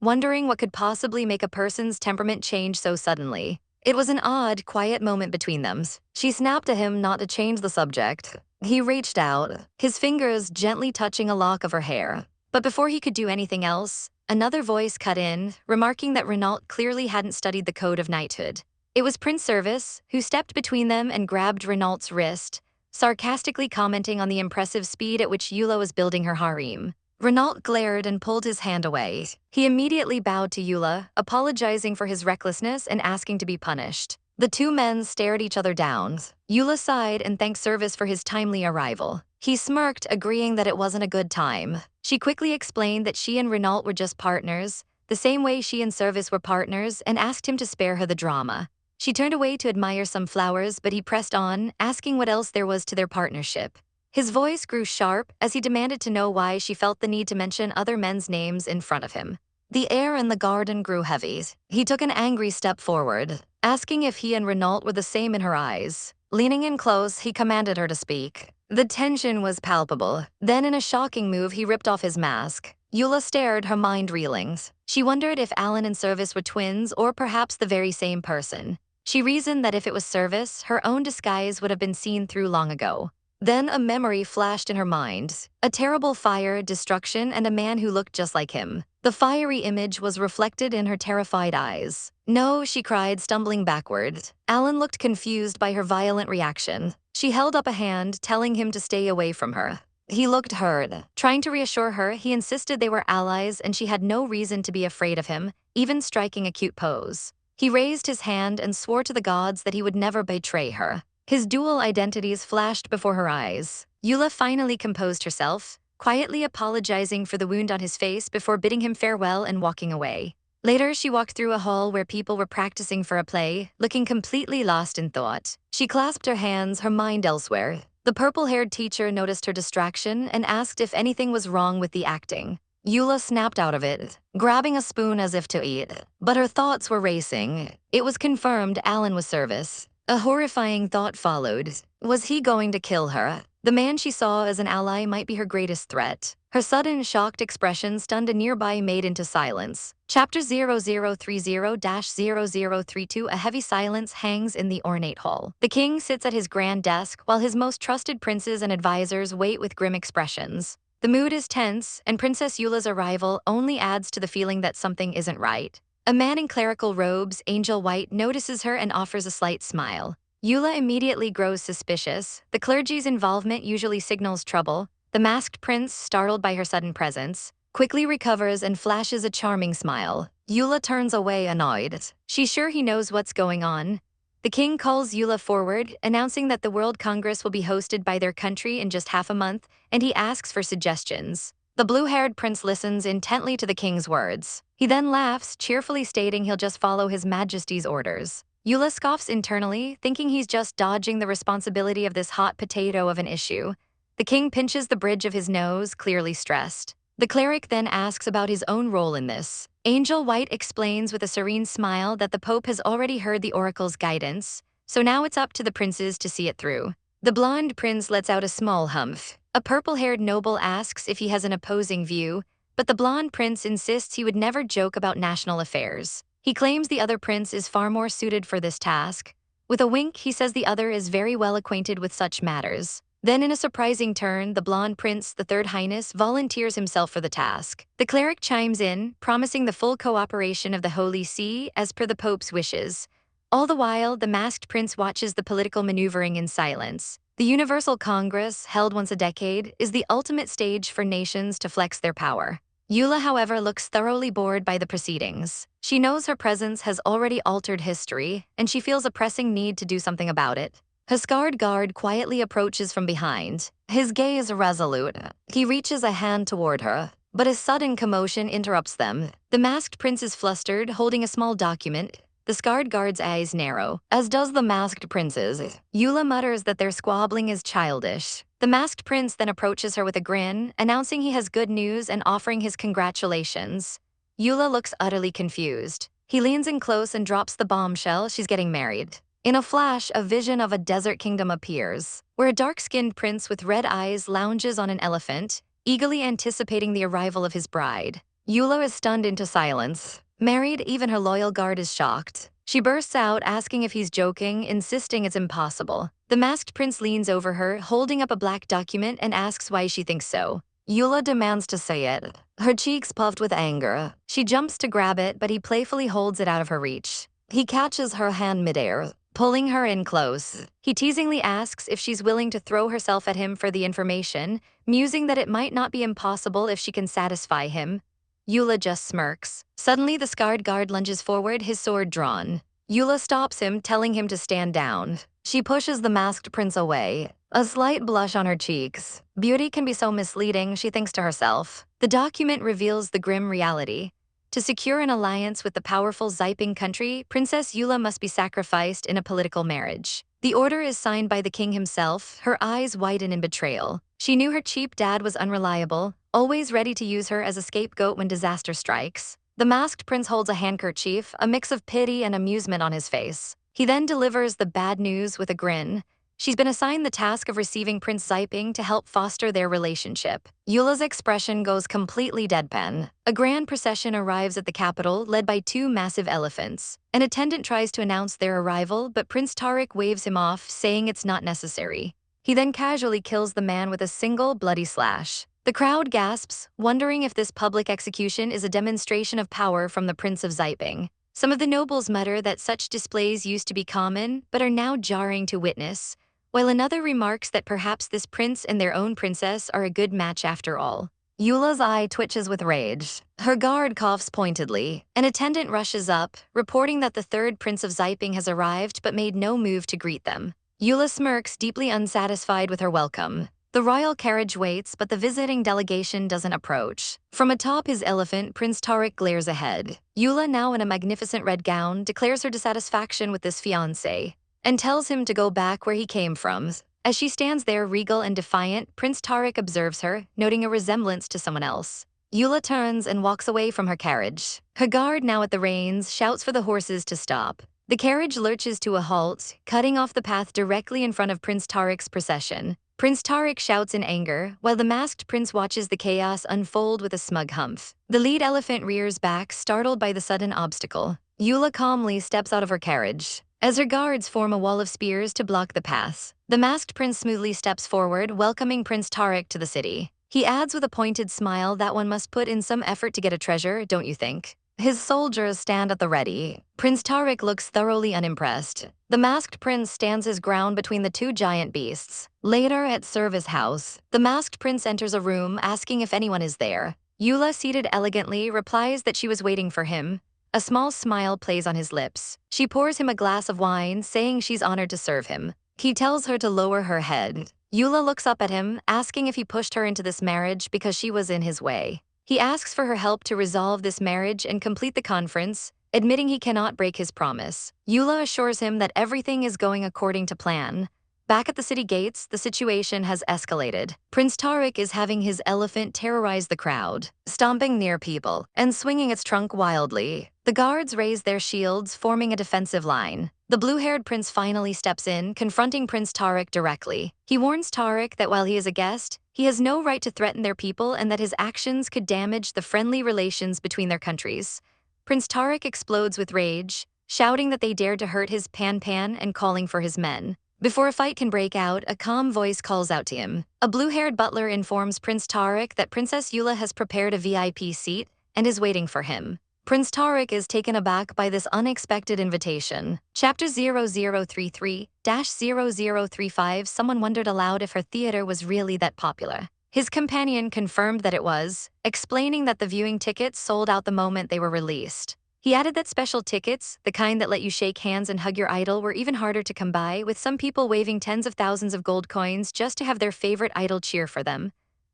wondering what could possibly make a person's temperament change so suddenly. It was an odd, quiet moment between them. She snapped at him not to change the subject. He reached out, his fingers gently touching a lock of her hair. But before he could do anything else, another voice cut in, remarking that Renault clearly hadn't studied the code of knighthood. It was Prince Service, who stepped between them and grabbed Renault's wrist, sarcastically commenting on the impressive speed at which Eula was building her harem. Renault glared and pulled his hand away. He immediately bowed to Eula, apologizing for his recklessness and asking to be punished. The two men stared each other down. Eula sighed and thanked Service for his timely arrival. He smirked, agreeing that it wasn't a good time. She quickly explained that she and Renault were just partners, the same way she and Service were partners, and asked him to spare her the drama. She turned away to admire some flowers, but he pressed on, asking what else there was to their partnership. His voice grew sharp as he demanded to know why she felt the need to mention other men's names in front of him. The air in the garden grew heavy. He took an angry step forward, asking if he and Renault were the same in her eyes. Leaning in close, he commanded her to speak. The tension was palpable. Then in a shocking move, he ripped off his mask. Eula stared, her mind reeling. She wondered if Alan and Service were twins or perhaps the very same person. She reasoned that if it was Service, her own disguise would have been seen through long ago. Then a memory flashed in her mind. A terrible fire, destruction, and a man who looked just like him. The fiery image was reflected in her terrified eyes. "No," she cried, stumbling backward. Alan looked confused by her violent reaction. She held up a hand, telling him to stay away from her. He looked hurt. Trying to reassure her, he insisted they were allies and she had no reason to be afraid of him, even striking a cute pose. He raised his hand and swore to the gods that he would never betray her. His dual identities flashed before her eyes. Eula finally composed herself, quietly apologizing for the wound on his face before bidding him farewell and walking away. Later, she walked through a hall where people were practicing for a play, looking completely lost in thought. She clasped her hands, her mind elsewhere. The purple-haired teacher noticed her distraction and asked if anything was wrong with the acting. Eula snapped out of it, grabbing a spoon as if to eat. But her thoughts were racing. It was confirmed Alan was Service. A horrifying thought followed. Was he going to kill her? The man she saw as an ally might be her greatest threat. Her sudden, shocked expression stunned a nearby maid into silence. Chapter 0030-0032. A heavy silence hangs in the ornate hall. The king sits at his grand desk while his most trusted princes and advisors wait with grim expressions. The mood is tense, and Princess Eula's arrival only adds to the feeling that something isn't right. A man in clerical robes, angel white, notices her and offers a slight smile. Eula immediately grows suspicious. The clergy's involvement usually signals trouble. The masked prince, startled by her sudden presence, quickly recovers and flashes a charming smile. Eula turns away, annoyed. She's sure he knows what's going on. The king calls Eula forward, announcing that the World Congress will be hosted by their country in just half a month, and he asks for suggestions. The blue-haired prince listens intently to the king's words. He then laughs, cheerfully stating he'll just follow his majesty's orders. Eula scoffs internally, thinking he's just dodging the responsibility of this hot potato of an issue. The king pinches the bridge of his nose, clearly stressed. The cleric then asks about his own role in this. Angel White explains with a serene smile that the Pope has already heard the oracle's guidance, so now it's up to the princes to see it through. The blonde prince lets out a small humph. A purple-haired noble asks if he has an opposing view, but the blonde prince insists he would never joke about national affairs. He claims the other prince is far more suited for this task. With a wink, he says the other is very well acquainted with such matters. Then in a surprising turn, the blonde prince, the Third Highness, volunteers himself for the task. The cleric chimes in, promising the full cooperation of the Holy See as per the Pope's wishes. All the while, the masked prince watches the political maneuvering in silence. The Universal Congress, held once a decade, is the ultimate stage for nations to flex their power. Eula, however, looks thoroughly bored by the proceedings. She knows her presence has already altered history, and she feels a pressing need to do something about it. A scarred guard quietly approaches from behind, his gaze resolute. He reaches a hand toward her, but a sudden commotion interrupts them. The masked prince is flustered, holding a small document. The scarred guard's eyes narrow, as does the masked prince's. Eula mutters that their squabbling is childish. The masked prince then approaches her with a grin, announcing he has good news and offering his congratulations. Eula looks utterly confused. He leans in close and drops the bombshell: she's getting married. In a flash, a vision of a desert kingdom appears, where a dark-skinned prince with red eyes lounges on an elephant, eagerly anticipating the arrival of his bride. Eula is stunned into silence. Married, even her loyal guard is shocked. She bursts out, asking if he's joking, insisting it's impossible. The masked prince leans over her, holding up a black document, and asks why she thinks so. Eula demands to say it, her cheeks puffed with anger. She jumps to grab it, but he playfully holds it out of her reach. He catches her hand midair, pulling her in close. He teasingly asks if she's willing to throw herself at him for the information, musing that it might not be impossible if she can satisfy him. Eula just smirks. Suddenly, the scarred guard lunges forward, his sword drawn. Eula stops him, telling him to stand down. She pushes the masked prince away, a slight blush on her cheeks. Beauty can be so misleading, she thinks to herself. The document reveals the grim reality. To secure an alliance with the powerful Xiping country, Princess Eula must be sacrificed in a political marriage. The order is signed by the king himself, her eyes widen in betrayal. She knew her cheap dad was unreliable, always ready to use her as a scapegoat when disaster strikes. The masked prince holds a handkerchief, a mix of pity and amusement on his face. He then delivers the bad news with a grin. She's been assigned the task of receiving Prince Xiping to help foster their relationship. Eula's expression goes completely deadpan. A grand procession arrives at the capital, led by two massive elephants. An attendant tries to announce their arrival, but Prince Tariq waves him off, saying it's not necessary. He then casually kills the man with a single bloody slash. The crowd gasps, wondering if this public execution is a demonstration of power from the Prince of Xiping. Some of the nobles mutter that such displays used to be common, but are now jarring to witness, while another remarks that perhaps this prince and their own princess are a good match after all. Eula's eye twitches with rage. Her guard coughs pointedly. An attendant rushes up, reporting that the third Prince of Xiping has arrived but made no move to greet them. Eula smirks, deeply unsatisfied with her welcome. The royal carriage waits, but the visiting delegation doesn't approach. From atop his elephant, Prince Tariq glares ahead. Eula, now in a magnificent red gown, declares her dissatisfaction with this fiancé and tells him to go back where he came from. As she stands there regal and defiant, Prince Tariq observes her, noting a resemblance to someone else. Eula turns and walks away from her carriage. Her guard, now at the reins, shouts for the horses to stop. The carriage lurches to a halt, cutting off the path directly in front of Prince Tariq's procession. Prince Tariq shouts in anger, while the masked prince watches the chaos unfold with a smug humph. The lead elephant rears back, startled by the sudden obstacle. Eula calmly steps out of her carriage. As her guards form a wall of spears to block the path, the masked prince smoothly steps forward, welcoming Prince Tariq to the city. He adds with a pointed smile that one must put in some effort to get a treasure, don't you think? His soldiers stand at the ready. Prince Tariq looks thoroughly unimpressed. The masked prince stands his ground between the two giant beasts. Later, at Service House, the masked prince enters a room, asking if anyone is there. Eula, seated elegantly, replies that she was waiting for him. A small smile plays on his lips. She pours him a glass of wine, saying she's honored to serve him. He tells her to lower her head. Eula looks up at him, asking if he pushed her into this marriage because she was in his way. He asks for her help to resolve this marriage and complete the conference, admitting he cannot break his promise. Eula assures him that everything is going according to plan. Back at the city gates, the situation has escalated. Prince Tariq is having his elephant terrorize the crowd, stomping near people and swinging its trunk wildly. The guards raise their shields, forming a defensive line. The blue-haired prince finally steps in, confronting Prince Tariq directly. He warns Tariq that while he is a guest, he has no right to threaten their people and that his actions could damage the friendly relations between their countries. Prince Tariq explodes with rage, shouting that they dared to hurt his pan-pan and calling for his men. Before a fight can break out, a calm voice calls out to him. A blue-haired butler informs Prince Tariq that Princess Eula has prepared a VIP seat and is waiting for him. Prince Tariq is taken aback by this unexpected invitation. Chapter 0033-0035. Someone wondered aloud if her theater was really that popular. His companion confirmed that it was, explaining that the viewing tickets sold out the moment they were released. He added that special tickets, the kind that let you shake hands and hug your idol, were even harder to come by, with some people waving tens of thousands of gold coins just to have their favorite idol cheer for them.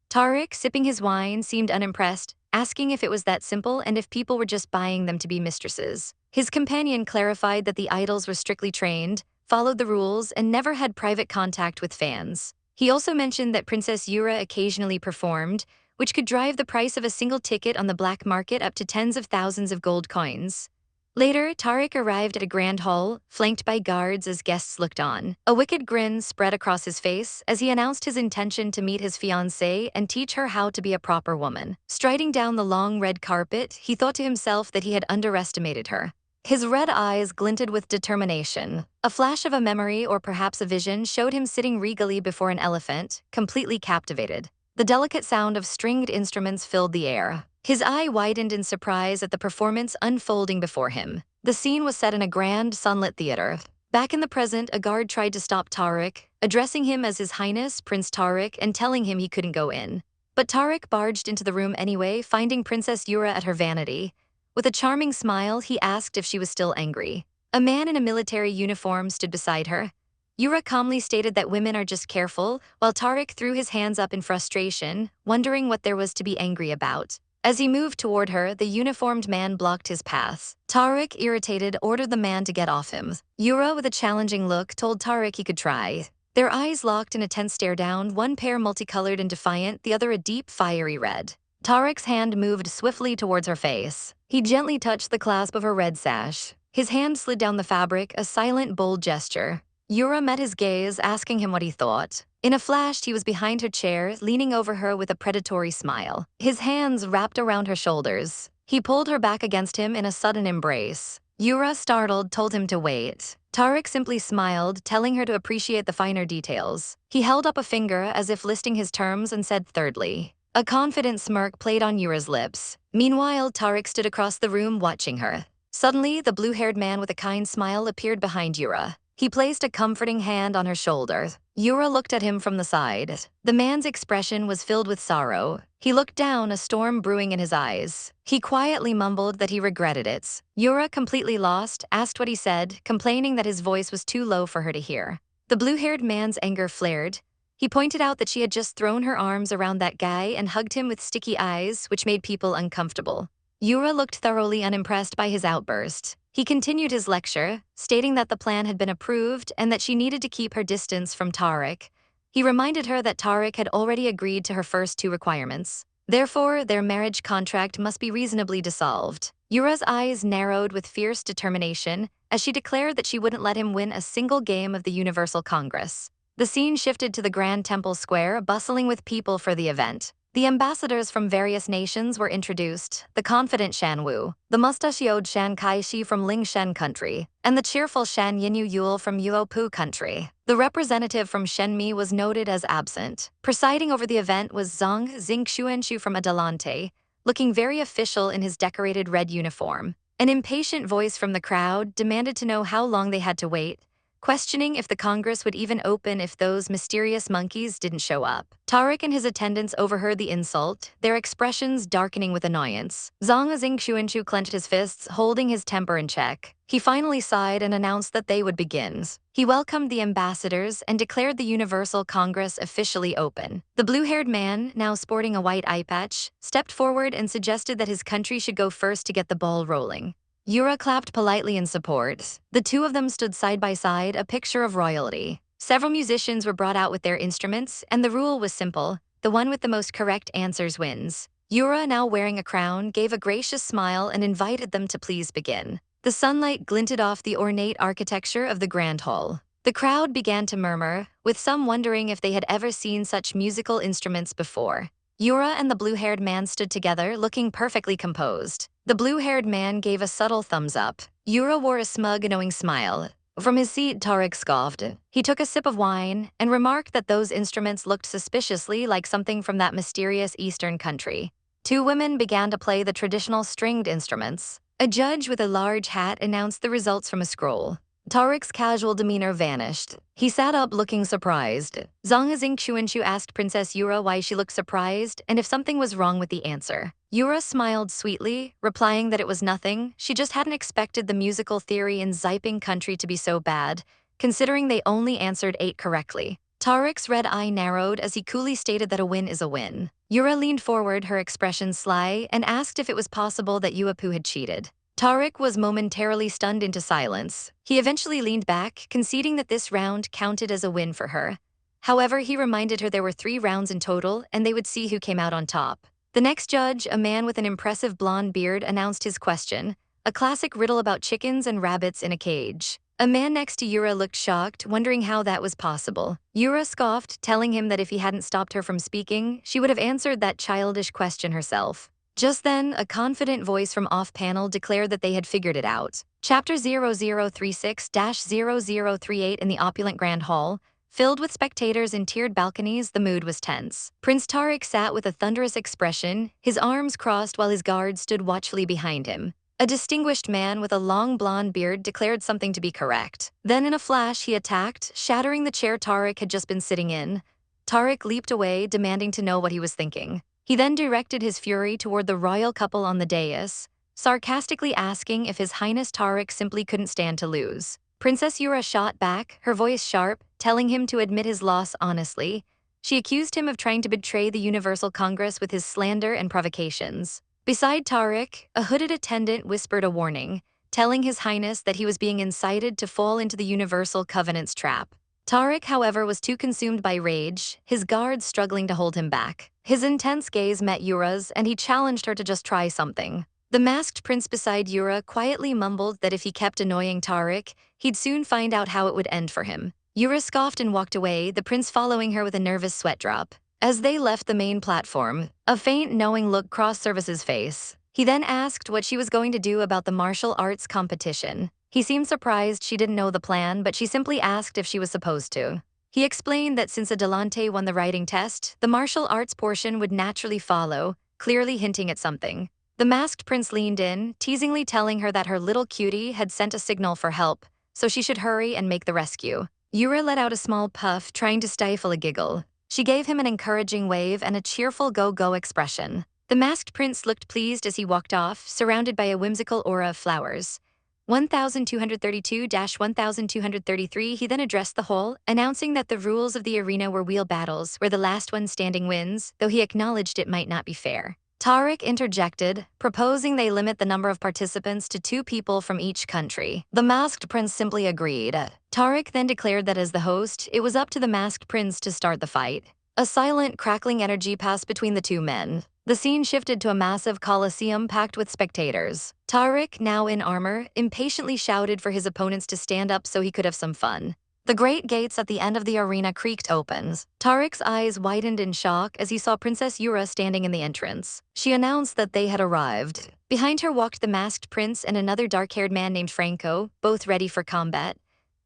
Tariq, sipping his wine, seemed unimpressed, asking if it was that simple and if people were just buying them to be mistresses. His companion clarified that the idols were strictly trained, followed the rules, and never had private contact with fans. He also mentioned that Princess Yura occasionally performed, which could drive the price of a single ticket on the black market up to tens of thousands of gold coins. Later, Tariq arrived at a grand hall, flanked by guards as guests looked on. A wicked grin spread across his face as he announced his intention to meet his fiancée and teach her how to be a proper woman. Striding down the long red carpet, he thought to himself that he had underestimated her. His red eyes glinted with determination. A flash of a memory or perhaps a vision showed him sitting regally before an elephant, completely captivated. The delicate sound of stringed instruments filled the air. His eye widened in surprise at the performance unfolding before him. The scene was set in a grand, sunlit theater. Back in the present, a guard tried to stop Tariq, addressing him as His Highness Prince Tariq and telling him he couldn't go in. But Tariq barged into the room anyway, finding Princess Yura at her vanity. With a charming smile, he asked if she was still angry. A man in a military uniform stood beside her. Yura calmly stated that women are just careful, while Tariq threw his hands up in frustration, wondering what there was to be angry about. As he moved toward her, the uniformed man blocked his path. Tariq, irritated, ordered the man to get off him. Yura, with a challenging look, told Tariq he could try. Their eyes locked in a tense stare down, one pair multicolored and defiant, the other a deep, fiery red. Tariq's hand moved swiftly towards her face. He gently touched the clasp of her red sash. His hand slid down the fabric, a silent, bold gesture. Yura met his gaze, asking him what he thought. In a flash, he was behind her chair, leaning over her with a predatory smile. His hands wrapped around her shoulders. He pulled her back against him in a sudden embrace. Yura, startled, told him to wait. Tariq simply smiled, telling her to appreciate the finer details. He held up a finger as if listing his terms and said thirdly. A confident smirk played on Yura's lips. Meanwhile, Tariq stood across the room watching her. Suddenly, the blue-haired man with a kind smile appeared behind Yura. He placed a comforting hand on her shoulder. Yura looked at him from the side. The man's expression was filled with sorrow. He looked down, a storm brewing in his eyes. He quietly mumbled that he regretted it. Yura, completely lost, asked what he said, complaining that his voice was too low for her to hear. The blue-haired man's anger flared. He pointed out that she had just thrown her arms around that guy and hugged him with sticky eyes, which made people uncomfortable. Yura looked thoroughly unimpressed by his outburst. He continued his lecture, stating that the plan had been approved and that she needed to keep her distance from Tariq. He reminded her that Tariq had already agreed to her first two requirements. Therefore, their marriage contract must be reasonably dissolved. Yura's eyes narrowed with fierce determination as she declared that she wouldn't let him win a single game of the Universal Congress. The scene shifted to the Grand Temple Square, bustling with people for the event. The ambassadors from various nations were introduced, the confident Shan Wu, the mustachioed Shan Kai-shi from Lingshen country, and the cheerful Shan Yinyu Yule from Yuopu country. The representative from Shenmi was noted as absent. Presiding over the event was Zhang Xingxuanshu from Adalante, looking very official in his decorated red uniform. An impatient voice from the crowd demanded to know how long they had to wait, questioning if the Congress would even open if those mysterious monkeys didn't show up. Tariq and his attendants overheard the insult, their expressions darkening with annoyance. Zhang Xingxuanshu clenched his fists, holding his temper in check. He finally sighed and announced that they would begin. He welcomed the ambassadors and declared the Universal Congress officially open. The blue-haired man, now sporting a white eye patch, stepped forward and suggested that his country should go first to get the ball rolling. Yura clapped politely in support. The two of them stood side by side, a picture of royalty. Several musicians were brought out with their instruments, and the rule was simple: the one with the most correct answers wins. Yura, now wearing a crown, gave a gracious smile and invited them to please begin. The sunlight glinted off the ornate architecture of the grand hall. The crowd began to murmur, with some wondering if they had ever seen such musical instruments before. Yura and the blue-haired man stood together, looking perfectly composed. The blue-haired man gave a subtle thumbs up. Yura wore a smug, knowing smile. From his seat, Tariq scoffed. He took a sip of wine and remarked that those instruments looked suspiciously like something from that mysterious eastern country. Two women began to play the traditional stringed instruments. A judge with a large hat announced the results from a scroll. Tariq's casual demeanor vanished. He sat up looking surprised. Zhang Xingxuanshu asked Princess Yura why she looked surprised and if something was wrong with the answer. Yura smiled sweetly, replying that it was nothing. She just hadn't expected the musical theory in Ziping country to be so bad, considering they only answered 8 correctly. Tariq's red eye narrowed as he coolly stated that a win is a win. Yura leaned forward, her expression sly, and asked if it was possible that Yuopu had cheated. Tariq was momentarily stunned into silence. He eventually leaned back, conceding that this round counted as a win for her. However, he reminded her there were 3 rounds in total, and they would see who came out on top. The next judge, a man with an impressive blonde beard, announced his question. a classic riddle about chickens and rabbits in a cage. A man next to Yura looked shocked, wondering how that was possible. Yura scoffed, telling him that if he hadn't stopped her from speaking, she would have answered that childish question herself. Just then, a confident voice from off-panel declared that they had figured it out. Chapter 0036-0038 in the opulent Grand Hall. Filled with spectators in tiered balconies, the mood was tense. Prince Tariq sat with a thunderous expression, his arms crossed while his guards stood watchfully behind him. A distinguished man with a long blonde beard declared something to be correct. Then in a flash he attacked, shattering the chair Tariq had just been sitting in. Tariq leaped away, demanding to know what he was thinking. He then directed his fury toward the royal couple on the dais, sarcastically asking if His Highness Tariq simply couldn't stand to lose. Princess Yura shot back, her voice sharp, telling him to admit his loss honestly. She accused him of trying to betray the Universal Congress with his slander and provocations. Beside Tariq, a hooded attendant whispered a warning, telling His Highness that he was being incited to fall into the Universal Covenant's trap. Tariq, however, was too consumed by rage, his guards struggling to hold him back. His intense gaze met Yura's, and he challenged her to just try something. The masked prince beside Yura quietly mumbled that if he kept annoying Tariq, he'd soon find out how it would end for him. Yura scoffed and walked away, the prince following her with a nervous sweat drop. As they left the main platform, a faint, knowing look crossed Service's face. He then asked what she was going to do about the martial arts competition. He seemed surprised she didn't know the plan, but she simply asked if she was supposed to. He explained that since Adalante won the writing test, the martial arts portion would naturally follow, clearly hinting at something. The masked prince leaned in, teasingly telling her that her little cutie had sent a signal for help, so she should hurry and make the rescue. Yura let out a small puff, trying to stifle a giggle. She gave him an encouraging wave and a cheerful go-go expression. The masked prince looked pleased as he walked off, surrounded by a whimsical aura of flowers. 1232-1233 He then addressed the whole, announcing that the rules of the arena were wheel battles, where the last one standing wins, though he acknowledged it might not be fair. Tariq interjected, proposing they limit the number of participants to 2 people from each country. The masked prince simply agreed. Tariq then declared that as the host, it was up to the masked prince to start the fight. A silent, crackling energy passed between the two men. The scene shifted to a massive coliseum packed with spectators. Tariq, now in armor, impatiently shouted for his opponents to stand up so he could have some fun. The great gates at the end of the arena creaked open. Tariq's eyes widened in shock as he saw Princess Yura standing in the entrance. She announced that they had arrived. Behind her walked the masked prince and another dark-haired man named Franco, both ready for combat.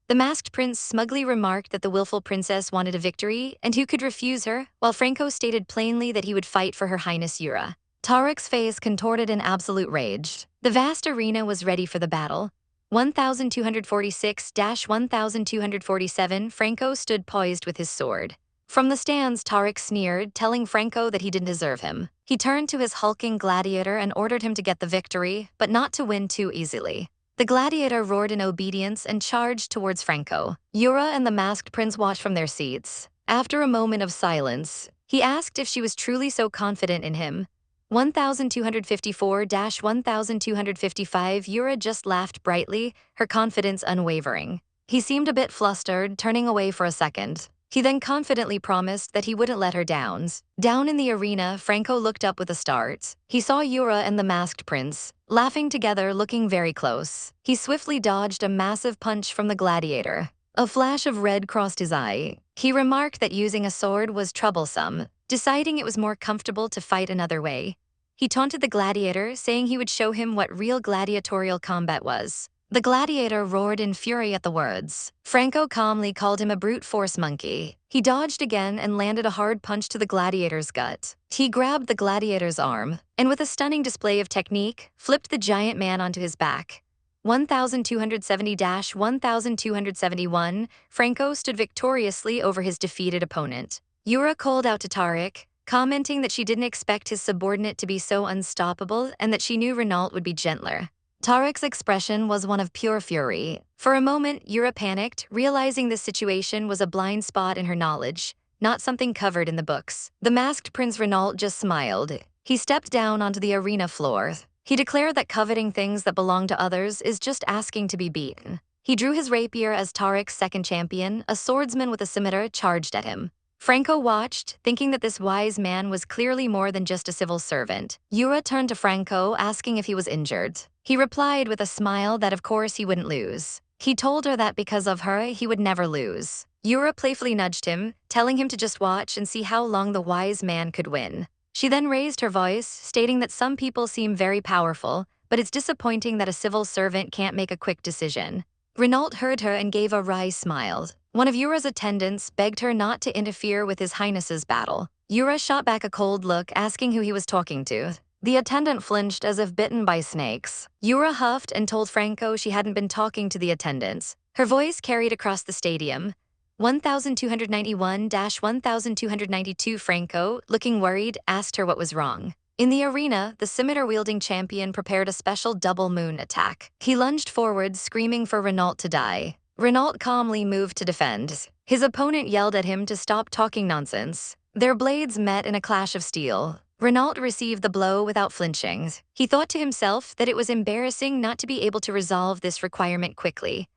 The masked prince smugly remarked that the willful princess wanted a victory, and who could refuse her, while Franco stated plainly that he would fight for Her Highness Yura. Tariq's face contorted in absolute rage. The vast arena was ready for the battle. 1246-1247 Franco stood poised with his sword. From the stands, Tariq sneered, telling Franco that he didn't deserve him. He turned to his hulking gladiator and ordered him to get the victory, but not to win too easily. The gladiator roared in obedience and charged towards Franco. Yura and the masked prince watched from their seats. After a moment of silence, he asked if she was truly so confident in him. 1254-1255 Yura just laughed brightly, her confidence unwavering. He seemed a bit flustered, turning away for a second. He then confidently promised that he wouldn't let her down. Down in the arena, Franco looked up with a start. He saw Yura and the masked prince, laughing together, looking very close. He swiftly dodged a massive punch from the gladiator. A flash of red crossed his eye. He remarked that using a sword was troublesome, deciding it was more comfortable to fight another way. He taunted the gladiator, saying he would show him what real gladiatorial combat was. The gladiator roared in fury at the words. Franco calmly called him a brute force monkey. He dodged again and landed a hard punch to the gladiator's gut. He grabbed the gladiator's arm, and with a stunning display of technique, flipped the giant man onto his back. 1270-1271 Franco stood victoriously over his defeated opponent. Yura called out to Tariq, commenting that she didn't expect his subordinate to be so unstoppable and that she knew Renault would be gentler. Tariq's expression was one of pure fury. For a moment, Yura panicked, realizing this situation was a blind spot in her knowledge, not something covered in the books. The masked Prince Renault just smiled. He stepped down onto the arena floor. He declared that coveting things that belong to others is just asking to be beaten. He drew his rapier as Tariq's second champion, a swordsman with a scimitar, charged at him. Franco watched, thinking that this wise man was clearly more than just a civil servant. Yura turned to Franco, asking if he was injured. He replied with a smile that of course he wouldn't lose. He told her that because of her, he would never lose. Yura playfully nudged him, telling him to just watch and see how long the wise man could win. She then raised her voice, stating that some people seem very powerful, but it's disappointing that a civil servant can't make a quick decision. Renault heard her and gave a wry smile. One of Yura's attendants begged her not to interfere with His Highness's battle. Yura shot back a cold look, asking who he was talking to. The attendant flinched as if bitten by snakes. Yura huffed and told Franco she hadn't been talking to the attendants. Her voice carried across the stadium. 1291-1292 Franco, looking worried, asked her what was wrong. In the arena, the scimitar-wielding champion prepared a special double moon attack. He lunged forward, screaming for Renault to die. Renault calmly moved to defend. His opponent yelled at him to stop talking nonsense. Their blades met in a clash of steel. Renault received the blow without flinching. He thought to himself that it was embarrassing not to be able to resolve this requirement quickly.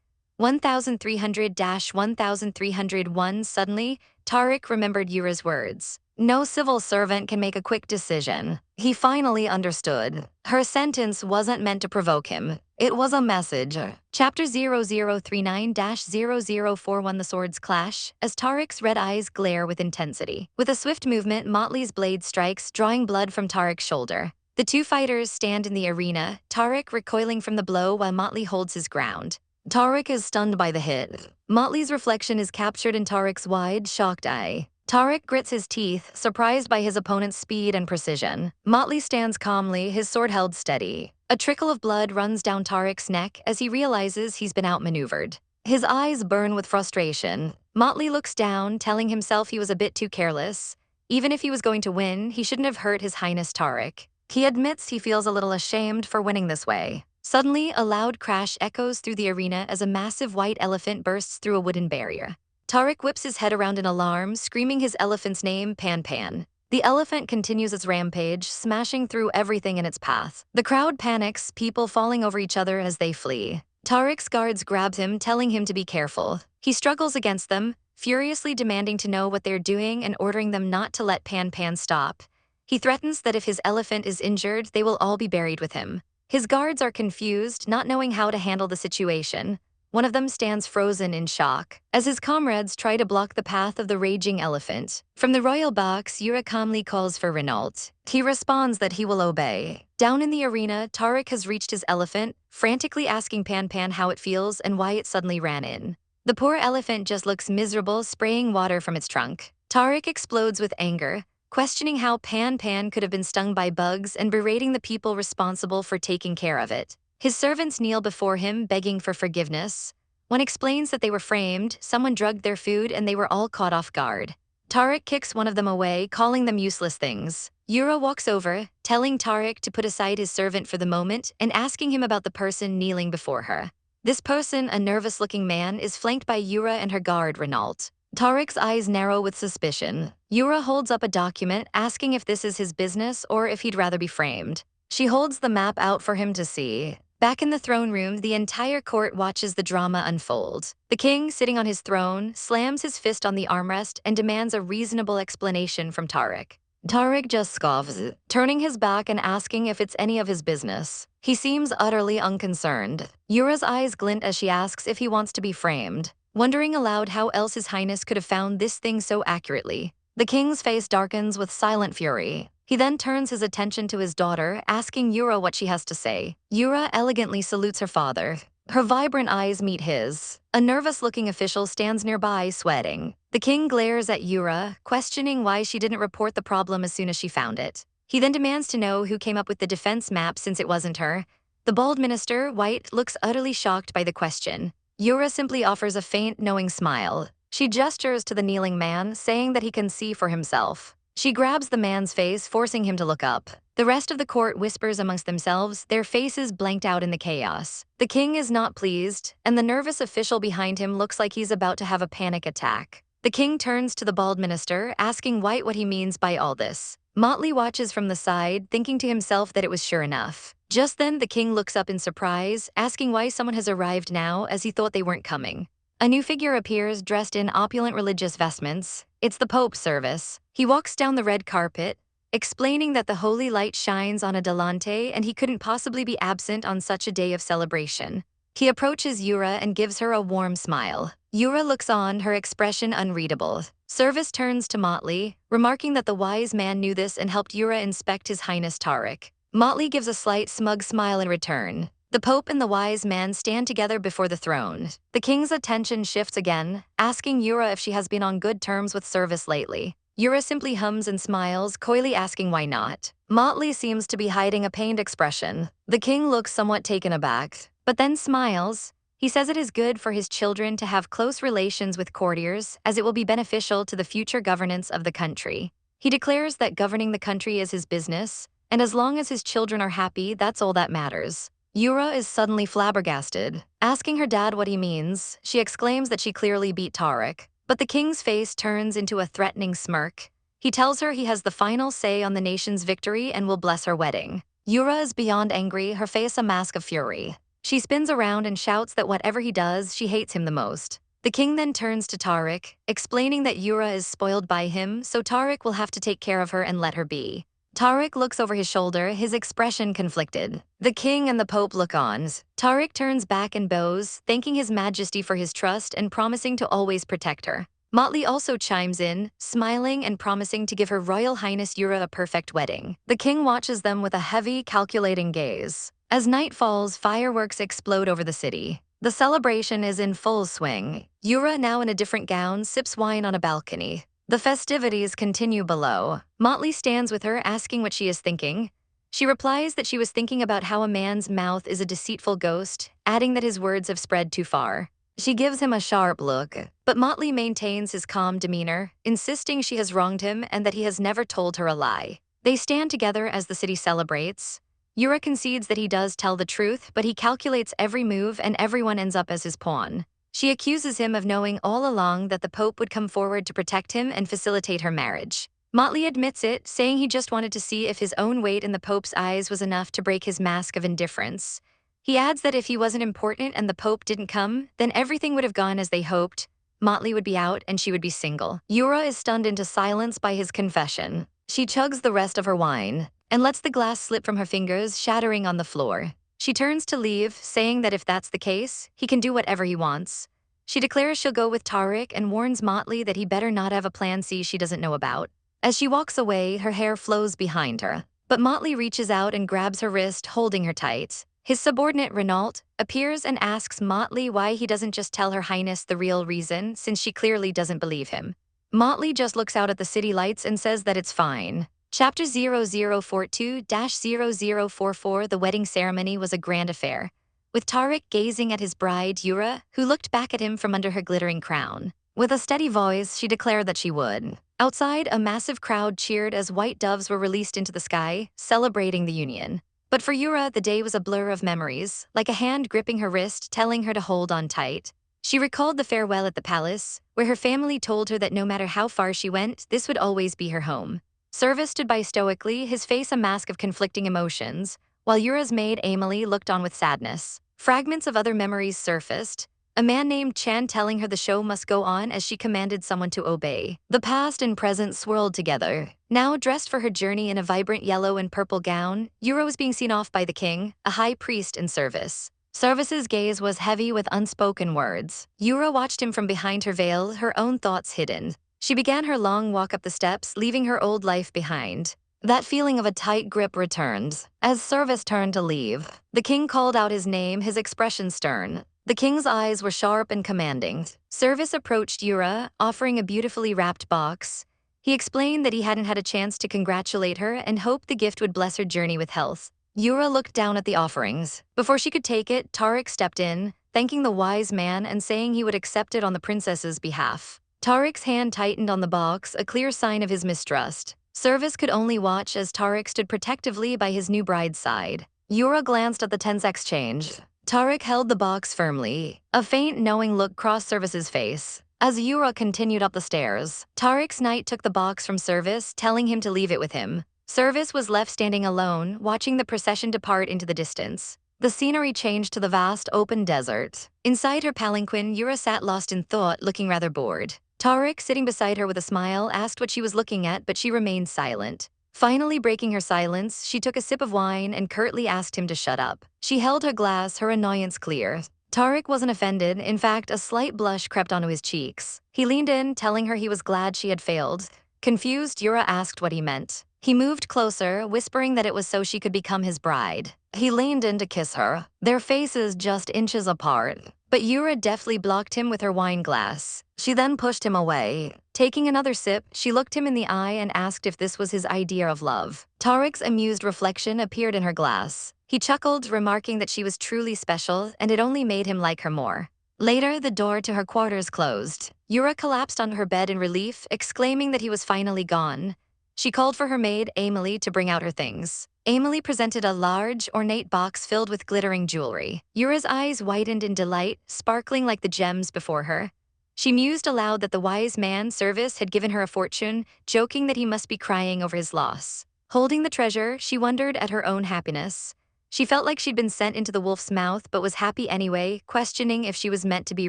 1300-1301 Suddenly, Tariq remembered Yura's words. No civil servant can make a quick decision. He finally understood. Her sentence wasn't meant to provoke him. It was a message. Chapter 0039-0041 The swords clash, as Tariq's red eyes glare with intensity. With a swift movement, Motley's blade strikes, drawing blood from Tariq's shoulder. The two fighters stand in the arena, Tariq recoiling from the blow while Motley holds his ground. Tariq is stunned by the hit. Motley's reflection is captured in Tariq's wide, shocked eye. Tariq grits his teeth, surprised by his opponent's speed and precision. Motley stands calmly, his sword held steady. A trickle of blood runs down Tariq's neck as he realizes he's been outmaneuvered. His eyes burn with frustration. Motley looks down, telling himself he was a bit too careless. Even if he was going to win, he shouldn't have hurt His Highness Tariq. He admits he feels a little ashamed for winning this way. Suddenly, a loud crash echoes through the arena as a massive white elephant bursts through a wooden barrier. Tariq whips his head around in alarm, screaming his elephant's name, Pan Pan. The elephant continues its rampage, smashing through everything in its path. The crowd panics, people falling over each other as they flee. Tariq's guards grab him, telling him to be careful. He struggles against them, furiously demanding to know what they're doing and ordering them not to let Pan Pan stop. He threatens that if his elephant is injured, they will all be buried with him. His guards are confused, not knowing how to handle the situation. One of them stands frozen in shock, as his comrades try to block the path of the raging elephant. From the royal box, Yura calmly calls for Renault. He responds that he will obey. Down in the arena, Tariq has reached his elephant, frantically asking Pan Pan how it feels and why it suddenly ran in. The poor elephant just looks miserable, spraying water from its trunk. Tariq explodes with anger, questioning how Pan Pan could have been stung by bugs and berating the people responsible for taking care of it. His servants kneel before him, begging for forgiveness. One explains that they were framed, someone drugged their food, and they were all caught off guard. Tariq kicks one of them away, calling them useless things. Yura walks over, telling Tariq to put aside his servant for the moment and asking him about the person kneeling before her. This person, a nervous-looking man, is flanked by Yura and her guard, Renault. Tariq's eyes narrow with suspicion. Yura holds up a document, asking if this is his business or if he'd rather be framed. She holds the map out for him to see. Back in the throne room, the entire court watches the drama unfold. The king, sitting on his throne, slams his fist on the armrest and demands a reasonable explanation from Tariq. Tariq just scoffs, turning his back and asking if it's any of his business. He seems utterly unconcerned. Yura's eyes glint as she asks if he wants to be framed, wondering aloud how else His Highness could have found this thing so accurately. The king's face darkens with silent fury. He then turns his attention to his daughter, asking Yura what she has to say. Yura elegantly salutes her father. Her vibrant eyes meet his. A nervous-looking official stands nearby, sweating. The king glares at Yura, questioning why she didn't report the problem as soon as she found it. He then demands to know who came up with the defense map since it wasn't her. The bald minister, White, looks utterly shocked by the question. Yura simply offers a faint, knowing smile. She gestures to the kneeling man, saying that he can see for himself. She grabs the man's face, forcing him to look up. The rest of the court whispers amongst themselves, their faces blanked out in the chaos. The king is not pleased, and the nervous official behind him looks like he's about to have a panic attack. The king turns to the bald minister, asking White what he means by all this. Motley watches from the side, thinking to himself that it was sure enough. Just then, the king looks up in surprise, asking why someone has arrived now, as he thought they weren't coming. A new figure appears dressed in opulent religious vestments. It's the Pope, Service. He walks down the red carpet, explaining that the holy light shines on Adalante and he couldn't possibly be absent on such a day of celebration. He approaches Yura and gives her a warm smile. Yura looks on, her expression unreadable. Service turns to Motley, remarking that the wise man knew this and helped Yura inspect His Highness Tariq. Motley gives a slight smug smile in return. The Pope and the wise man stand together before the throne. The king's attention shifts again, asking Yura if she has been on good terms with Service lately. Yura simply hums and smiles, coyly asking why not. Motley seems to be hiding a pained expression. The king looks somewhat taken aback, but then smiles. He says it is good for his children to have close relations with courtiers, as it will be beneficial to the future governance of the country. He declares that governing the country is his business, and as long as his children are happy, that's all that matters. Yura is suddenly flabbergasted. Asking her dad what he means, she exclaims that she clearly beat Tariq. But the king's face turns into a threatening smirk. He tells her he has the final say on the nation's victory and will bless her wedding. Yura is beyond angry, her face a mask of fury. She spins around and shouts that whatever he does, she hates him the most. The king then turns to Tariq, explaining that Yura is spoiled by him, so Tariq will have to take care of her and let her be. Tariq looks over his shoulder, his expression conflicted. The king and the Pope look on. Tariq turns back and bows, thanking His Majesty for his trust and promising to always protect her. Motley also chimes in, smiling and promising to give Her Royal Highness Yura a perfect wedding. The king watches them with a heavy, calculating gaze. As night falls, fireworks explode over the city. The celebration is in full swing. Yura, now in a different gown, sips wine on a balcony. The festivities continue below. Motley stands with her, asking what she is thinking. She replies that she was thinking about how a man's mouth is a deceitful ghost, adding that his words have spread too far. She gives him a sharp look, but Motley maintains his calm demeanor, insisting she has wronged him and that he has never told her a lie. They stand together as the city celebrates. Yura concedes that he does tell the truth, but he calculates every move and everyone ends up as his pawn. She accuses him of knowing all along that the Pope would come forward to protect him and facilitate her marriage. Motley admits it, saying he just wanted to see if his own weight in the Pope's eyes was enough to break his mask of indifference. He adds that if he wasn't important and the Pope didn't come, then everything would have gone as they hoped. Motley would be out and she would be single. Yura is stunned into silence by his confession. She chugs the rest of her wine and lets the glass slip from her fingers, shattering on the floor. She turns to leave, saying that if that's the case, he can do whatever he wants. She declares she'll go with Tariq and warns Motley that he better not have a plan C she doesn't know about. As she walks away, her hair flows behind her. But Motley reaches out and grabs her wrist, holding her tight. His subordinate, Renault, appears and asks Motley why he doesn't just tell Her Highness the real reason, since she clearly doesn't believe him. Motley just looks out at the city lights and says that it's fine. Chapter 0042-0044 The wedding ceremony was a grand affair, with Tariq gazing at his bride, Yura, who looked back at him from under her glittering crown. With a steady voice, she declared that she would. Outside, a massive crowd cheered as white doves were released into the sky, celebrating the union. But for Yura, the day was a blur of memories, like a hand gripping her wrist, telling her to hold on tight. She recalled the farewell at the palace, where her family told her that no matter how far she went, this would always be her home. Service stood by stoically, his face a mask of conflicting emotions, while Yura's maid Emily looked on with sadness. Fragments of other memories surfaced, a man named Chan telling her the show must go on as she commanded someone to obey. The past and present swirled together. Now dressed for her journey in a vibrant yellow and purple gown, Yura was being seen off by the king, a high priest in service. Service's gaze was heavy with unspoken words. Yura watched him from behind her veil, her own thoughts hidden. She began her long walk up the steps, leaving her old life behind. That feeling of a tight grip returned. As Service turned to leave, the king called out his name, his expression stern. The king's eyes were sharp and commanding. Service approached Yura, offering a beautifully wrapped box. He explained that he hadn't had a chance to congratulate her and hoped the gift would bless her journey with health. Yura looked down at the offerings. Before she could take it, Tariq stepped in, thanking the wise man and saying he would accept it on the princess's behalf. Tariq's hand tightened on the box, a clear sign of his mistrust. Service could only watch as Tariq stood protectively by his new bride's side. Yura glanced at the tense exchange. Tariq held the box firmly. A faint, knowing look crossed Service's face. As Yura continued up the stairs, Tariq's knight took the box from Service, telling him to leave it with him. Service was left standing alone, watching the procession depart into the distance. The scenery changed to the vast open desert. Inside her palanquin, Yura sat lost in thought, looking rather bored. Tariq, sitting beside her with a smile, asked what she was looking at, but she remained silent. Finally breaking her silence, she took a sip of wine and curtly asked him to shut up. She held her glass, her annoyance clear. Tariq wasn't offended. In fact, a slight blush crept onto his cheeks. He leaned in, telling her he was glad she had failed. Confused, Yura asked what he meant. He moved closer, whispering that it was so she could become his bride. He leaned in to kiss her, their faces just inches apart. But Yura deftly blocked him with her wine glass. She then pushed him away. Taking another sip, she looked him in the eye and asked if this was his idea of love. Tariq's amused reflection appeared in her glass. He chuckled, remarking that she was truly special, and it only made him like her more. Later, the door to her quarters closed. Yura collapsed on her bed in relief, exclaiming that he was finally gone. She called for her maid, Emily, to bring out her things. Emily presented a large, ornate box filled with glittering jewelry. Yura's eyes widened in delight, sparkling like the gems before her. She mused aloud that the wise man, Service, had given her a fortune, joking that he must be crying over his loss. Holding the treasure, she wondered at her own happiness. She felt like she'd been sent into the wolf's mouth but was happy anyway, questioning if she was meant to be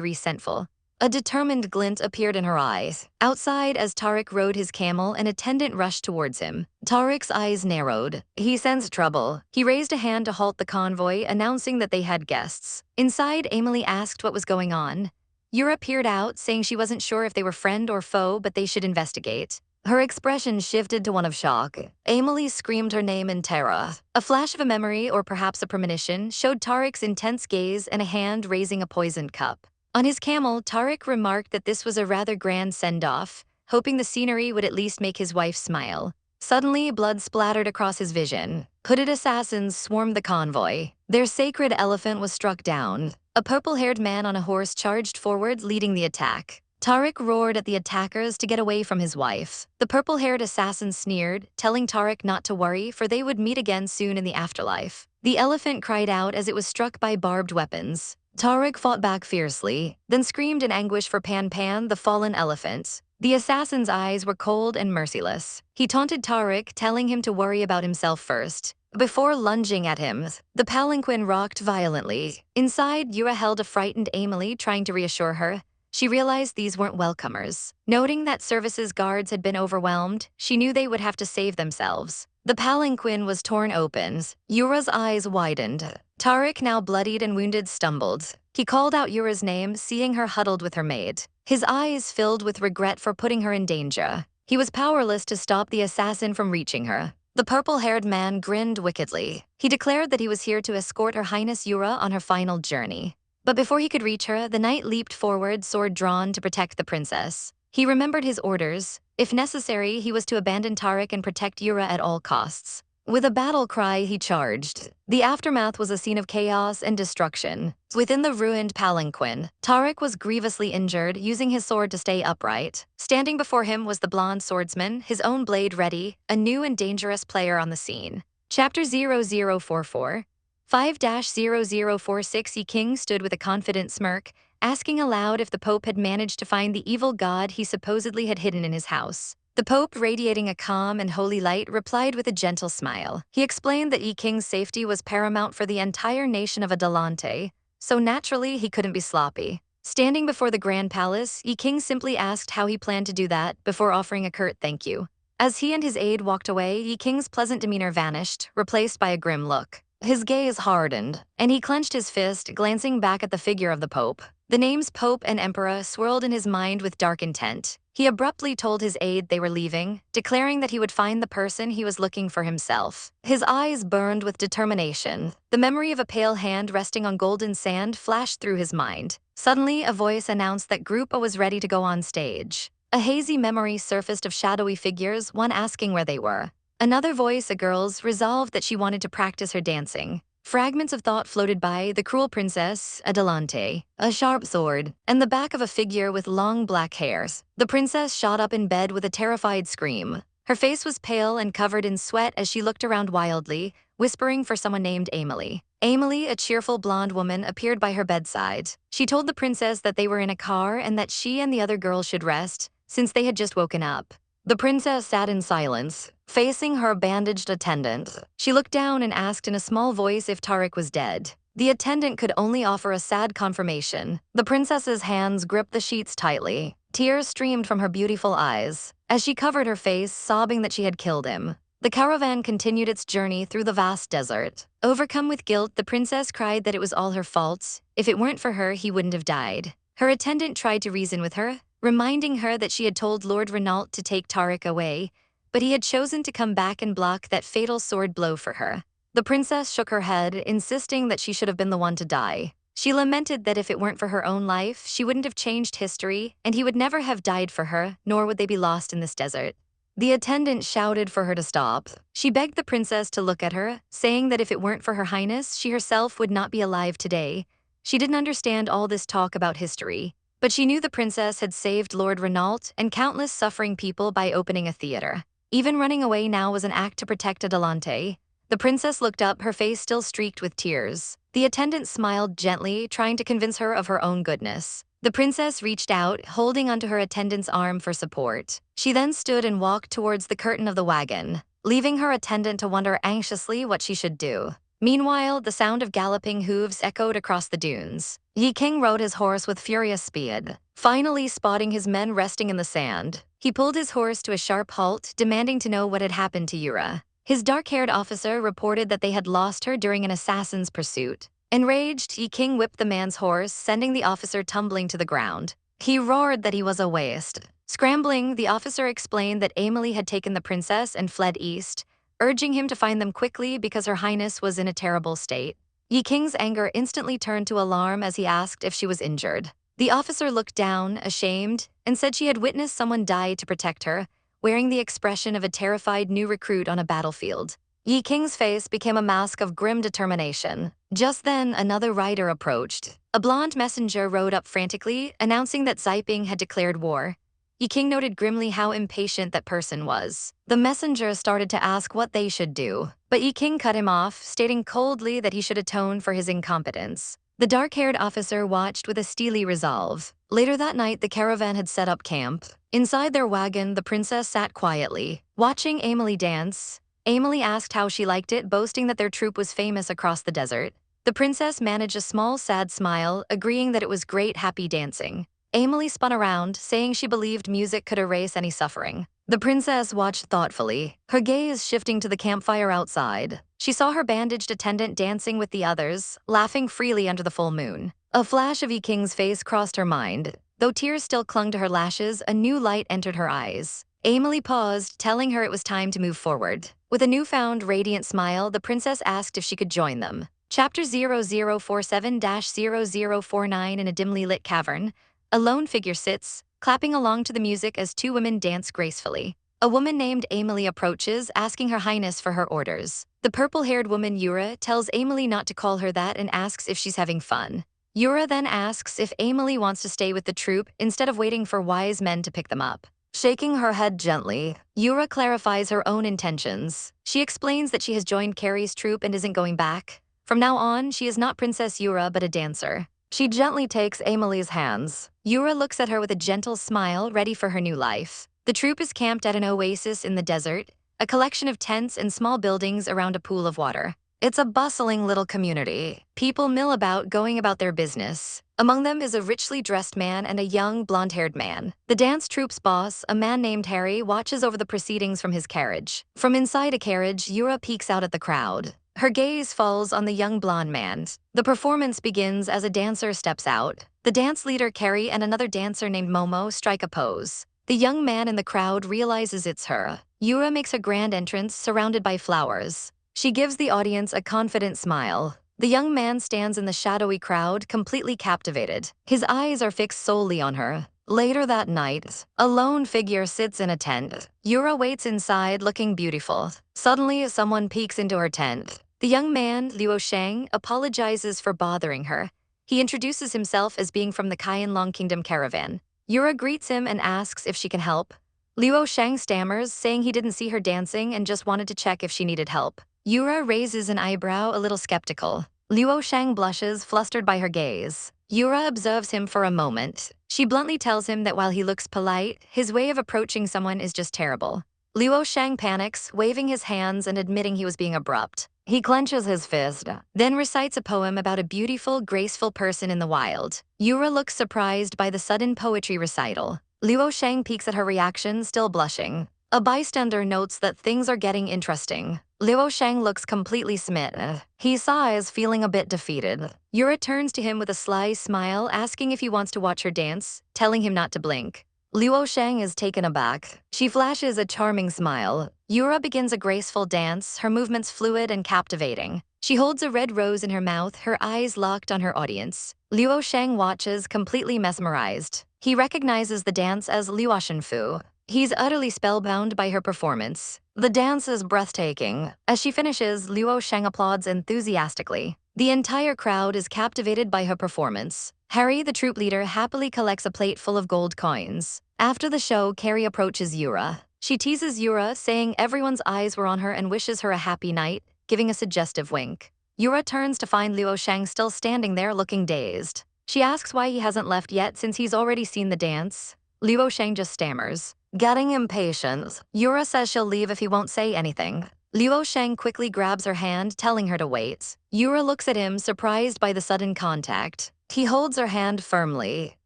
resentful. A determined glint appeared in her eyes. Outside, as Tariq rode his camel, an attendant rushed towards him. Tariq's eyes narrowed. He sensed trouble. He raised a hand to halt the convoy, announcing that they had guests. Inside, Emily asked what was going on. Yura peered out, saying she wasn't sure if they were friend or foe, but they should investigate. Her expression shifted to one of shock. Emily screamed her name in terror. A flash of a memory, or perhaps a premonition, showed Tariq's intense gaze and a hand raising a poisoned cup. On his camel, Tariq remarked that this was a rather grand send-off, hoping the scenery would at least make his wife smile. Suddenly, blood splattered across his vision. Hooded assassins swarmed the convoy. Their sacred elephant was struck down. A purple-haired man on a horse charged forward, leading the attack. Tariq roared at the attackers to get away from his wife. The purple-haired assassin sneered, telling Tariq not to worry, for they would meet again soon in the afterlife. The elephant cried out as it was struck by barbed weapons. Tariq fought back fiercely, then screamed in anguish for Pan Pan, the fallen elephant. The assassin's eyes were cold and merciless. He taunted Tariq, telling him to worry about himself first. Before lunging at him, the palanquin rocked violently. Inside, Yura held a frightened Emily, trying to reassure her. She realized these weren't welcomers. Noting that Service's guards had been overwhelmed, she knew they would have to save themselves. The palanquin was torn open. Yura's eyes widened. Tariq, now bloodied and wounded, stumbled. He called out Yura's name, seeing her huddled with her maid. His eyes filled with regret for putting her in danger. He was powerless to stop the assassin from reaching her. The purple-haired man grinned wickedly. He declared that he was here to escort Her Highness Yura on her final journey. But before he could reach her, the knight leaped forward, sword drawn, to protect the princess. He remembered his orders. If necessary, he was to abandon Tariq and protect Yura at all costs. With a battle cry, he charged. The aftermath was a scene of chaos and destruction. Within the ruined palanquin, Tariq was grievously injured, using his sword to stay upright. Standing before him was the blonde swordsman, his own blade ready, a new and dangerous player on the scene. Chapter 0044. 5-0046. Yi King stood with a confident smirk, asking aloud if the Pope had managed to find the evil god he supposedly had hidden in his house. The Pope, radiating a calm and holy light, replied with a gentle smile. He explained that Yi King's safety was paramount for the entire nation of Adalante, so naturally he couldn't be sloppy. Standing before the Grand Palace, Yi King simply asked how he planned to do that before offering a curt thank you. As he and his aide walked away, Yi King's pleasant demeanor vanished, replaced by a grim look. His gaze hardened, and he clenched his fist, glancing back at the figure of the Pope. The names Pope and Emperor swirled in his mind with dark intent. He abruptly told his aide they were leaving, declaring that he would find the person he was looking for himself. His eyes burned with determination. The memory of a pale hand resting on golden sand flashed through his mind. Suddenly, a voice announced that Group A was ready to go on stage. A hazy memory surfaced of shadowy figures, one asking where they were. Another voice, a girl's, resolved that she wanted to practice her dancing. Fragments of thought floated by: the cruel princess, Adalante, a sharp sword, and the back of a figure with long black hairs. The princess shot up in bed with a terrified scream. Her face was pale and covered in sweat as she looked around wildly, whispering for someone named Emily. Emily, a cheerful blonde woman, appeared by her bedside. She told the princess that they were in a car and that she and the other girl should rest, since they had just woken up. The princess sat in silence, facing her bandaged attendant. She looked down and asked in a small voice if Tariq was dead. The attendant could only offer a sad confirmation. The princess's hands gripped the sheets tightly. Tears streamed from her beautiful eyes as she covered her face, sobbing that she had killed him. The caravan continued its journey through the vast desert. Overcome with guilt, the princess cried that it was all her fault. If it weren't for her, he wouldn't have died. Her attendant tried to reason with her, reminding her that she had told Lord Renault to take Tariq away, but he had chosen to come back and block that fatal sword blow for her. The princess shook her head, insisting that she should have been the one to die. She lamented that if it weren't for her own life, she wouldn't have changed history, and he would never have died for her, nor would they be lost in this desert. The attendant shouted for her to stop. She begged the princess to look at her, saying that if it weren't for her highness, she herself would not be alive today. She didn't understand all this talk about history, but she knew the princess had saved Lord Renault and countless suffering people by opening a theater. Even running away now was an act to protect Adalante. The princess looked up, her face still streaked with tears. The attendant smiled gently, trying to convince her of her own goodness. The princess reached out, holding onto her attendant's arm for support. She then stood and walked towards the curtain of the wagon, leaving her attendant to wonder anxiously what she should do. Meanwhile, the sound of galloping hooves echoed across the dunes. Yi King rode his horse with furious speed. Finally spotting his men resting in the sand, he pulled his horse to a sharp halt, demanding to know what had happened to Yura. His dark-haired officer reported that they had lost her during an assassin's pursuit. Enraged, Yi King whipped the man's horse, sending the officer tumbling to the ground. He roared that he was a waste. Scrambling, the officer explained that Emily had taken the princess and fled east, urging him to find them quickly because her highness was in a terrible state. Yi King's anger instantly turned to alarm as he asked if she was injured. The officer looked down, ashamed, and said she had witnessed someone die to protect her, wearing the expression of a terrified new recruit on a battlefield. Yi King's face became a mask of grim determination. Just then, another rider approached. A blonde messenger rode up frantically, announcing that Xiping had declared war. Yi King noted grimly how impatient that person was. The messenger started to ask what they should do, but Yi King cut him off, stating coldly that he should atone for his incompetence. The dark-haired officer watched with a steely resolve. Later that night, the caravan had set up camp. Inside their wagon, the princess sat quietly, watching Emily dance. Emily asked how she liked it, boasting that their troupe was famous across the desert. The princess managed a small, sad smile, agreeing that it was great, happy dancing. Emily spun around, saying she believed music could erase any suffering. The princess watched thoughtfully, her gaze shifting to the campfire outside. She saw her bandaged attendant dancing with the others, laughing freely under the full moon. A flash of Yi King's face crossed her mind. Though tears still clung to her lashes, a new light entered her eyes. Emily paused, telling her it was time to move forward. With a newfound radiant smile, the princess asked if she could join them. Chapter 0047-0049. In a dimly lit cavern, a lone figure sits, clapping along to the music as two women dance gracefully. A woman named Emily approaches, asking her highness for her orders. The purple-haired woman Yura tells Emily not to call her that and asks if she's having fun. Yura then asks if Emily wants to stay with the troupe instead of waiting for wise men to pick them up. Shaking her head gently, Yura clarifies her own intentions. She explains that she has joined Carrie's troupe and isn't going back. From now on, she is not Princess Yura but a dancer. She gently takes Emily's hands. Yura looks at her with a gentle smile, ready for her new life. The troupe is camped at an oasis in the desert, a collection of tents and small buildings around a pool of water. It's a bustling little community. People mill about, going about their business. Among them is a richly dressed man and a young, blonde-haired man. The dance troupe's boss, a man named Harry, watches over the proceedings from his carriage. From inside a carriage, Yura peeks out at the crowd. Her gaze falls on the young blonde man. The performance begins as a dancer steps out. The dance leader, Carrie, and another dancer named Momo strike a pose. The young man in the crowd realizes it's her. Yura makes a grand entrance, surrounded by flowers. She gives the audience a confident smile. The young man stands in the shadowy crowd, completely captivated. His eyes are fixed solely on her. Later that night, a lone figure sits in a tent. Yura waits inside, looking beautiful. Suddenly, someone peeks into her tent. The young man, Luo Shang, apologizes for bothering her. He introduces himself as being from the Qianlong Kingdom caravan. Yura greets him and asks if she can help. Luo Shang stammers, saying he didn't see her dancing and just wanted to check if she needed help. Yura raises an eyebrow, a little skeptical. Luo Shang blushes, flustered by her gaze. Yura observes him for a moment. She bluntly tells him that while he looks polite, his way of approaching someone is just terrible. Luo Shang panics, waving his hands and admitting he was being abrupt. He clenches his fist, then recites a poem about a beautiful, graceful person in the wild. Yura looks surprised by the sudden poetry recital. Luo Shang peeks at her reaction, still blushing. A bystander notes that things are getting interesting. Luo Shang looks completely smitten. He sighs, feeling a bit defeated. Yura turns to him with a sly smile, asking if he wants to watch her dance, telling him not to blink. Luo Shang is taken aback. She flashes a charming smile. Yura begins a graceful dance, her movements fluid and captivating. She holds a red rose in her mouth, her eyes locked on her audience. Luo Shang watches, completely mesmerized. He recognizes the dance as Luoshan Fu. He's utterly spellbound by her performance. The dance is breathtaking. As she finishes, Luo Shang applauds enthusiastically. The entire crowd is captivated by her performance. Harry, the troop leader, happily collects a plate full of gold coins. After the show, Carrie approaches Yura. She teases Yura, saying everyone's eyes were on her and wishes her a happy night, giving a suggestive wink. Yura turns to find Luo Shang still standing there looking dazed. She asks why he hasn't left yet since he's already seen the dance. Luo Shang just stammers. Getting impatient, Yura says she'll leave if he won't say anything. Luo Shang quickly grabs her hand, telling her to wait. Yura looks at him, surprised by the sudden contact. He holds her hand firmly.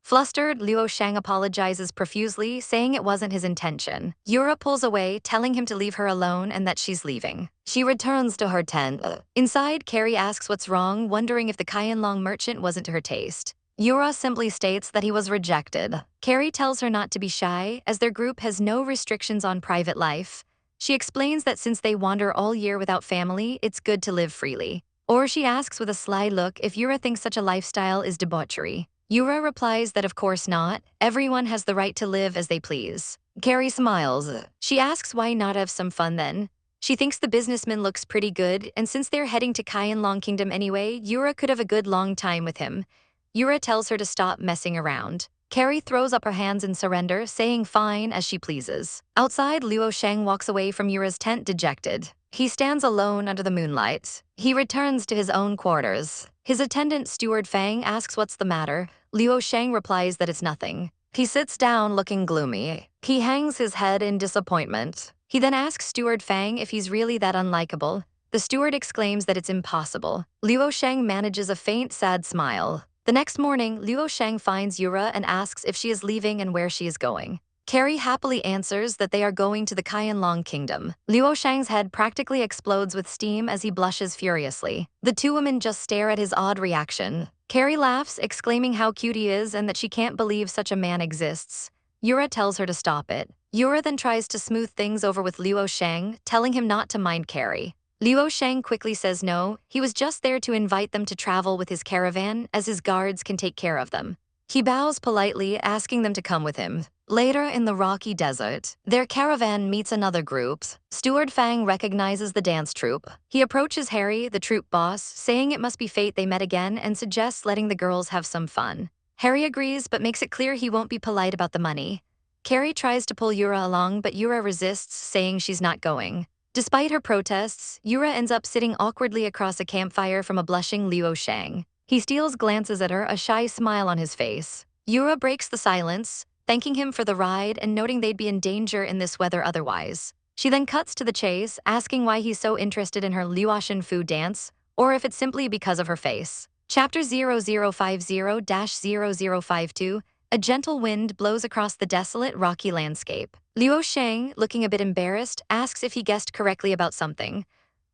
Flustered, Luo Shang apologizes profusely, saying it wasn't his intention. Yura pulls away, telling him to leave her alone and that she's leaving. She returns to her tent. Inside, Carrie asks what's wrong, wondering if the Qianlong merchant wasn't to her taste. Yura simply states that he was rejected. Carrie tells her not to be shy, as their group has no restrictions on private life. She explains that since they wander all year without family, it's good to live freely. Or she asks with a sly look if Yura thinks such a lifestyle is debauchery. Yura replies that of course not, everyone has the right to live as they please. Carrie smiles. She asks why not have some fun then. She thinks the businessman looks pretty good, and since they're heading to Qianlong Kingdom anyway, Yura could have a good long time with him. Yura tells her to stop messing around. Carrie throws up her hands in surrender, saying fine as she pleases. Outside, Luo Shang walks away from Yura's tent dejected. He stands alone under the moonlight. He returns to his own quarters. His attendant, Steward Fang, asks what's the matter. Luo Shang replies that it's nothing. He sits down looking gloomy. He hangs his head in disappointment. He then asks Steward Fang if he's really that unlikable. The steward exclaims that it's impossible. Luo Shang manages a faint, sad smile. The next morning, Luo Shang finds Yura and asks if she is leaving and where she is going. Carrie happily answers that they are going to the Qianlong Kingdom. Luo Shang's head practically explodes with steam as he blushes furiously. The two women just stare at his odd reaction. Carrie laughs, exclaiming how cute he is and that she can't believe such a man exists. Yura tells her to stop it. Yura then tries to smooth things over with Luo Shang, telling him not to mind Carrie. Luo Shang quickly says no, he was just there to invite them to travel with his caravan, as his guards can take care of them. He bows politely, asking them to come with him. Later, in the rocky desert, their caravan meets another group. Steward Fang recognizes the dance troupe. He approaches Harry, the troop boss, saying it must be fate they met again and suggests letting the girls have some fun. Harry agrees but makes it clear he won't be polite about the money. Carrie tries to pull Yura along, but Yura resists, saying she's not going. Despite her protests, Yura ends up sitting awkwardly across a campfire from a blushing Luo Shang. He steals glances at her, a shy smile on his face. Yura breaks the silence, thanking him for the ride and noting they'd be in danger in this weather otherwise. She then cuts to the chase, asking why he's so interested in her Luoshan Fu dance, or if it's simply because of her face. Chapter 0050-0052. A gentle wind blows across the desolate, rocky landscape. Luo Shang, looking a bit embarrassed, asks if he guessed correctly about something.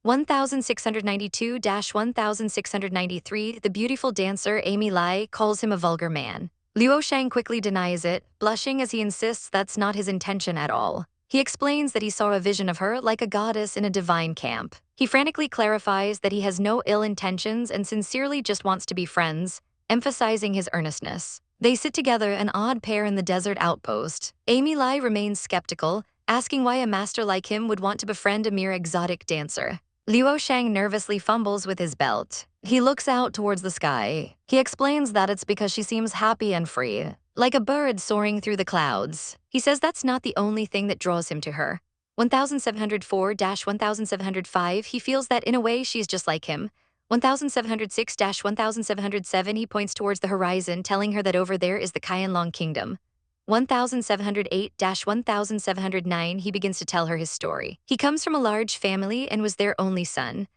1692-1693, the beautiful dancer Amy Lai calls him a vulgar man. Luo Shang quickly denies it, blushing as he insists that's not his intention at all. He explains that he saw a vision of her like a goddess in a divine camp. He frantically clarifies that he has no ill intentions and sincerely just wants to be friends, emphasizing his earnestness. They sit together, an odd pair in the desert outpost. Amy Lai remains skeptical, asking why a master like him would want to befriend a mere exotic dancer. Luo Shang nervously fumbles with his belt. He looks out towards the sky. He explains that it's because she seems happy and free, like a bird soaring through the clouds. He says that's not the only thing that draws him to her. 1704-1705, he feels that in a way she's just like him. 1706-1707, he points towards the horizon, telling her that over there is the Qianlong Kingdom. 1708-1709, he begins to tell her his story. He comes from a large family and was their only son.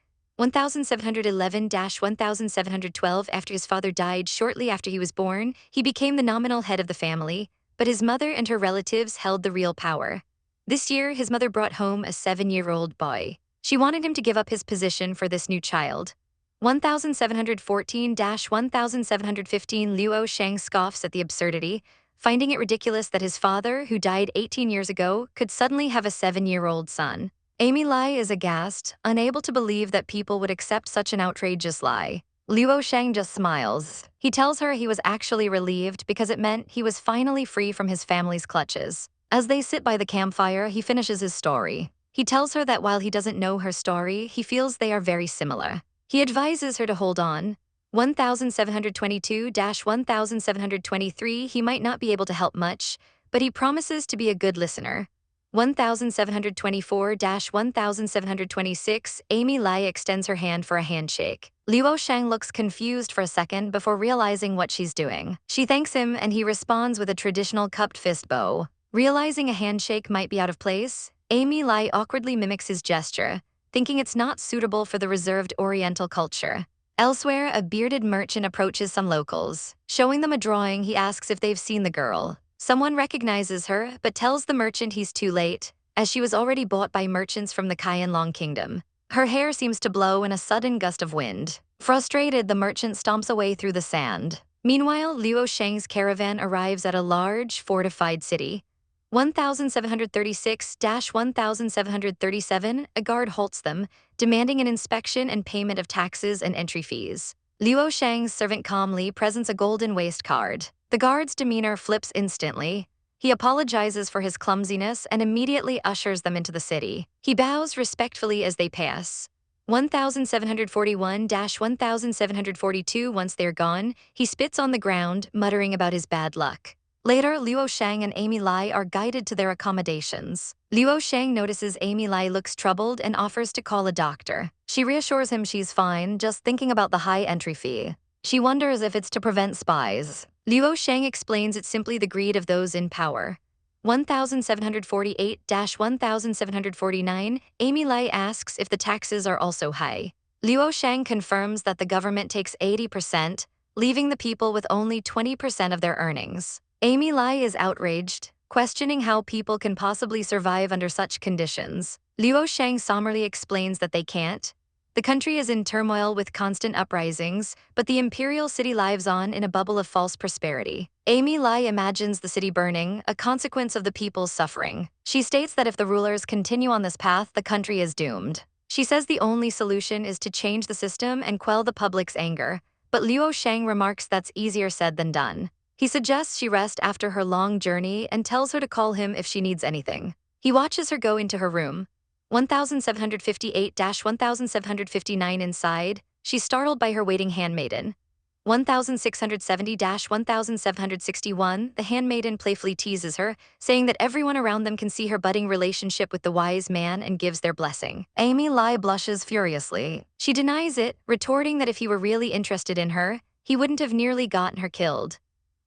1711-1712. After his father died shortly after he was born, he became the nominal head of the family, but his mother and her relatives held the real power. This year, his mother brought home a 7-year-old boy. She wanted him to give up his position for this new child. 1714-1715. Luo Shang scoffs at the absurdity, finding it ridiculous that his father, who died 18 years ago, could suddenly have a 7-year-old son. Amy Lai is aghast, unable to believe that people would accept such an outrageous lie. Luo Shang just smiles. He tells her he was actually relieved because it meant he was finally free from his family's clutches. As they sit by the campfire, he finishes his story. He tells her that while he doesn't know her story, he feels they are very similar. He advises her to hold on. 1722-1723. He might not be able to help much, but he promises to be a good listener. 1724-1726. Amy Lai extends her hand for a handshake. Luo Shang looks confused for a second before realizing what she's doing. She thanks him and he responds with a traditional cupped fist bow. Realizing a handshake might be out of place, Amy Lai awkwardly mimics his gesture, thinking it's not suitable for the reserved Oriental culture. Elsewhere, a bearded merchant approaches some locals. Showing them a drawing, he asks if they've seen the girl. Someone recognizes her, but tells the merchant he's too late, as she was already bought by merchants from the Qianlong kingdom. Her hair seems to blow in a sudden gust of wind. Frustrated, the merchant stomps away through the sand. Meanwhile, Luo Shang's caravan arrives at a large, fortified city. 1736-1737. A guard halts them, demanding an inspection and payment of taxes and entry fees. Luo Shang's servant calmly presents a golden waist card. The guard's demeanor flips instantly. He apologizes for his clumsiness and immediately ushers them into the city. He bows respectfully as they pass. 1741-1742. Once they're gone, he spits on the ground, muttering about his bad luck. Later, Luo Shang and Amy Lai are guided to their accommodations. Luo Shang notices Amy Lai looks troubled and offers to call a doctor. She reassures him she's fine, just thinking about the high entry fee. She wonders if it's to prevent spies. Luo Shang explains it's simply the greed of those in power. 1748-1749. Amy Lai asks if the taxes are also high. Luo Shang confirms that the government takes 80%, leaving the people with only 20% of their earnings. Amy Lai is outraged, questioning how people can possibly survive under such conditions. Luo Shang somberly explains that they can't. The country is in turmoil with constant uprisings, but the imperial city lives on in a bubble of false prosperity. Amy Lai imagines the city burning, a consequence of the people's suffering. She states that if the rulers continue on this path, the country is doomed. She says the only solution is to change the system and quell the public's anger, but Luo Shang remarks that's easier said than done. He suggests she rest after her long journey and tells her to call him if she needs anything. He watches her go into her room. 1758-1759. Inside, she's startled by her waiting handmaiden. 1670-1761. The handmaiden playfully teases her, saying that everyone around them can see her budding relationship with the wise man and gives their blessing. Amy Lai blushes furiously. She denies it, retorting that if he were really interested in her, he wouldn't have nearly gotten her killed.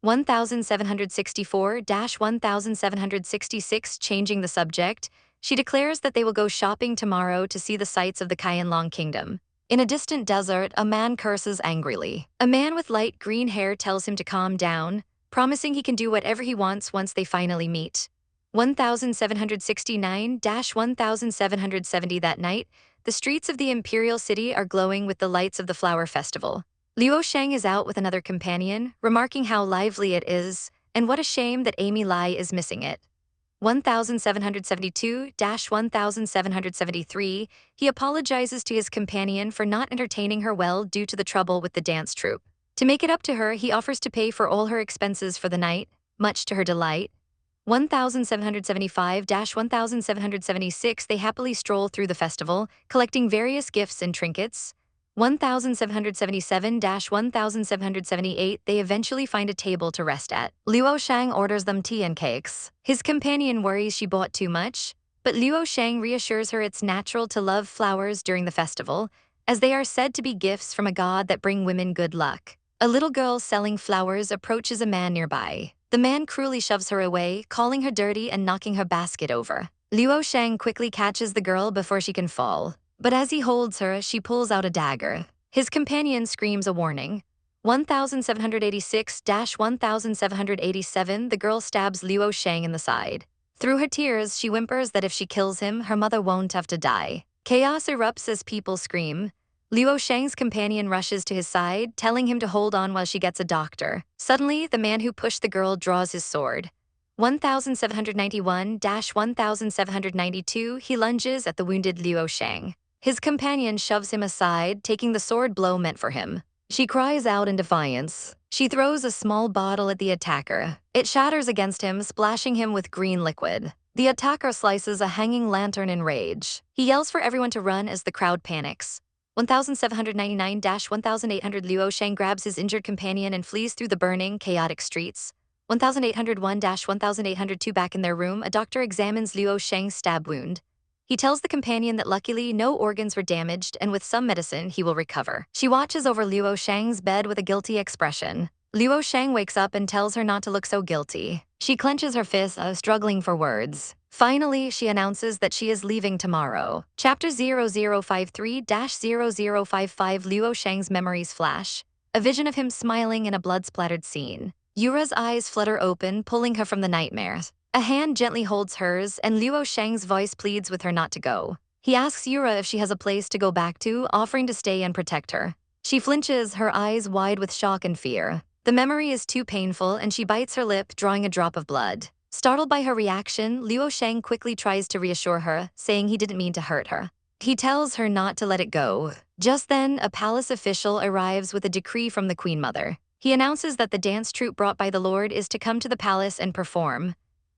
1764-1766. Changing the subject, she declares that they will go shopping tomorrow to see the sights of the Qianlong kingdom. In a distant desert, a man curses angrily. A man with light green hair tells him to calm down, promising he can do whatever he wants once they finally meet. 1769-1770. That night, the streets of the imperial city are glowing with the lights of the flower festival. Luo Shang is out with another companion, remarking how lively it is, and what a shame that Amy Lai is missing it. 1772-1773. He apologizes to his companion for not entertaining her well due to the trouble with the dance troupe. To make it up to her, he offers to pay for all her expenses for the night, much to her delight. 1775-1776. They happily stroll through the festival, collecting various gifts and trinkets. 1777-1778. They eventually find a table to rest at. Luo Shang orders them tea and cakes. His companion worries she bought too much, but Luo Shang reassures her it's natural to love flowers during the festival, as they are said to be gifts from a god that bring women good luck. A little girl selling flowers approaches a man nearby. The man cruelly shoves her away, calling her dirty and knocking her basket over. Luo Shang quickly catches the girl before she can fall. But as he holds her, she pulls out a dagger. His companion screams a warning. 1786-1787, the girl stabs Luo Shang in the side. Through her tears, she whimpers that if she kills him, her mother won't have to die. Chaos erupts as people scream. Luo Shang's companion rushes to his side, telling him to hold on while she gets a doctor. Suddenly, the man who pushed the girl draws his sword. 1791-1792, he lunges at the wounded Luo Shang. His companion shoves him aside, taking the sword blow meant for him. She cries out in defiance. She throws a small bottle at the attacker. It shatters against him, splashing him with green liquid. The attacker slices a hanging lantern in rage. He yells for everyone to run as the crowd panics. 1799-1800, Luo Shang grabs his injured companion and flees through the burning, chaotic streets. 1801-1802, back in their room, a doctor examines Luo Shang's stab wound. He tells the companion that luckily no organs were damaged and with some medicine he will recover. She watches over Luo Shang's bed with a guilty expression. Luo Shang wakes up and tells her not to look so guilty. She clenches her fists, struggling for words. Finally, she announces that she is leaving tomorrow. Chapter 0053-0055, Luo Shang's memories flash. A vision of him smiling in a blood-splattered scene. Yura's eyes flutter open, pulling her from the nightmare. A hand gently holds hers, and Luo Shang's voice pleads with her not to go. He asks Yura if she has a place to go back to, offering to stay and protect her. She flinches, her eyes wide with shock and fear. The memory is too painful, and she bites her lip, drawing a drop of blood. Startled by her reaction, Luo Shang quickly tries to reassure her, saying he didn't mean to hurt her. He tells her not to let it go. Just then, a palace official arrives with a decree from the Queen Mother. He announces that the dance troupe brought by the Lord is to come to the palace and perform.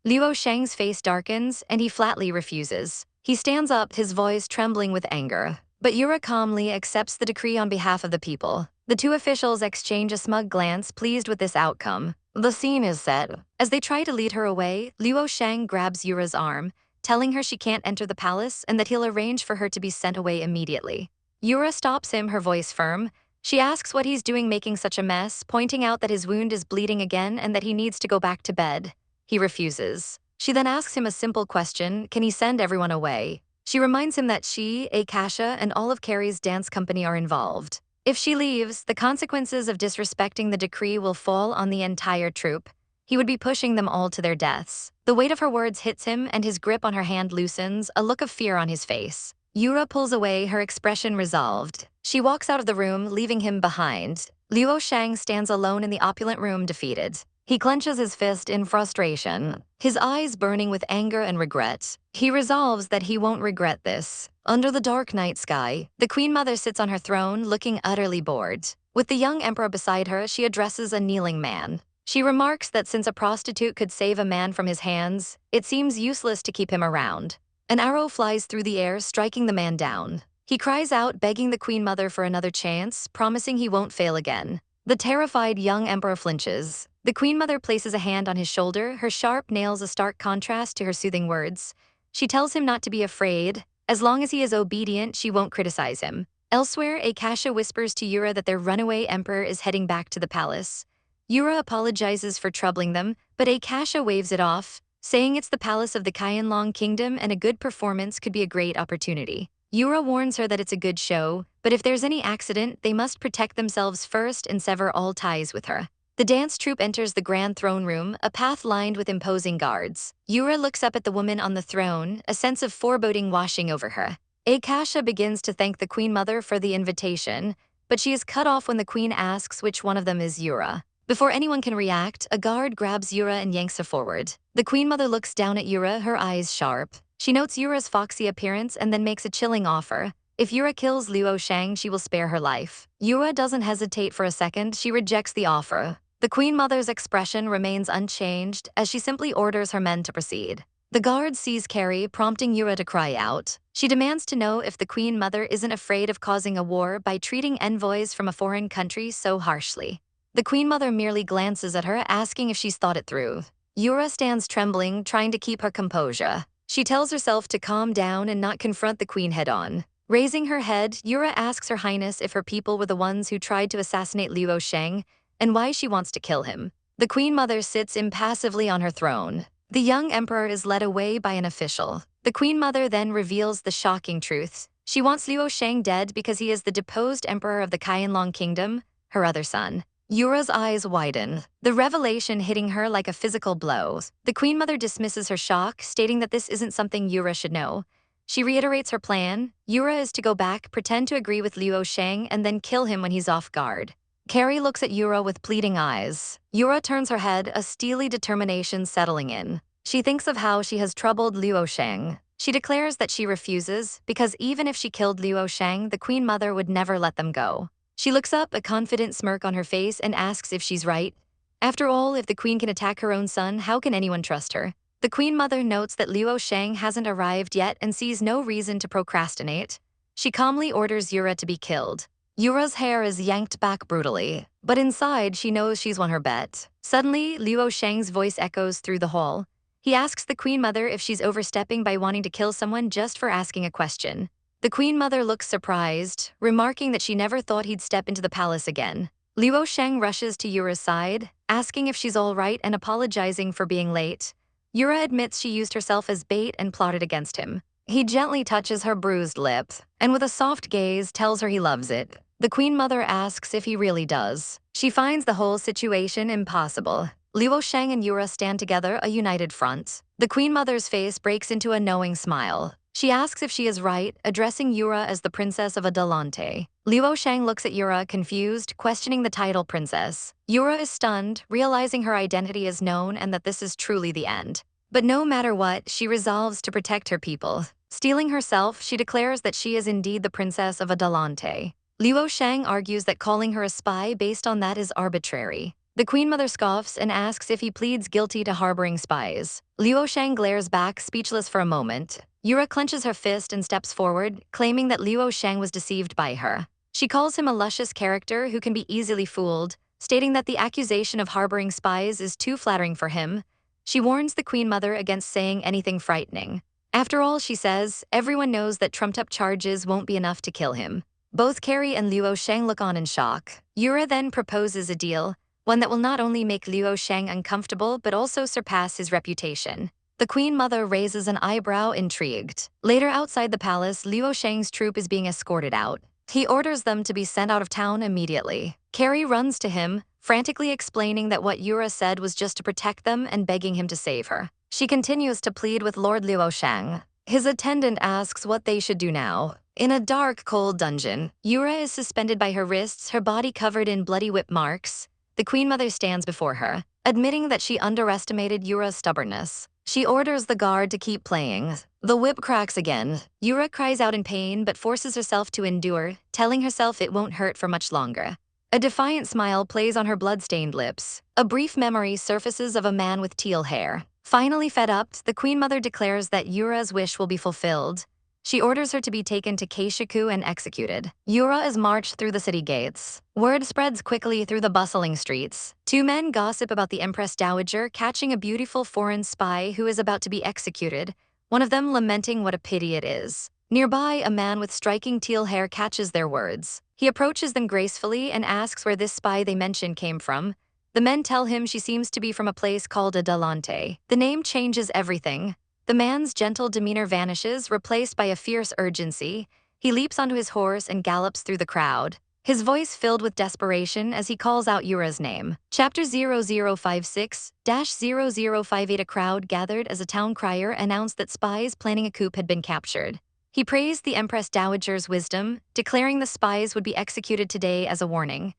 Luo Shang's face darkens, and he flatly refuses. He stands up, his voice trembling with anger. But Yura calmly accepts the decree on behalf of the people. The two officials exchange a smug glance, pleased with this outcome. The scene is set. As they try to lead her away, Luo Shang grabs Yura's arm, telling her she can't enter the palace and that he'll arrange for her to be sent away immediately. Yura stops him, her voice firm. She asks what he's doing making such a mess, pointing out that his wound is bleeding again and that he needs to go back to bed. He refuses. She then asks him a simple question: can he send everyone away? She reminds him that she, Akasha, and all of Carrie's dance company are involved. If she leaves, the consequences of disrespecting the decree will fall on the entire troupe. He would be pushing them all to their deaths. The weight of her words hits him, and his grip on her hand loosens, a look of fear on his face. Yura pulls away, her expression resolved. She walks out of the room, leaving him behind. Luo Shang stands alone in the opulent room, defeated. He clenches his fist in frustration, his eyes burning with anger and regret. He resolves that he won't regret this. Under the dark night sky, the Queen Mother sits on her throne, looking utterly bored. With the young emperor beside her, she addresses a kneeling man. She remarks that since a prostitute could save a man from his hands, it seems useless to keep him around. An arrow flies through the air, striking the man down. He cries out, begging the Queen Mother for another chance, promising he won't fail again. The terrified young emperor flinches. The Queen Mother places a hand on his shoulder, her sharp nails a stark contrast to her soothing words. She tells him not to be afraid. As long as he is obedient, she won't criticize him. Elsewhere, Akasha whispers to Yura that their runaway emperor is heading back to the palace. Yura apologizes for troubling them, but Akasha waves it off, saying it's the palace of the Qianlong Kingdom and a good performance could be a great opportunity. Yura warns her that it's a good show, but if there's any accident, they must protect themselves first and sever all ties with her. The dance troupe enters the grand throne room, a path lined with imposing guards. Yura looks up at the woman on the throne, a sense of foreboding washing over her. Akasha begins to thank the Queen Mother for the invitation, but she is cut off when the Queen asks which one of them is Yura. Before anyone can react, a guard grabs Yura and yanks her forward. The Queen Mother looks down at Yura, her eyes sharp. She notes Yura's foxy appearance and then makes a chilling offer. If Yura kills Luo Shang, she will spare her life. Yura doesn't hesitate for a second, she rejects the offer. The Queen Mother's expression remains unchanged as she simply orders her men to proceed. The guard sees Carrie, prompting Yura to cry out. She demands to know if the Queen Mother isn't afraid of causing a war by treating envoys from a foreign country so harshly. The Queen Mother merely glances at her, asking if she's thought it through. Yura stands trembling, trying to keep her composure. She tells herself to calm down and not confront the Queen head-on. Raising her head, Yura asks Her Highness if her people were the ones who tried to assassinate Luo Shang, and why she wants to kill him. The Queen Mother sits impassively on her throne. The young emperor is led away by an official. The Queen Mother then reveals the shocking truth. She wants Liu Shang dead because he is the deposed emperor of the Qianlong kingdom, her other son. Yura's eyes widen, the revelation hitting her like a physical blow. The Queen Mother dismisses her shock, stating that this isn't something Yura should know. She reiterates her plan. Yura is to go back, pretend to agree with Liu Shang, and then kill him when he's off guard. Carrie looks at Yura with pleading eyes. Yura turns her head, a steely determination settling in. She thinks of how she has troubled Liu Shang. She declares that she refuses, because even if she killed Liu Shang, the Queen Mother would never let them go. She looks up, a confident smirk on her face, and asks if she's right. After all, if the Queen can attack her own son, how can anyone trust her? The Queen Mother notes that Liu Shang hasn't arrived yet and sees no reason to procrastinate. She calmly orders Yura to be killed. Yura's hair is yanked back brutally, but inside she knows she's won her bet. Suddenly, Liu Shang's voice echoes through the hall. He asks the Queen Mother if she's overstepping by wanting to kill someone just for asking a question. The Queen Mother looks surprised, remarking that she never thought he'd step into the palace again. Liu Shang rushes to Yura's side, asking if she's all right and apologizing for being late. Yura admits she used herself as bait and plotted against him. He gently touches her bruised lip, and with a soft gaze tells her he loves it. The Queen Mother asks if he really does. She finds the whole situation impossible. Liu Shang and Yura stand together, a united front. The Queen Mother's face breaks into a knowing smile. She asks if she is right, addressing Yura as the Princess of Adalante. Liu Shang looks at Yura, confused, questioning the title princess. Yura is stunned, realizing her identity is known and that this is truly the end. But no matter what, she resolves to protect her people. Steeling herself, she declares that she is indeed the Princess of Adalante. Liu Shang argues that calling her a spy based on that is arbitrary. The Queen Mother scoffs and asks if he pleads guilty to harboring spies. Liu Shang glares back, speechless for a moment. Yura clenches her fist and steps forward, claiming that Liu Shang was deceived by her. She calls him a luscious character who can be easily fooled, stating that the accusation of harboring spies is too flattering for him. She warns the Queen Mother against saying anything frightening. After all, she says, everyone knows that trumped-up charges won't be enough to kill him. Both Carrie and Liu Shang look on in shock. Yura then proposes a deal, one that will not only make Liu Shang uncomfortable but also surpass his reputation. The Queen Mother raises an eyebrow, intrigued. Later, outside the palace, Liu Shang's troop is being escorted out. He orders them to be sent out of town immediately. Carrie runs to him, frantically explaining that what Yura said was just to protect them and begging him to save her. She continues to plead with Lord Liu Shang. His attendant asks what they should do now. In a dark, cold dungeon, Yura is suspended by her wrists, her body covered in bloody whip marks. The Queen Mother stands before her, admitting that she underestimated Yura's stubbornness. She orders the guard to keep playing. The whip cracks again. Yura cries out in pain but forces herself to endure, telling herself it won't hurt for much longer. A defiant smile plays on her blood-stained lips. A brief memory surfaces of a man with teal hair. Finally fed up, the Queen Mother declares that Yura's wish will be fulfilled. She orders her to be taken to Keishaku and executed. Yura is marched through the city gates. Word spreads quickly through the bustling streets. Two men gossip about the Empress Dowager catching a beautiful foreign spy who is about to be executed, one of them lamenting what a pity it is. Nearby, a man with striking teal hair catches their words. He approaches them gracefully and asks where this spy they mention came from. The men tell him she seems to be from a place called Adalante. The name changes everything. The man's gentle demeanor vanishes, replaced by a fierce urgency. He leaps onto his horse and gallops through the crowd, his voice filled with desperation as he calls out Yura's name. Chapter 0056-0058. A crowd gathered as a town crier announced that spies planning a coup had been captured. He praised the Empress Dowager's wisdom, declaring the spies would be executed today as a warning.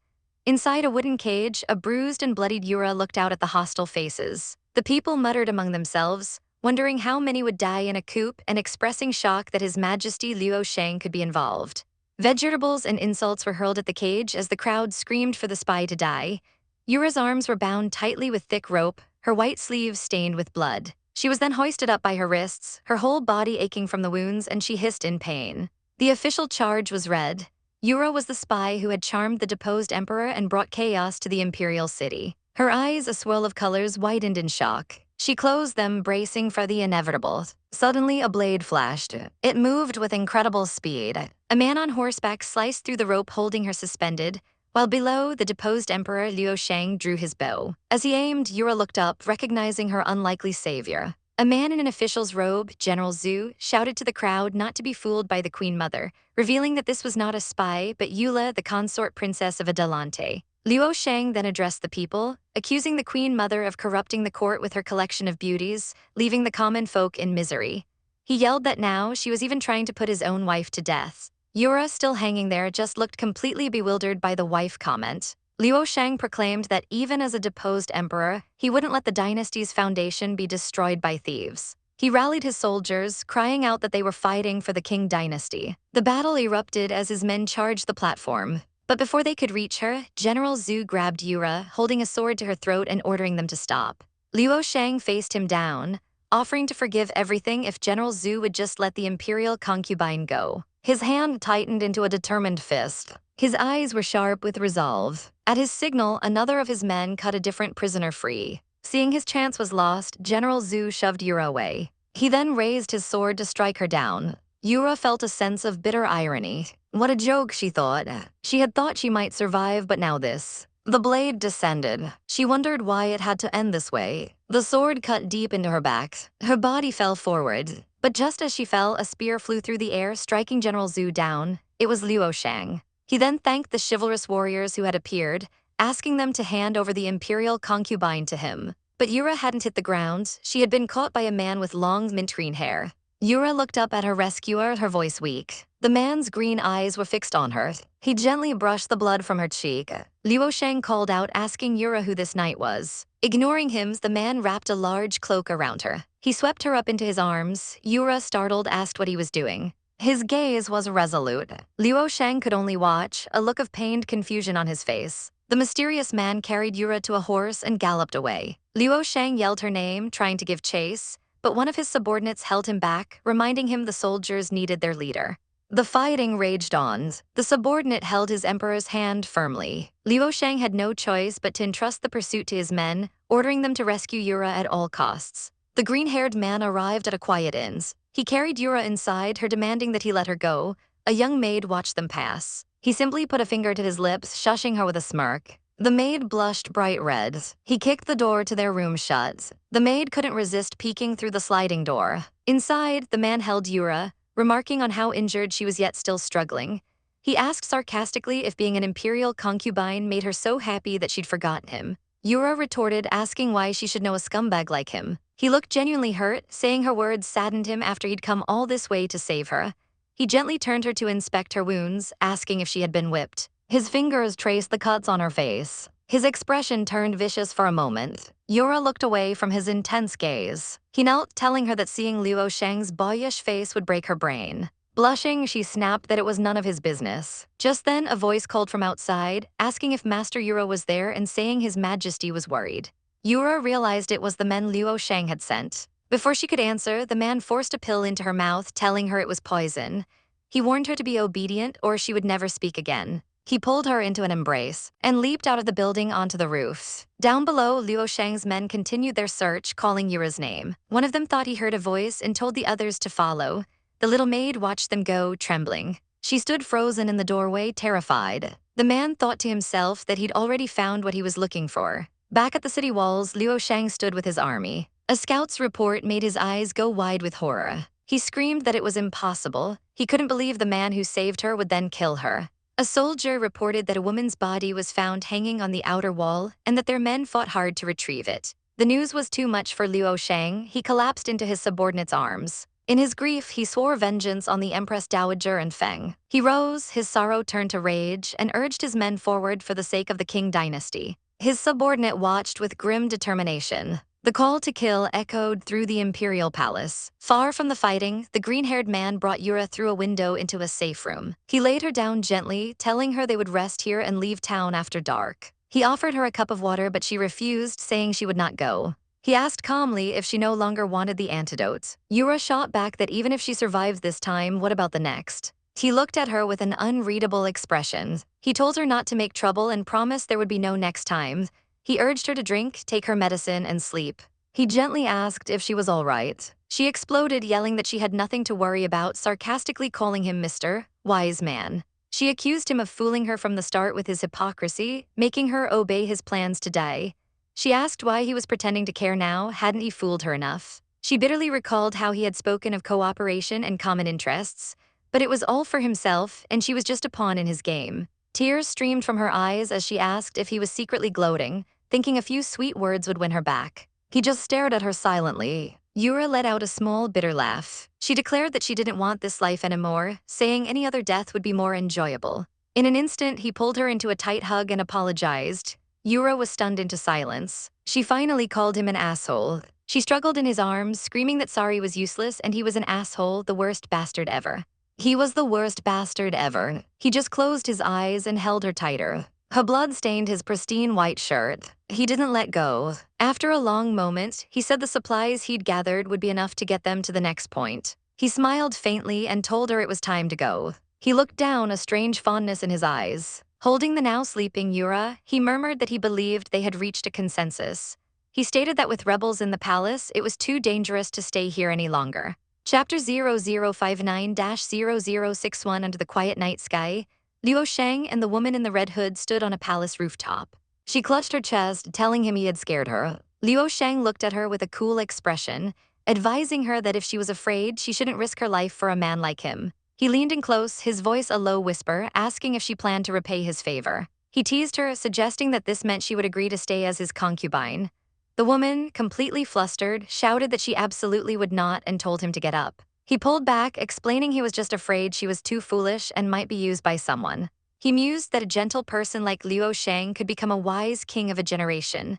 Inside a wooden cage, a bruised and bloodied Yura looked out at the hostile faces. The people muttered among themselves, wondering how many would die in a coup and expressing shock that His Majesty Liu Shang could be involved. Vegetables and insults were hurled at the cage as the crowd screamed for the spy to die. Yura's arms were bound tightly with thick rope, her white sleeves stained with blood. She was then hoisted up by her wrists, her whole body aching from the wounds, and she hissed in pain. The official charge was read. Yura was the spy who had charmed the deposed emperor and brought chaos to the imperial city. Her eyes, a swirl of colors, widened in shock. She closed them, bracing for the inevitable. Suddenly, a blade flashed. It moved with incredible speed. A man on horseback sliced through the rope holding her suspended, while below, the deposed emperor Liu Shang drew his bow. As he aimed, Yura looked up, recognizing her unlikely savior. A man in an official's robe, General Zhu, shouted to the crowd not to be fooled by the Queen Mother, revealing that this was not a spy but Eula, the consort princess of Adalante. Luo Shang then addressed the people, accusing the Queen Mother of corrupting the court with her collection of beauties, leaving the common folk in misery. He yelled that now she was even trying to put his own wife to death. Yura, still hanging there, just looked completely bewildered by the wife comment. Luo Shang proclaimed that even as a deposed emperor, he wouldn't let the dynasty's foundation be destroyed by thieves. He rallied his soldiers, crying out that they were fighting for the Qing dynasty. The battle erupted as his men charged the platform. But before they could reach her, General Zhu grabbed Yura, holding a sword to her throat and ordering them to stop. Luo Shang faced him down, offering to forgive everything if General Zhu would just let the imperial concubine go. His hand tightened into a determined fist. His eyes were sharp with resolve. At his signal, another of his men cut a different prisoner free. Seeing his chance was lost, General Zhu shoved Yura away. He then raised his sword to strike her down. Yura felt a sense of bitter irony. What a joke, she thought. She had thought she might survive, but now this. The blade descended. She wondered why it had to end this way. The sword cut deep into her back. Her body fell forward. But just as she fell, a spear flew through the air, striking General Zhu down. It was Luo Shang. He then thanked the chivalrous warriors who had appeared, asking them to hand over the imperial concubine to him. But Yura hadn't hit the ground. She had been caught by a man with long mint green hair. Yura looked up at her rescuer, her voice weak. The man's green eyes were fixed on her. He gently brushed the blood from her cheek. Luo Shang called out, asking Yura who this knight was. Ignoring him, the man wrapped a large cloak around her. He swept her up into his arms. Yura, startled, asked what he was doing. His gaze was resolute. Luo Shang could only watch, a look of pained confusion on his face. The mysterious man carried Yura to a horse and galloped away. Luo Shang yelled her name, trying to give chase, but one of his subordinates held him back, reminding him the soldiers needed their leader. The fighting raged on. The subordinate held his emperor's hand firmly. Luo Shang had no choice but to entrust the pursuit to his men, ordering them to rescue Yura at all costs. The green-haired man arrived at a quiet inn. He carried Yura inside, her demanding that he let her go. A young maid watched them pass. He simply put a finger to his lips, shushing her with a smirk. The maid blushed bright red. He kicked the door to their room shut. The maid couldn't resist peeking through the sliding door. Inside, the man held Yura, remarking on how injured she was yet still struggling. He asked sarcastically if being an imperial concubine made her so happy that she'd forgotten him. Yura retorted, asking why she should know a scumbag like him. He looked genuinely hurt, saying her words saddened him after he'd come all this way to save her. He gently turned her to inspect her wounds, asking if she had been whipped. His fingers traced the cuts on her face. His expression turned vicious for a moment. Yura looked away from his intense gaze. He knelt, telling her that seeing Luo Shang's boyish face would break her brain. Blushing, she snapped that it was none of his business. Just then, a voice called from outside, asking if Master Yura was there and saying His Majesty was worried. Yura realized it was the men Luo Shang had sent. Before she could answer, the man forced a pill into her mouth, telling her it was poison. He warned her to be obedient or she would never speak again. He pulled her into an embrace and leaped out of the building onto the roof. Down below, Luo Shang's men continued their search, calling Yura's name. One of them thought he heard a voice and told the others to follow. The little maid watched them go, trembling. She stood frozen in the doorway, terrified. The man thought to himself that he'd already found what he was looking for. Back at the city walls, Luo Shang stood with his army. A scout's report made his eyes go wide with horror. He screamed that it was impossible. He couldn't believe the man who saved her would then kill her. A soldier reported that a woman's body was found hanging on the outer wall and that their men fought hard to retrieve it. The news was too much for Luo Shang. He collapsed into his subordinate's arms. In his grief, he swore vengeance on the Empress Dowager and Feng. He rose, his sorrow turned to rage, and urged his men forward for the sake of the Qing dynasty. His subordinate watched with grim determination. The call to kill echoed through the imperial palace. Far from the fighting, the green-haired man brought Yura through a window into a safe room. He laid her down gently, telling her they would rest here and leave town after dark. He offered her a cup of water, but she refused, saying she would not go. He asked calmly if she no longer wanted the antidote. Yura shot back that even if she survives this time, what about the next? He looked at her with an unreadable expression. He told her not to make trouble and promised there would be no next time. He urged her to drink, take her medicine, and sleep. He gently asked if she was all right. She exploded, yelling that she had nothing to worry about, sarcastically calling him Mr. Wise Man. She accused him of fooling her from the start with his hypocrisy, making her obey his plans to die. She asked why he was pretending to care now, hadn't he fooled her enough? She bitterly recalled how he had spoken of cooperation and common interests, but it was all for himself, and she was just a pawn in his game. Tears streamed from her eyes as she asked if he was secretly gloating, thinking a few sweet words would win her back. He just stared at her silently. Yura let out a small, bitter laugh. She declared that she didn't want this life anymore, saying any other death would be more enjoyable. In an instant, he pulled her into a tight hug and apologized. Yura was stunned into silence. She finally called him an asshole. She struggled in his arms, screaming that sorry was useless and he was an asshole, the worst bastard ever. He was the worst bastard ever. He just closed his eyes and held her tighter. Her blood stained his pristine white shirt. He didn't let go. After a long moment, he said the supplies he'd gathered would be enough to get them to the next point. He smiled faintly and told her it was time to go. He looked down, a strange fondness in his eyes. Holding the now sleeping Yura, he murmured that he believed they had reached a consensus. He stated that with rebels in the palace, it was too dangerous to stay here any longer. Chapter 0059-0061. Under the quiet night sky, Liu Sheng and the woman in the red hood stood on a palace rooftop. She clutched her chest, telling him he had scared her. Liu Sheng looked at her with a cool expression, advising her that if she was afraid, she shouldn't risk her life for a man like him. He leaned in close, his voice a low whisper, asking if she planned to repay his favor. He teased her, suggesting that this meant she would agree to stay as his concubine. The woman, completely flustered, shouted that she absolutely would not and told him to get up. He pulled back, explaining he was just afraid she was too foolish and might be used by someone. He mused that a gentle person like Liu Sheng could become a wise king of a generation.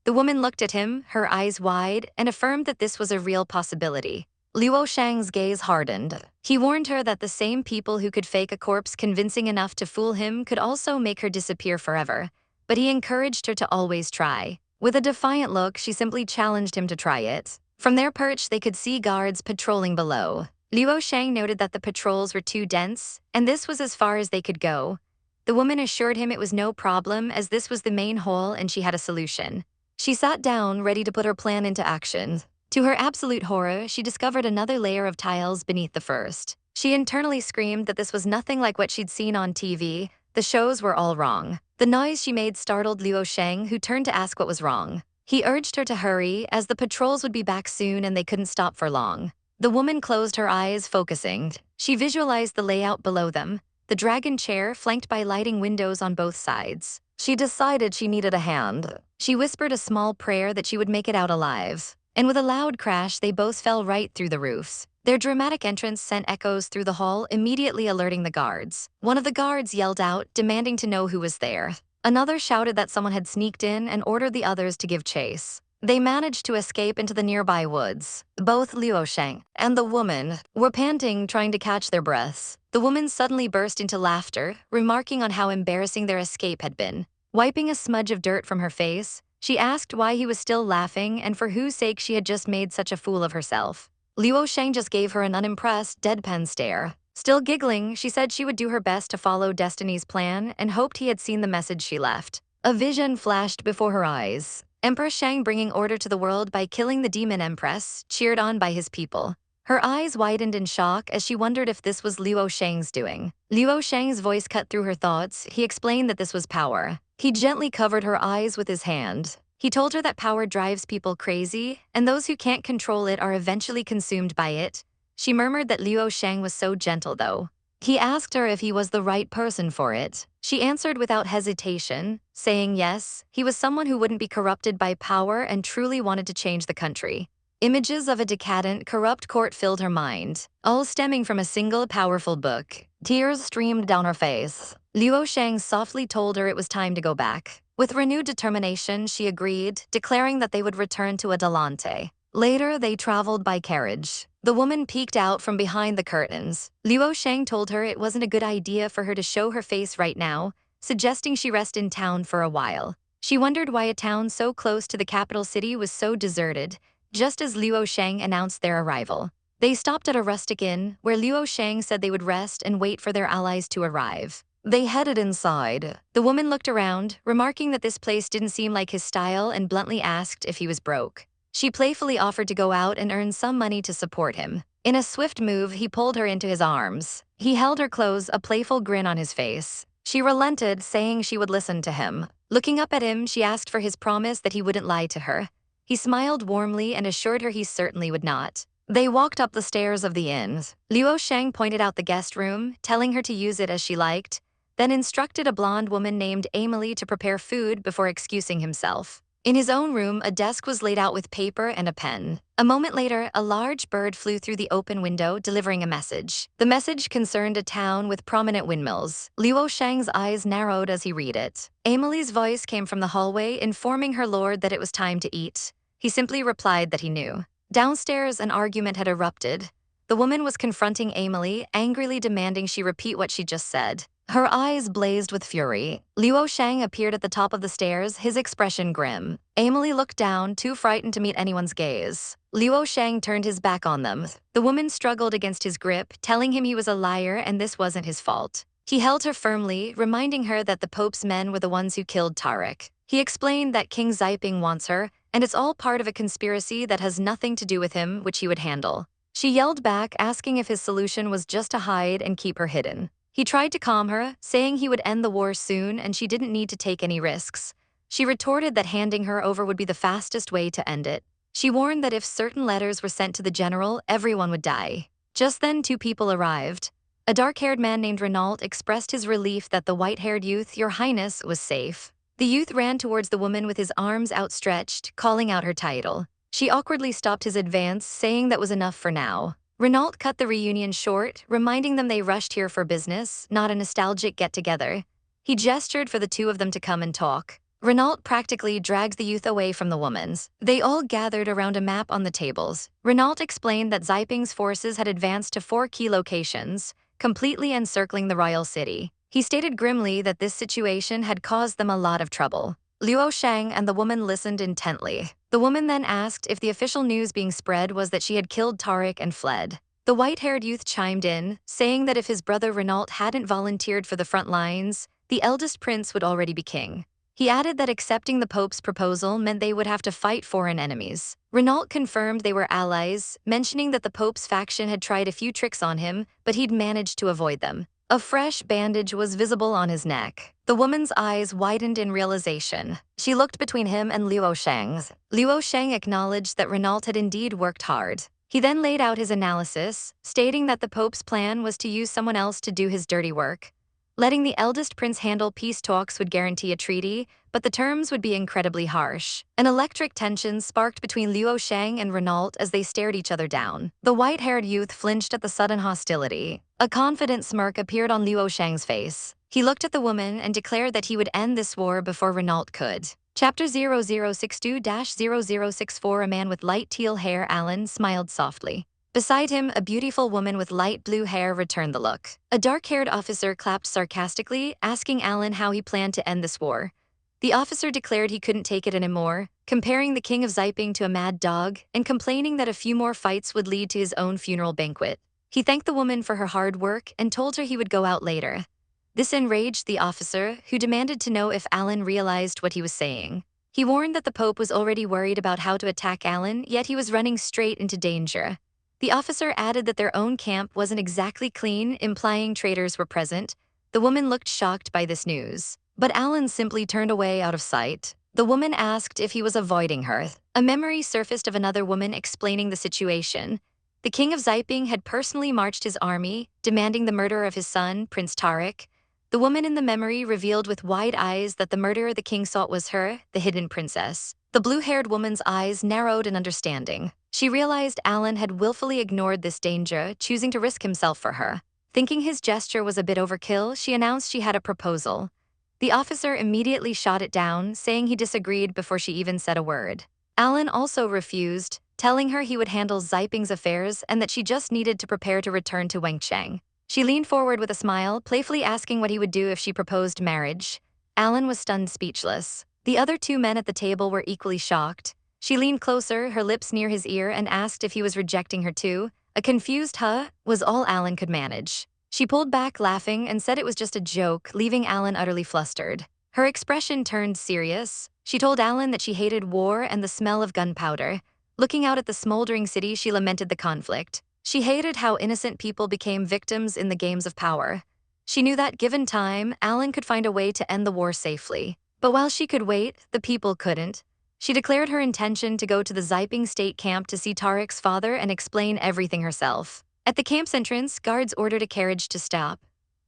The woman looked at him, her eyes wide, and affirmed that this was a real possibility. Liu Sheng's gaze hardened. He warned her that the same people who could fake a corpse convincing enough to fool him could also make her disappear forever, but he encouraged her to always try. With a defiant look, she simply challenged him to try it. From their perch, they could see guards patrolling below. Liu Sheng noted that the patrols were too dense, and this was as far as they could go. The woman assured him it was no problem, as this was the main hole and she had a solution. She sat down, ready to put her plan into action. To her absolute horror, she discovered another layer of tiles beneath the first. She internally screamed that this was nothing like what she'd seen on TV. The shows were all wrong. The noise she made startled Liu Sheng, who turned to ask what was wrong. He urged her to hurry, as the patrols would be back soon and they couldn't stop for long. The woman closed her eyes, focusing. She visualized the layout below them, the dragon chair flanked by lighting windows on both sides. She decided she needed a hand. She whispered a small prayer that she would make it out alive. And with a loud crash, they both fell right through the roofs. Their dramatic entrance sent echoes through the hall, immediately alerting the guards. One of the guards yelled out, demanding to know who was there. Another shouted that someone had sneaked in and ordered the others to give chase. They managed to escape into the nearby woods. Both Liu Sheng and the woman were panting, trying to catch their breaths. The woman suddenly burst into laughter, remarking on how embarrassing their escape had been. Wiping a smudge of dirt from her face, she asked why he was still laughing and for whose sake she had just made such a fool of herself. Liu Sheng just gave her an unimpressed, deadpan stare. Still giggling, she said she would do her best to follow Destiny's plan and hoped he had seen the message she left. A vision flashed before her eyes. Emperor Shang bringing order to the world by killing the demon empress, cheered on by his people. Her eyes widened in shock as she wondered if this was Liu Sheng's doing. Liu Sheng's voice cut through her thoughts. He explained that this was power. He gently covered her eyes with his hand. He told her that power drives people crazy, and those who can't control it are eventually consumed by it. She murmured that Liu Sheng was so gentle, though. He asked her if he was the right person for it. She answered without hesitation, saying yes, he was someone who wouldn't be corrupted by power and truly wanted to change the country. Images of a decadent, corrupt court filled her mind, all stemming from a single powerful book. Tears streamed down her face. Liu Sheng softly told her it was time to go back. With renewed determination, she agreed, declaring that they would return to Adalante. Later, they traveled by carriage. The woman peeked out from behind the curtains. Liu Sheng told her it wasn't a good idea for her to show her face right now, suggesting she rest in town for a while. She wondered why a town so close to the capital city was so deserted, just as Liu Sheng announced their arrival. They stopped at a rustic inn, where Liu Sheng said they would rest and wait for their allies to arrive. They headed inside. The woman looked around, remarking that this place didn't seem like his style and bluntly asked if he was broke. She playfully offered to go out and earn some money to support him. In a swift move, he pulled her into his arms. He held her close, a playful grin on his face. She relented, saying she would listen to him. Looking up at him, she asked for his promise that he wouldn't lie to her. He smiled warmly and assured her he certainly would not. They walked up the stairs of the inn. Luo Sheng pointed out the guest room, telling her to use it as she liked, then instructed a blonde woman named Emily to prepare food before excusing himself. In his own room, a desk was laid out with paper and a pen. A moment later, a large bird flew through the open window, delivering a message. The message concerned a town with prominent windmills. Luo Shang's eyes narrowed as he read it. Emily's voice came from the hallway, informing her lord that it was time to eat. He simply replied that he knew. Downstairs, an argument had erupted. The woman was confronting Emily, angrily demanding she repeat what she just said. Her eyes blazed with fury. Luo Shang appeared at the top of the stairs, his expression grim. Emily looked down, too frightened to meet anyone's gaze. Luo Shang turned his back on them. The woman struggled against his grip, telling him he was a liar and this wasn't his fault. He held her firmly, reminding her that the Pope's men were the ones who killed Tariq. He explained that King Xiping wants her, and it's all part of a conspiracy that has nothing to do with him, which he would handle. She yelled back, asking if his solution was just to hide and keep her hidden. He tried to calm her, saying he would end the war soon and she didn't need to take any risks. She retorted that handing her over would be the fastest way to end it. She warned that if certain letters were sent to the general, everyone would die. Just then, two people arrived. A dark-haired man named Renault expressed his relief that the white-haired youth, Your Highness, was safe. The youth ran towards the woman with his arms outstretched, calling out her title. She awkwardly stopped his advance, saying that was enough for now. Renault cut the reunion short, reminding them they rushed here for business, not a nostalgic get-together. He gestured for the two of them to come and talk. Renault practically dragged the youth away from the woman's. They all gathered around a map on the tables. Renault explained that Xiping's forces had advanced to 4 key locations, completely encircling the royal city. He stated grimly that this situation had caused them a lot of trouble. Luo Shang and the woman listened intently. The woman then asked if the official news being spread was that she had killed Tariq and fled. The white-haired youth chimed in, saying that if his brother Renault hadn't volunteered for the front lines, the eldest prince would already be king. He added that accepting the Pope's proposal meant they would have to fight foreign enemies. Renault confirmed they were allies, mentioning that the Pope's faction had tried a few tricks on him, but he'd managed to avoid them. A fresh bandage was visible on his neck. The woman's eyes widened in realization. She looked between him and Luo Shang's. Luo Shang acknowledged that Renault had indeed worked hard. He then laid out his analysis, stating that the Pope's plan was to use someone else to do his dirty work. Letting the eldest prince handle peace talks would guarantee a treaty, but the terms would be incredibly harsh. An electric tension sparked between Luo Shang and Renault as they stared each other down. The white-haired youth flinched at the sudden hostility. A confident smirk appeared on Luo Shang's face. He looked at the woman and declared that he would end this war before Renault could. Chapter 0062-0064. A man with light teal hair. Alan smiled softly. Beside him, a beautiful woman with light blue hair returned the look. A dark-haired officer clapped sarcastically, asking Alan how he planned to end this war. The officer declared he couldn't take it anymore, comparing the king of Xiping to a mad dog and complaining that a few more fights would lead to his own funeral banquet. He thanked the woman for her hard work and told her he would go out later. This enraged the officer, who demanded to know if Alan realized what he was saying. He warned that the Pope was already worried about how to attack Alan, yet he was running straight into danger. The officer added that their own camp wasn't exactly clean, implying traitors were present. The woman looked shocked by this news. But Alan simply turned away out of sight. The woman asked if he was avoiding her. A memory surfaced of another woman explaining the situation. The king of Xiping had personally marched his army, demanding the murder of his son, Prince Tariq. The woman in the memory revealed with wide eyes that the murderer the king sought was her, the hidden princess. The blue-haired woman's eyes narrowed in understanding. She realized Alan had willfully ignored this danger, choosing to risk himself for her. Thinking his gesture was a bit overkill, she announced she had a proposal. The officer immediately shot it down, saying he disagreed before she even said a word. Alan also refused, telling her he would handle Xiping's affairs and that she just needed to prepare to return to Wengcheng. She leaned forward with a smile, playfully asking what he would do if she proposed marriage. Alan was stunned speechless. The other two men at the table were equally shocked. She leaned closer, her lips near his ear, and asked if he was rejecting her too. A confused "huh" was all Alan could manage. She pulled back, laughing, and said it was just a joke, leaving Alan utterly flustered. Her expression turned serious. She told Alan that she hated war and the smell of gunpowder. Looking out at the smoldering city, she lamented the conflict. She hated how innocent people became victims in the games of power. She knew that, given time, Alan could find a way to end the war safely. But while she could wait, the people couldn't. She declared her intention to go to the Ziping state camp to see Tariq's father and explain everything herself. At the camp's entrance, guards ordered a carriage to stop.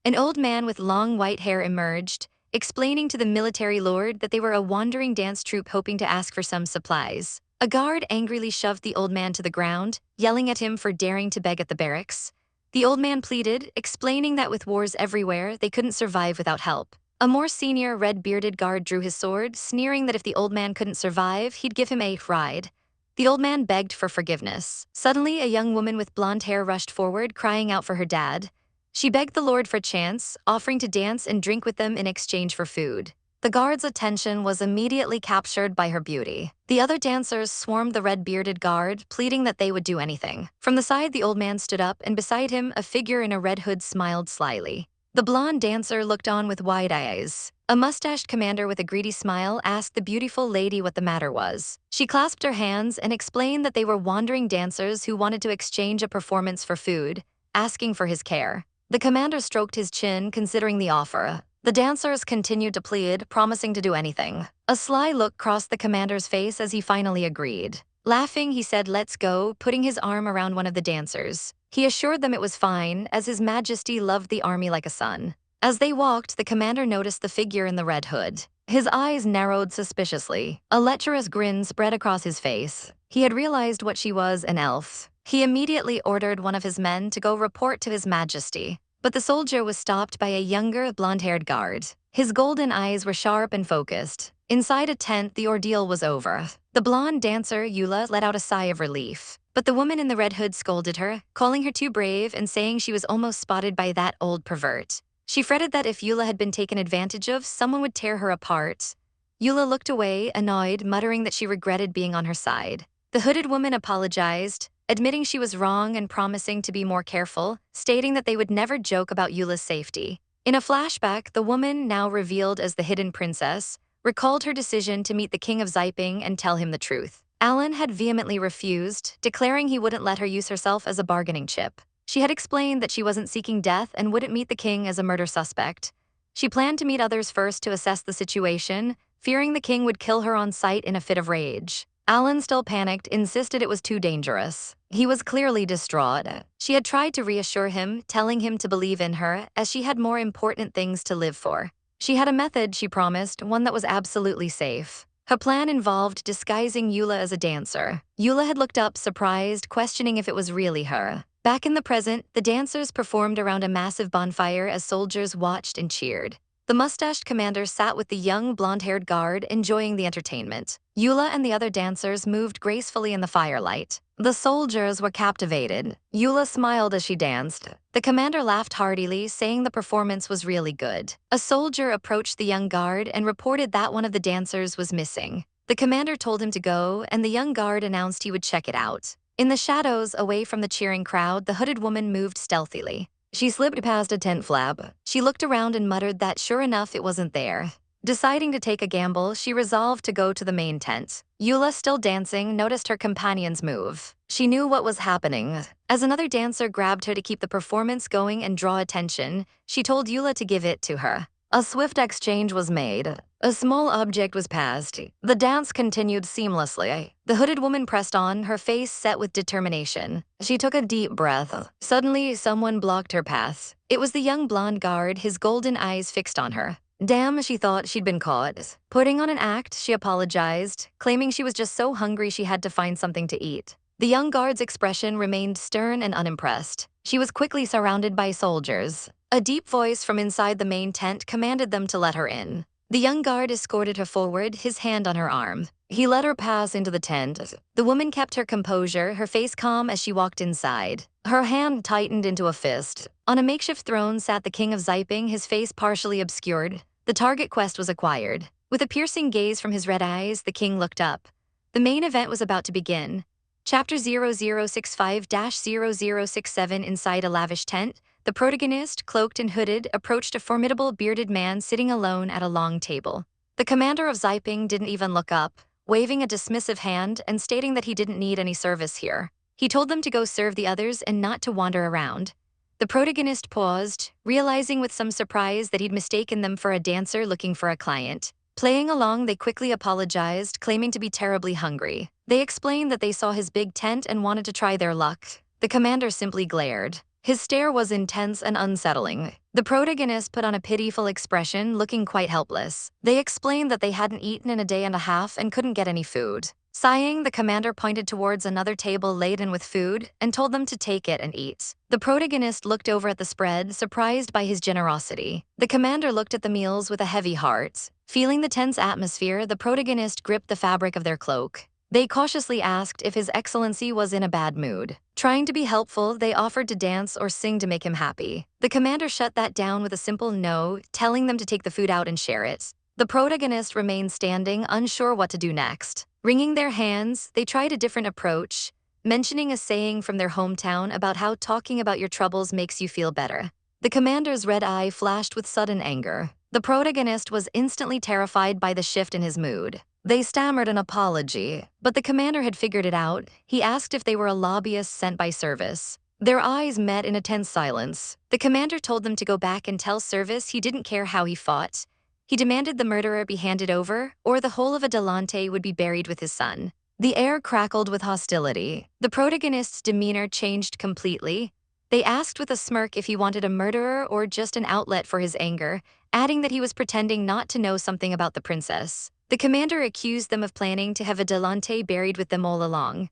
An old man with long white hair emerged, explaining to the military lord that they were a wandering dance troupe hoping to ask for some supplies. A guard angrily shoved the old man to the ground, yelling at him for daring to beg at the barracks. The old man pleaded, explaining that with wars everywhere, they couldn't survive without help. A more senior red-bearded guard drew his sword, sneering that if the old man couldn't survive, he'd give him a ride. The old man begged for forgiveness. Suddenly, a young woman with blonde hair rushed forward, crying out for her dad. She begged the lord for a chance, offering to dance and drink with them in exchange for food. The guard's attention was immediately captured by her beauty. The other dancers swarmed the red-bearded guard, pleading that they would do anything. From the side, the old man stood up, and beside him, a figure in a red hood smiled slyly. The blonde dancer looked on with wide eyes. A mustached commander with a greedy smile asked the beautiful lady what the matter was. She clasped her hands and explained that they were wandering dancers who wanted to exchange a performance for food, asking for his care. The commander stroked his chin, considering the offer. The dancers continued to plead, promising to do anything. A sly look crossed the commander's face as he finally agreed. Laughing, he said, "Let's go," putting his arm around one of the dancers. He assured them it was fine, as His Majesty loved the army like a son. As they walked, the commander noticed the figure in the red hood. His eyes narrowed suspiciously. A lecherous grin spread across his face. He had realized what she was, an elf. He immediately ordered one of his men to go report to His Majesty. But the soldier was stopped by a younger, blonde-haired guard. His golden eyes were sharp and focused. Inside a tent, the ordeal was over. The blonde dancer, Eula, let out a sigh of relief. But the woman in the red hood scolded her, calling her too brave and saying she was almost spotted by that old pervert. She fretted that if Eula had been taken advantage of, someone would tear her apart. Eula looked away, annoyed, muttering that she regretted being on her side. The hooded woman apologized, admitting she was wrong and promising to be more careful, stating that they would never joke about Eula's safety. In a flashback, the woman, now revealed as the hidden princess, recalled her decision to meet the king of Ziping and tell him the truth. Alan had vehemently refused, declaring he wouldn't let her use herself as a bargaining chip. She had explained that she wasn't seeking death and wouldn't meet the king as a murder suspect. She planned to meet others first to assess the situation, fearing the king would kill her on sight in a fit of rage. Alan, still panicked, insisted it was too dangerous. He was clearly distraught. She had tried to reassure him, telling him to believe in her, as she had more important things to live for. She had a method, she promised, one that was absolutely safe. Her plan involved disguising Eula as a dancer. Eula had looked up, surprised, questioning if it was really her. Back in the present, the dancers performed around a massive bonfire as soldiers watched and cheered. The mustached commander sat with the young, blonde-haired guard, enjoying the entertainment. Eula and the other dancers moved gracefully in the firelight. The soldiers were captivated. Eula smiled as she danced. The commander laughed heartily, saying the performance was really good. A soldier approached the young guard and reported that one of the dancers was missing. The commander told him to go, and the young guard announced he would check it out. In the shadows, away from the cheering crowd, the hooded woman moved stealthily. She slipped past a tent flap. She looked around and muttered that sure enough it wasn't there. Deciding to take a gamble, she resolved to go to the main tent. Eula, still dancing, noticed her companion's move. She knew what was happening. As another dancer grabbed her to keep the performance going and draw attention, she told Eula to give it to her. A swift exchange was made. A small object was passed. The dance continued seamlessly. The hooded woman pressed on, her face set with determination. She took a deep breath. Suddenly, someone blocked her path. It was the young blonde guard, his golden eyes fixed on her. Damn, she thought she'd been caught. Putting on an act, she apologized, claiming she was just so hungry she had to find something to eat. The young guard's expression remained stern and unimpressed. She was quickly surrounded by soldiers. A deep voice from inside the main tent commanded them to let her in. The young guard escorted her forward, his hand on her arm. He let her pass into the tent. The woman kept her composure, her face calm as she walked inside. Her hand tightened into a fist. On a makeshift throne sat the king of Ziping, his face partially obscured. The target quest was acquired. With a piercing gaze from his red eyes, the king looked up. The main event was about to begin. Chapter 0065-0067. Inside a lavish tent, the protagonist, cloaked and hooded, approached a formidable bearded man sitting alone at a long table. The commander of Ziping didn't even look up, waving a dismissive hand and stating that he didn't need any service here. He told them to go serve the others and not to wander around. The protagonist paused, realizing with some surprise that he'd mistaken them for a dancer looking for a client. Playing along, they quickly apologized, claiming to be terribly hungry. They explained that they saw his big tent and wanted to try their luck. The commander simply glared. His stare was intense and unsettling. The protagonist put on a pitiful expression, looking quite helpless. They explained that they hadn't eaten in a day and a half and couldn't get any food. Sighing, the commander pointed towards another table laden with food and told them to take it and eat. The protagonist looked over at the spread, surprised by his generosity. The commander looked at the meals with a heavy heart. Feeling the tense atmosphere, the protagonist gripped the fabric of their cloak. They cautiously asked if His Excellency was in a bad mood. Trying to be helpful, they offered to dance or sing to make him happy. The commander shut that down with a simple no, telling them to take the food out and share it. The protagonist remained standing, unsure what to do next. Wringing their hands, they tried a different approach, mentioning a saying from their hometown about how talking about your troubles makes you feel better. The commander's red eye flashed with sudden anger. The protagonist was instantly terrified by the shift in his mood. They stammered an apology, but the commander had figured it out. He asked if they were a lobbyist sent by Service. Their eyes met in a tense silence. The commander told them to go back and tell Service he didn't care how he fought. He demanded the murderer be handed over, or the whole of Adalante would be buried with his son. The air crackled with hostility. The protagonist's demeanor changed completely. They asked with a smirk if he wanted a murderer or just an outlet for his anger, adding that he was pretending not to know something about the princess. The commander accused them of planning to have Adalante buried with them all along.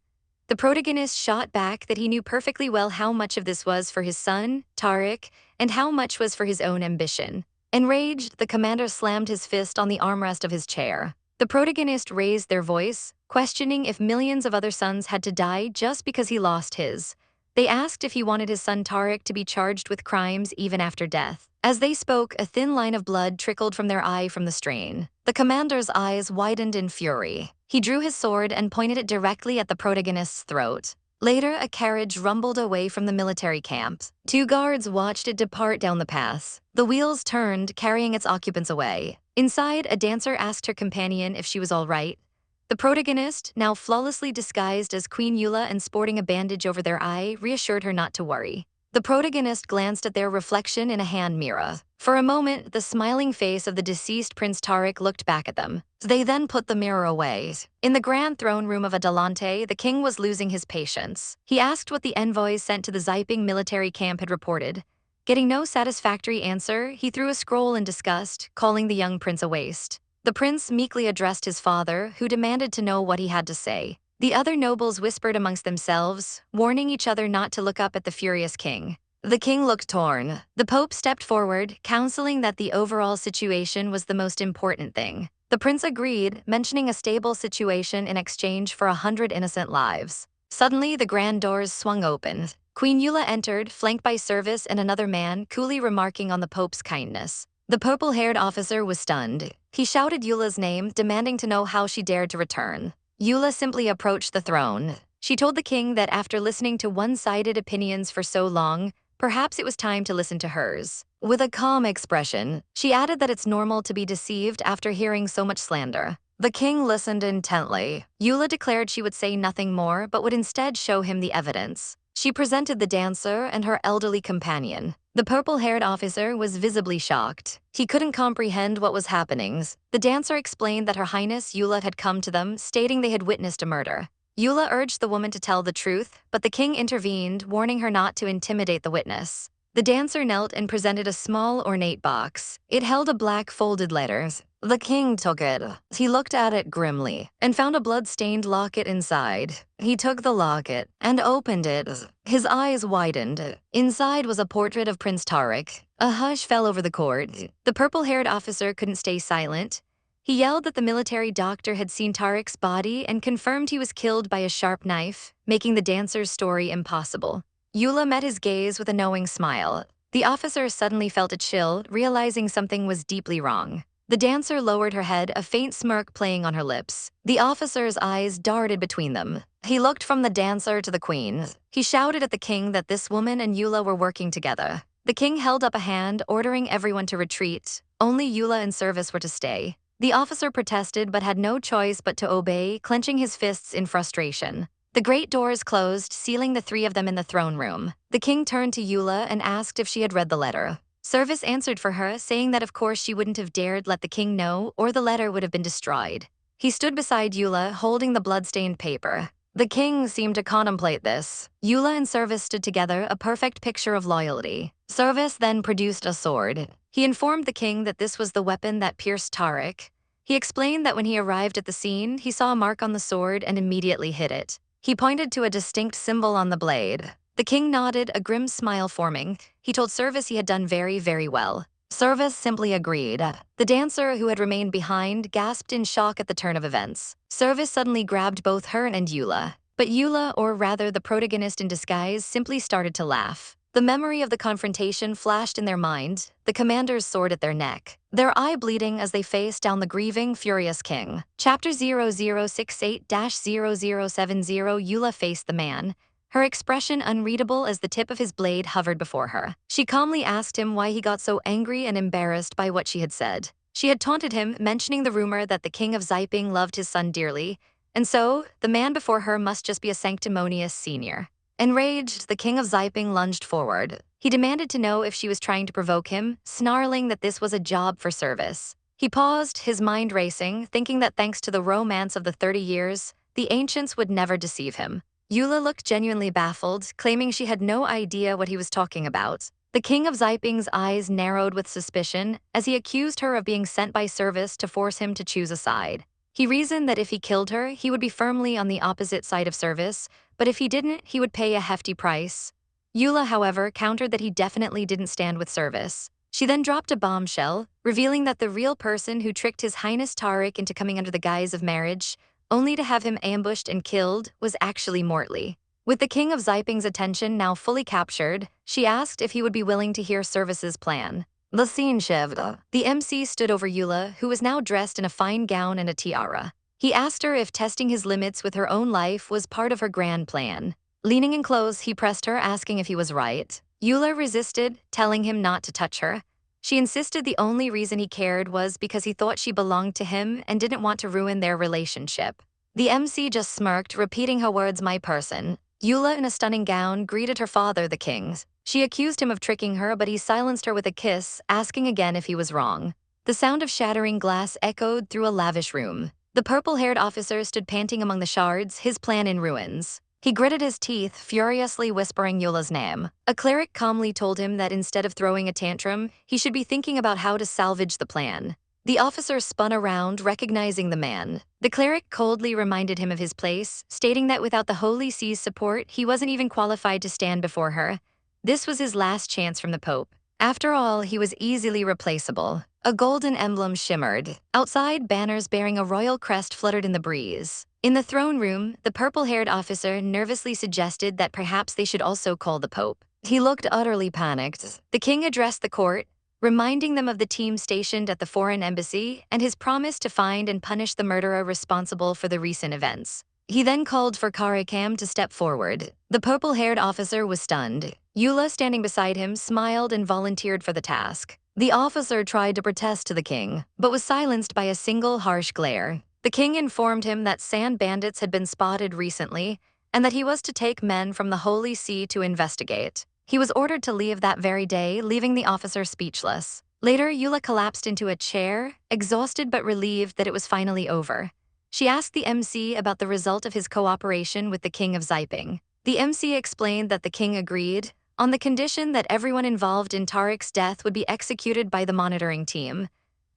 The protagonist shot back that he knew perfectly well how much of this was for his son, Tariq, and how much was for his own ambition. Enraged, the commander slammed his fist on the armrest of his chair. The protagonist raised their voice, questioning if millions of other sons had to die just because he lost his. They asked if he wanted his son Tariq to be charged with crimes even after death. As they spoke, a thin line of blood trickled from their eye from the strain. The commander's eyes widened in fury. He drew his sword and pointed it directly at the protagonist's throat. Later, a carriage rumbled away from the military camp. Two guards watched it depart down the path. The wheels turned, carrying its occupants away. Inside, a dancer asked her companion if she was all right. The protagonist, now flawlessly disguised as Queen Eula and sporting a bandage over their eye, reassured her not to worry. The protagonist glanced at their reflection in a hand mirror. For a moment, the smiling face of the deceased Prince Tariq looked back at them. They then put the mirror away. In the grand throne room of Adalante, the king was losing his patience. He asked what the envoys sent to the Ziping military camp had reported. Getting no satisfactory answer, he threw a scroll in disgust, calling the young prince a waste. The prince meekly addressed his father, who demanded to know what he had to say. The other nobles whispered amongst themselves, warning each other not to look up at the furious king. The king looked torn. The Pope stepped forward, counseling that the overall situation was the most important thing. The prince agreed, mentioning a stable situation in exchange for 100 innocent lives. Suddenly, the grand doors swung open. Queen Eula entered, flanked by Service and another man, coolly remarking on the Pope's kindness. The purple-haired officer was stunned. He shouted Eula's name, demanding to know how she dared to return. Eula simply approached the throne. She told the king that after listening to one-sided opinions for so long, perhaps it was time to listen to hers. With a calm expression, she added that it's normal to be deceived after hearing so much slander. The king listened intently. Eula declared she would say nothing more, but would instead show him the evidence. She presented the dancer and her elderly companion. The purple-haired officer was visibly shocked. He couldn't comprehend what was happening. The dancer explained that Her Highness Eula had come to them, stating they had witnessed a murder. Eula urged the woman to tell the truth, but the king intervened, warning her not to intimidate the witness. The dancer knelt and presented a small, ornate box. It held a black folded letter. The king took it. He looked at it grimly and found a blood-stained locket inside. He took the locket and opened it. His eyes widened. Inside was a portrait of Prince Tariq. A hush fell over the court. The purple-haired officer couldn't stay silent. He yelled that the military doctor had seen Tariq's body and confirmed he was killed by a sharp knife, making the dancer's story impossible. Eula met his gaze with a knowing smile. The officer suddenly felt a chill, realizing something was deeply wrong. The dancer lowered her head, a faint smirk playing on her lips. The officer's eyes darted between them. He looked from the dancer to the queen. He shouted at the king that this woman and Eula were working together. The king held up a hand, ordering everyone to retreat. Only Eula and Service were to stay. The officer protested but had no choice but to obey, clenching his fists in frustration. The great doors closed, sealing the three of them in the throne room. The king turned to Eula and asked if she had read the letter. Service answered for her, saying that of course she wouldn't have dared let the king know or the letter would have been destroyed. He stood beside Eula, holding the blood-stained paper. The king seemed to contemplate this. Eula and Service stood together, a perfect picture of loyalty. Service then produced a sword. He informed the king that this was the weapon that pierced Tariq. He explained that when he arrived at the scene, he saw a mark on the sword and immediately hid it. He pointed to a distinct symbol on the blade. The king nodded, a grim smile forming. He told Service he had done very, very well. Service simply agreed. The dancer, who had remained behind, gasped in shock at the turn of events. Service suddenly grabbed both her and Eula. But Eula, or rather the protagonist in disguise, simply started to laugh. The memory of the confrontation flashed in their mind, the commander's sword at their neck, their eye bleeding as they faced down the grieving, furious king. Chapter 0068-0070 Eula faced the man, her expression unreadable as the tip of his blade hovered before her. She calmly asked him why he got so angry and embarrassed by what she had said. She had taunted him, mentioning the rumor that the king of Xiping loved his son dearly, and so the man before her must just be a sanctimonious senior. Enraged, the king of Xiping lunged forward. He demanded to know if she was trying to provoke him, snarling that this was a job for Service. He paused, his mind racing, thinking that thanks to the romance of the 30 years, the ancients would never deceive him. Eula looked genuinely baffled, claiming she had no idea what he was talking about. The king of Xiping's eyes narrowed with suspicion as he accused her of being sent by Service to force him to choose a side. He reasoned that if he killed her, he would be firmly on the opposite side of Service, but if he didn't, he would pay a hefty price. Eula, however, countered that he definitely didn't stand with Service. She then dropped a bombshell, revealing that the real person who tricked His Highness Tariq into coming under the guise of marriage, only to have him ambushed and killed, was actually Mortley. With the king of Xiping's attention now fully captured, she asked if he would be willing to hear Service's plan. The scene shifted. The MC stood over Eula, who was now dressed in a fine gown and a tiara. He asked her if testing his limits with her own life was part of her grand plan. Leaning in close, he pressed her, asking if he was right. Eula resisted, telling him not to touch her. She insisted the only reason he cared was because he thought she belonged to him and didn't want to ruin their relationship. The MC just smirked, repeating her words, "my person." Eula, in a stunning gown, greeted her father, the king. She accused him of tricking her, but he silenced her with a kiss, asking again if he was wrong. The sound of shattering glass echoed through a lavish room. The purple-haired officer stood panting among the shards, his plan in ruins. He gritted his teeth, furiously whispering Eula's name. A cleric calmly told him that instead of throwing a tantrum, he should be thinking about how to salvage the plan. The officer spun around, recognizing the man. The cleric coldly reminded him of his place, stating that without the Holy See's support, he wasn't even qualified to stand before her. This was his last chance from the Pope. After all, he was easily replaceable. A golden emblem shimmered. Outside, banners bearing a royal crest fluttered in the breeze. In the throne room, the purple-haired officer nervously suggested that perhaps they should also call the Pope. He looked utterly panicked. The king addressed the court, reminding them of the team stationed at the foreign embassy and his promise to find and punish the murderer responsible for the recent events. He then called for Karakam to step forward. The purple-haired officer was stunned. Eula, standing beside him, smiled and volunteered for the task. The officer tried to protest to the king, but was silenced by a single harsh glare. The king informed him that sand bandits had been spotted recently and that he was to take men from the Holy See to investigate. He was ordered to leave that very day, leaving the officer speechless. Later, Eula collapsed into a chair, exhausted but relieved that it was finally over. She asked the MC about the result of his cooperation with the king of Xiping. The MC explained that the king agreed, on the condition that everyone involved in Tariq's death would be executed by the monitoring team.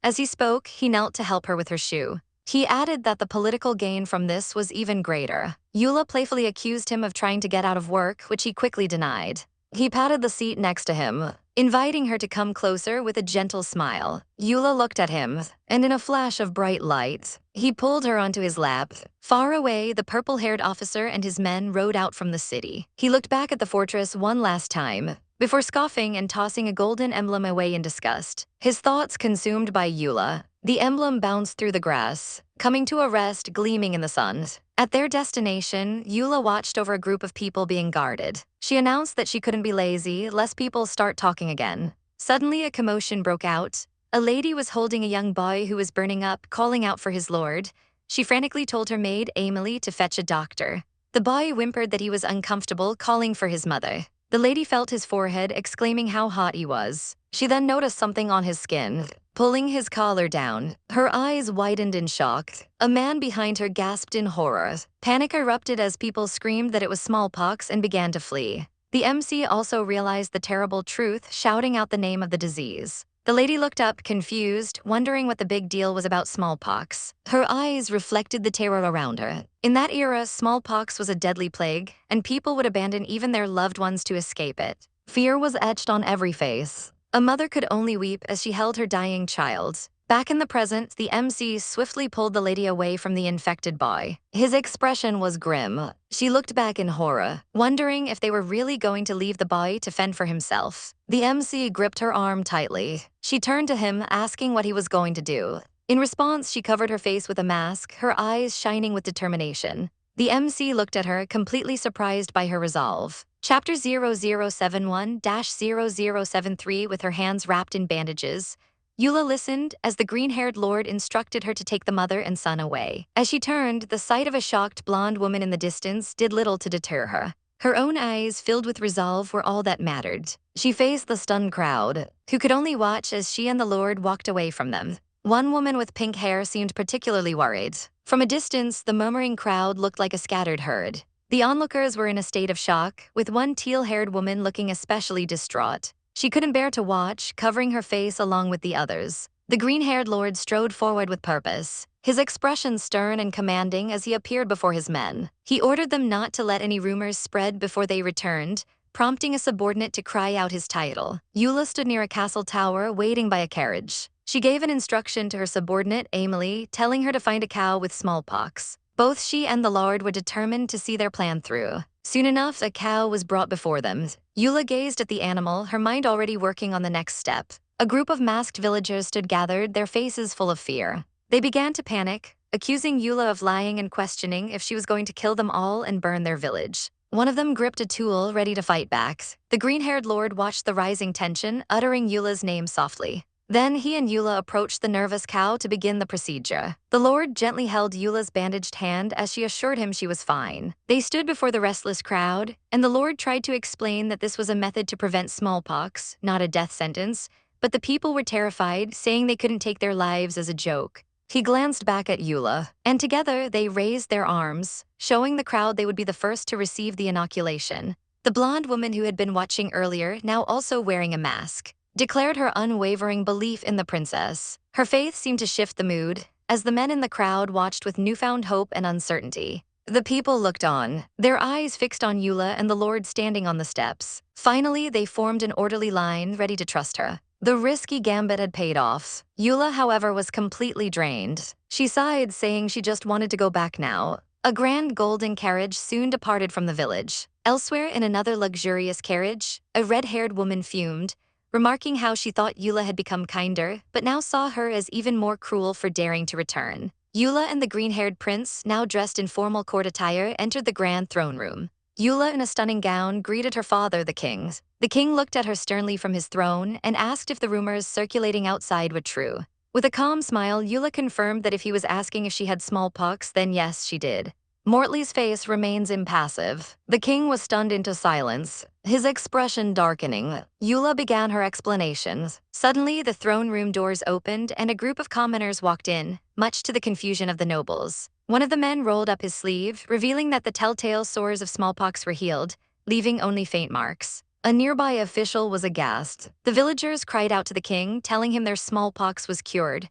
As he spoke, he knelt to help her with her shoe. He added that the political gain from this was even greater. Eula playfully accused him of trying to get out of work, which he quickly denied. He patted the seat next to him, inviting her to come closer with a gentle smile. Eula looked at him, and in a flash of bright light, he pulled her onto his lap. Far away, the purple-haired officer and his men rode out from the city. He looked back at the fortress one last time, before scoffing and tossing a golden emblem away in disgust. His thoughts consumed by Eula, the emblem bounced through the grass, coming to a rest gleaming in the sun. At their destination, Eula watched over a group of people being guarded. She announced that she couldn't be lazy, lest people start talking again. Suddenly, a commotion broke out. A lady was holding a young boy who was burning up, calling out for his lord. She frantically told her maid, Emily, to fetch a doctor. The boy whimpered that he was uncomfortable, calling for his mother. The lady felt his forehead, exclaiming how hot he was. She then noticed something on his skin. Pulling his collar down, her eyes widened in shock. A man behind her gasped in horror. Panic erupted as people screamed that it was smallpox and began to flee. The MC also realized the terrible truth, shouting out the name of the disease. The lady looked up, confused, wondering what the big deal was about smallpox. Her eyes reflected the terror around her. In that era, smallpox was a deadly plague, and people would abandon even their loved ones to escape it. Fear was etched on every face. A mother could only weep as she held her dying child. Back in the present, the MC swiftly pulled the lady away from the infected boy. His expression was grim. She looked back in horror, wondering if they were really going to leave the boy to fend for himself. The MC gripped her arm tightly. She turned to him, asking what he was going to do. In response, she covered her face with a mask, her eyes shining with determination. The MC looked at her, completely surprised by her resolve. Chapter 0071-0073. With her hands wrapped in bandages, Eula listened as the green-haired lord instructed her to take the mother and son away. As she turned, the sight of a shocked blonde woman in the distance did little to deter her. Her own eyes, filled with resolve, were all that mattered. She faced the stunned crowd, who could only watch as she and the lord walked away from them. One woman with pink hair seemed particularly worried. From a distance, the murmuring crowd looked like a scattered herd. The onlookers were in a state of shock, with one teal-haired woman looking especially distraught. She couldn't bear to watch, covering her face along with the others. The green-haired lord strode forward with purpose, his expression stern and commanding as he appeared before his men. He ordered them not to let any rumors spread before they returned, prompting a subordinate to cry out his title. Eula stood near a castle tower, waiting by a carriage. She gave an instruction to her subordinate, Emily, telling her to find a cow with smallpox. Both she and the lord were determined to see their plan through. Soon enough, a cow was brought before them. Eula gazed at the animal, her mind already working on the next step. A group of masked villagers stood gathered, their faces full of fear. They began to panic, accusing Eula of lying and questioning if she was going to kill them all and burn their village. One of them gripped a tool, ready to fight back. The green-haired lord watched the rising tension, uttering Eula's name softly. Then he and Eula approached the nervous cow to begin the procedure. The lord gently held Eula's bandaged hand as she assured him she was fine. They stood before the restless crowd, and the lord tried to explain that this was a method to prevent smallpox, not a death sentence, but the people were terrified, saying they couldn't take their lives as a joke. He glanced back at Eula, and together they raised their arms, showing the crowd they would be the first to receive the inoculation. The blonde woman who had been watching earlier, now also wearing a mask, declared her unwavering belief in the princess. Her faith seemed to shift the mood, as the men in the crowd watched with newfound hope and uncertainty. The people looked on, their eyes fixed on Eula and the lord standing on the steps. Finally, they formed an orderly line, ready to trust her. The risky gambit had paid off. Eula, however, was completely drained. She sighed, saying she just wanted to go back now. A grand golden carriage soon departed from the village. Elsewhere, in another luxurious carriage, a red-haired woman fumed, remarking how she thought Eula had become kinder, but now saw her as even more cruel for daring to return. Eula and the green-haired prince, now dressed in formal court attire, entered the grand throne room. Eula, in a stunning gown, greeted her father, the king. The king looked at her sternly from his throne and asked if the rumors circulating outside were true. With a calm smile, Eula confirmed that if he was asking if she had smallpox, then yes, she did. Mortley's face remains impassive. The king was stunned into silence, his expression darkening. Eula began her explanations. Suddenly, the throne room doors opened and a group of commoners walked in, much to the confusion of the nobles. One of the men rolled up his sleeve, revealing that the telltale sores of smallpox were healed, leaving only faint marks. A nearby official was aghast. The villagers cried out to the king, telling him their smallpox was cured.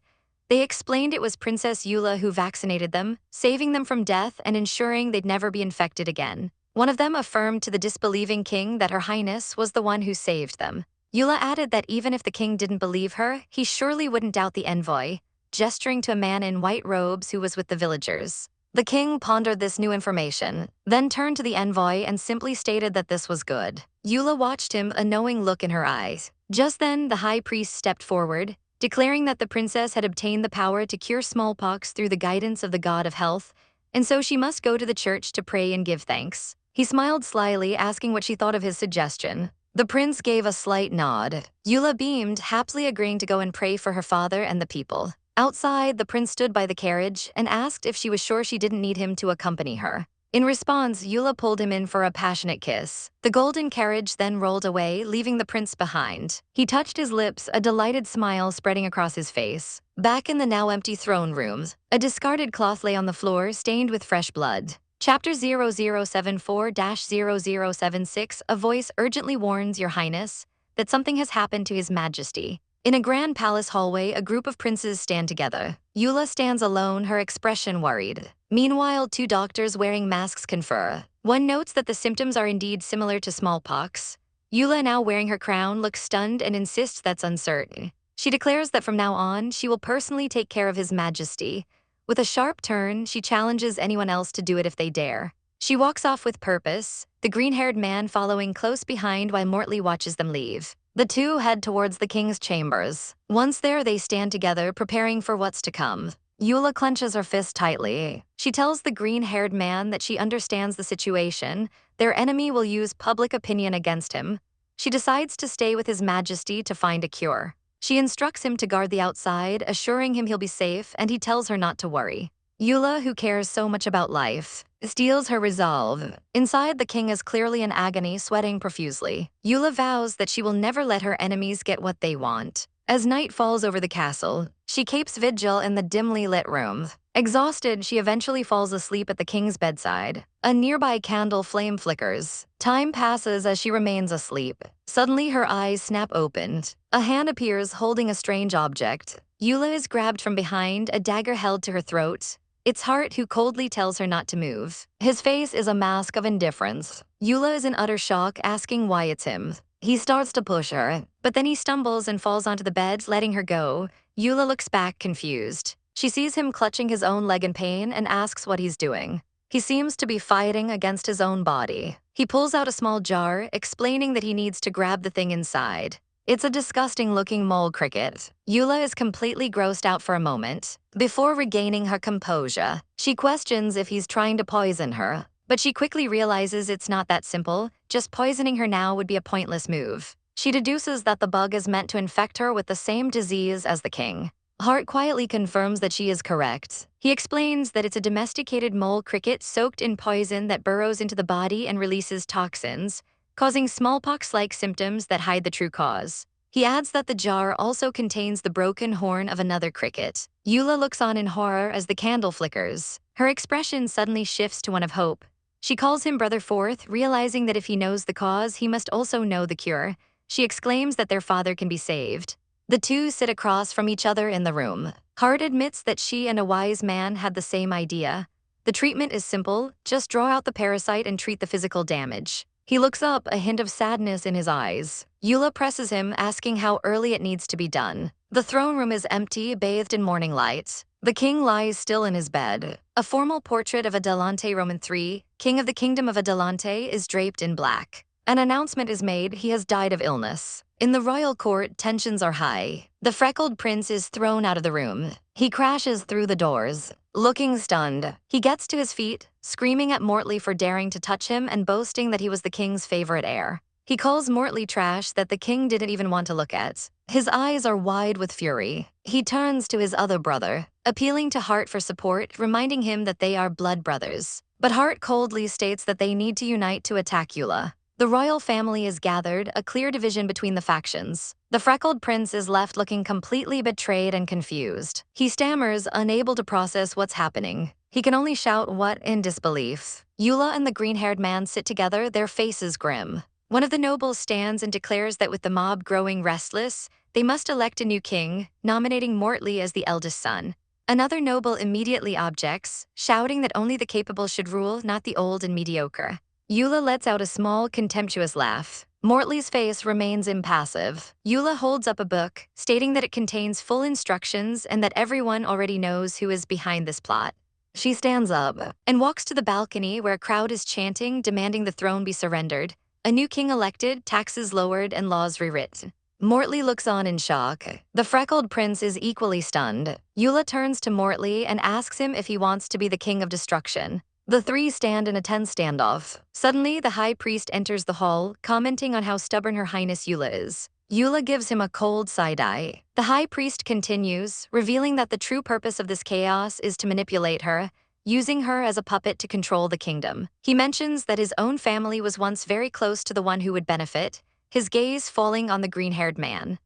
They explained it was Princess Eula who vaccinated them, saving them from death and ensuring they'd never be infected again. One of them affirmed to the disbelieving king that Her Highness was the one who saved them. Eula added that even if the king didn't believe her, he surely wouldn't doubt the envoy, gesturing to a man in white robes who was with the villagers. The king pondered this new information, then turned to the envoy and simply stated that this was good. Eula watched him, a knowing look in her eyes. Just then, the high priest stepped forward, declaring that the princess had obtained the power to cure smallpox through the guidance of the god of health, and so she must go to the church to pray and give thanks. He smiled slyly, asking what she thought of his suggestion. The prince gave a slight nod. Eula beamed, happily agreeing to go and pray for her father and the people. Outside, the prince stood by the carriage and asked if she was sure she didn't need him to accompany her. In response, Eula pulled him in for a passionate kiss. The golden carriage then rolled away, leaving the prince behind. He touched his lips, a delighted smile spreading across his face. Back in the now empty throne room, a discarded cloth lay on the floor, stained with fresh blood. Chapter 0074-0076. A voice urgently warns Your Highness that something has happened to His Majesty. In a grand palace hallway, a group of princes stand together. Eula stands alone, her expression worried. Meanwhile, two doctors wearing masks confer. One notes that the symptoms are indeed similar to smallpox. Eula, now wearing her crown, looks stunned and insists that's uncertain. She declares that from now on, she will personally take care of His Majesty. With a sharp turn, she challenges anyone else to do it if they dare. She walks off with purpose, the green-haired man following close behind while Mortley watches them leave. The two head towards the king's chambers. Once there, they stand together, preparing for what's to come. Eula clenches her fist tightly. She tells the green-haired man that she understands the situation. Their enemy will use public opinion against him. She decides to stay with His Majesty to find a cure. She instructs him to guard the outside, assuring him he'll be safe, and he tells her not to worry. Eula, who cares so much about life, steels her resolve. Inside, the king is clearly in agony, sweating profusely. Eula vows that she will never let her enemies get what they want. As night falls over the castle, she keeps vigil in the dimly lit room. Exhausted, she eventually falls asleep at the king's bedside. A nearby candle flame flickers. Time passes as she remains asleep. Suddenly, her eyes snap open. A hand appears holding a strange object. Eula is grabbed from behind, a dagger held to her throat. It's Hart, who coldly tells her not to move. His face is a mask of indifference. Eula is in utter shock, asking why it's him. He starts to push her, but then he stumbles and falls onto the bed, letting her go. Eula looks back, confused. She sees him clutching his own leg in pain and asks what he's doing. He seems to be fighting against his own body. He pulls out a small jar, explaining that he needs to grab the thing inside. It's a disgusting-looking mole cricket. Eula is completely grossed out for a moment. Before regaining her composure, she questions if he's trying to poison her. But she quickly realizes it's not that simple. Just poisoning her now would be a pointless move. She deduces that the bug is meant to infect her with the same disease as the king. Hart quietly confirms that she is correct. He explains that it's a domesticated mole cricket soaked in poison that burrows into the body and releases toxins, causing smallpox-like symptoms that hide the true cause. He adds that the jar also contains the broken horn of another cricket. Eula looks on in horror as the candle flickers. Her expression suddenly shifts to one of hope. She calls him Brother Fourth, realizing that if he knows the cause, he must also know the cure. She exclaims that their father can be saved. The two sit across from each other in the room. Hart admits that she and a wise man had the same idea. The treatment is simple, just draw out the parasite and treat the physical damage. He looks up, a hint of sadness in his eyes. Eula presses him, asking how early it needs to be done. The throne room is empty, bathed in morning light. The king lies still in his bed. A formal portrait of Adalante Roman III, king of the kingdom of Adalante, is draped in black. An announcement is made: he has died of illness. In the royal court, tensions are high. The freckled prince is thrown out of the room. He crashes through the doors. Looking stunned, he gets to his feet, screaming at Mortley for daring to touch him and boasting that he was the king's favorite heir. He calls Mortley trash that the king didn't even want to look at. His eyes are wide with fury. He turns to his other brother, appealing to Hart for support, reminding him that they are blood brothers. But Hart coldly states that they need to unite to attack Eula. The royal family is gathered, a clear division between the factions. The freckled prince is left looking completely betrayed and confused. He stammers, unable to process what's happening. He can only shout what in disbelief. Eula and the green-haired man sit together, their faces grim. One of the nobles stands and declares that with the mob growing restless, they must elect a new king, nominating Mortley as the eldest son. Another noble immediately objects, shouting that only the capable should rule, not the old and mediocre. Eula lets out a small, contemptuous laugh. Mortley's face remains impassive. Eula holds up a book, stating that it contains full instructions and that everyone already knows who is behind this plot. She stands up and walks to the balcony where a crowd is chanting, demanding the throne be surrendered. A new king elected, taxes lowered, and laws rewritten. Mortley looks on in shock. The freckled prince is equally stunned. Eula turns to Mortley and asks him if he wants to be the king of destruction. The three stand in a tense standoff. Suddenly, the high priest enters the hall, commenting on how stubborn Her Highness Eula is. Eula gives him a cold side-eye. The high priest continues, revealing that the true purpose of this chaos is to manipulate her. using her as a puppet to control the kingdom. He mentions that his own family was once very close to the one who would benefit, his gaze falling on the green-haired man.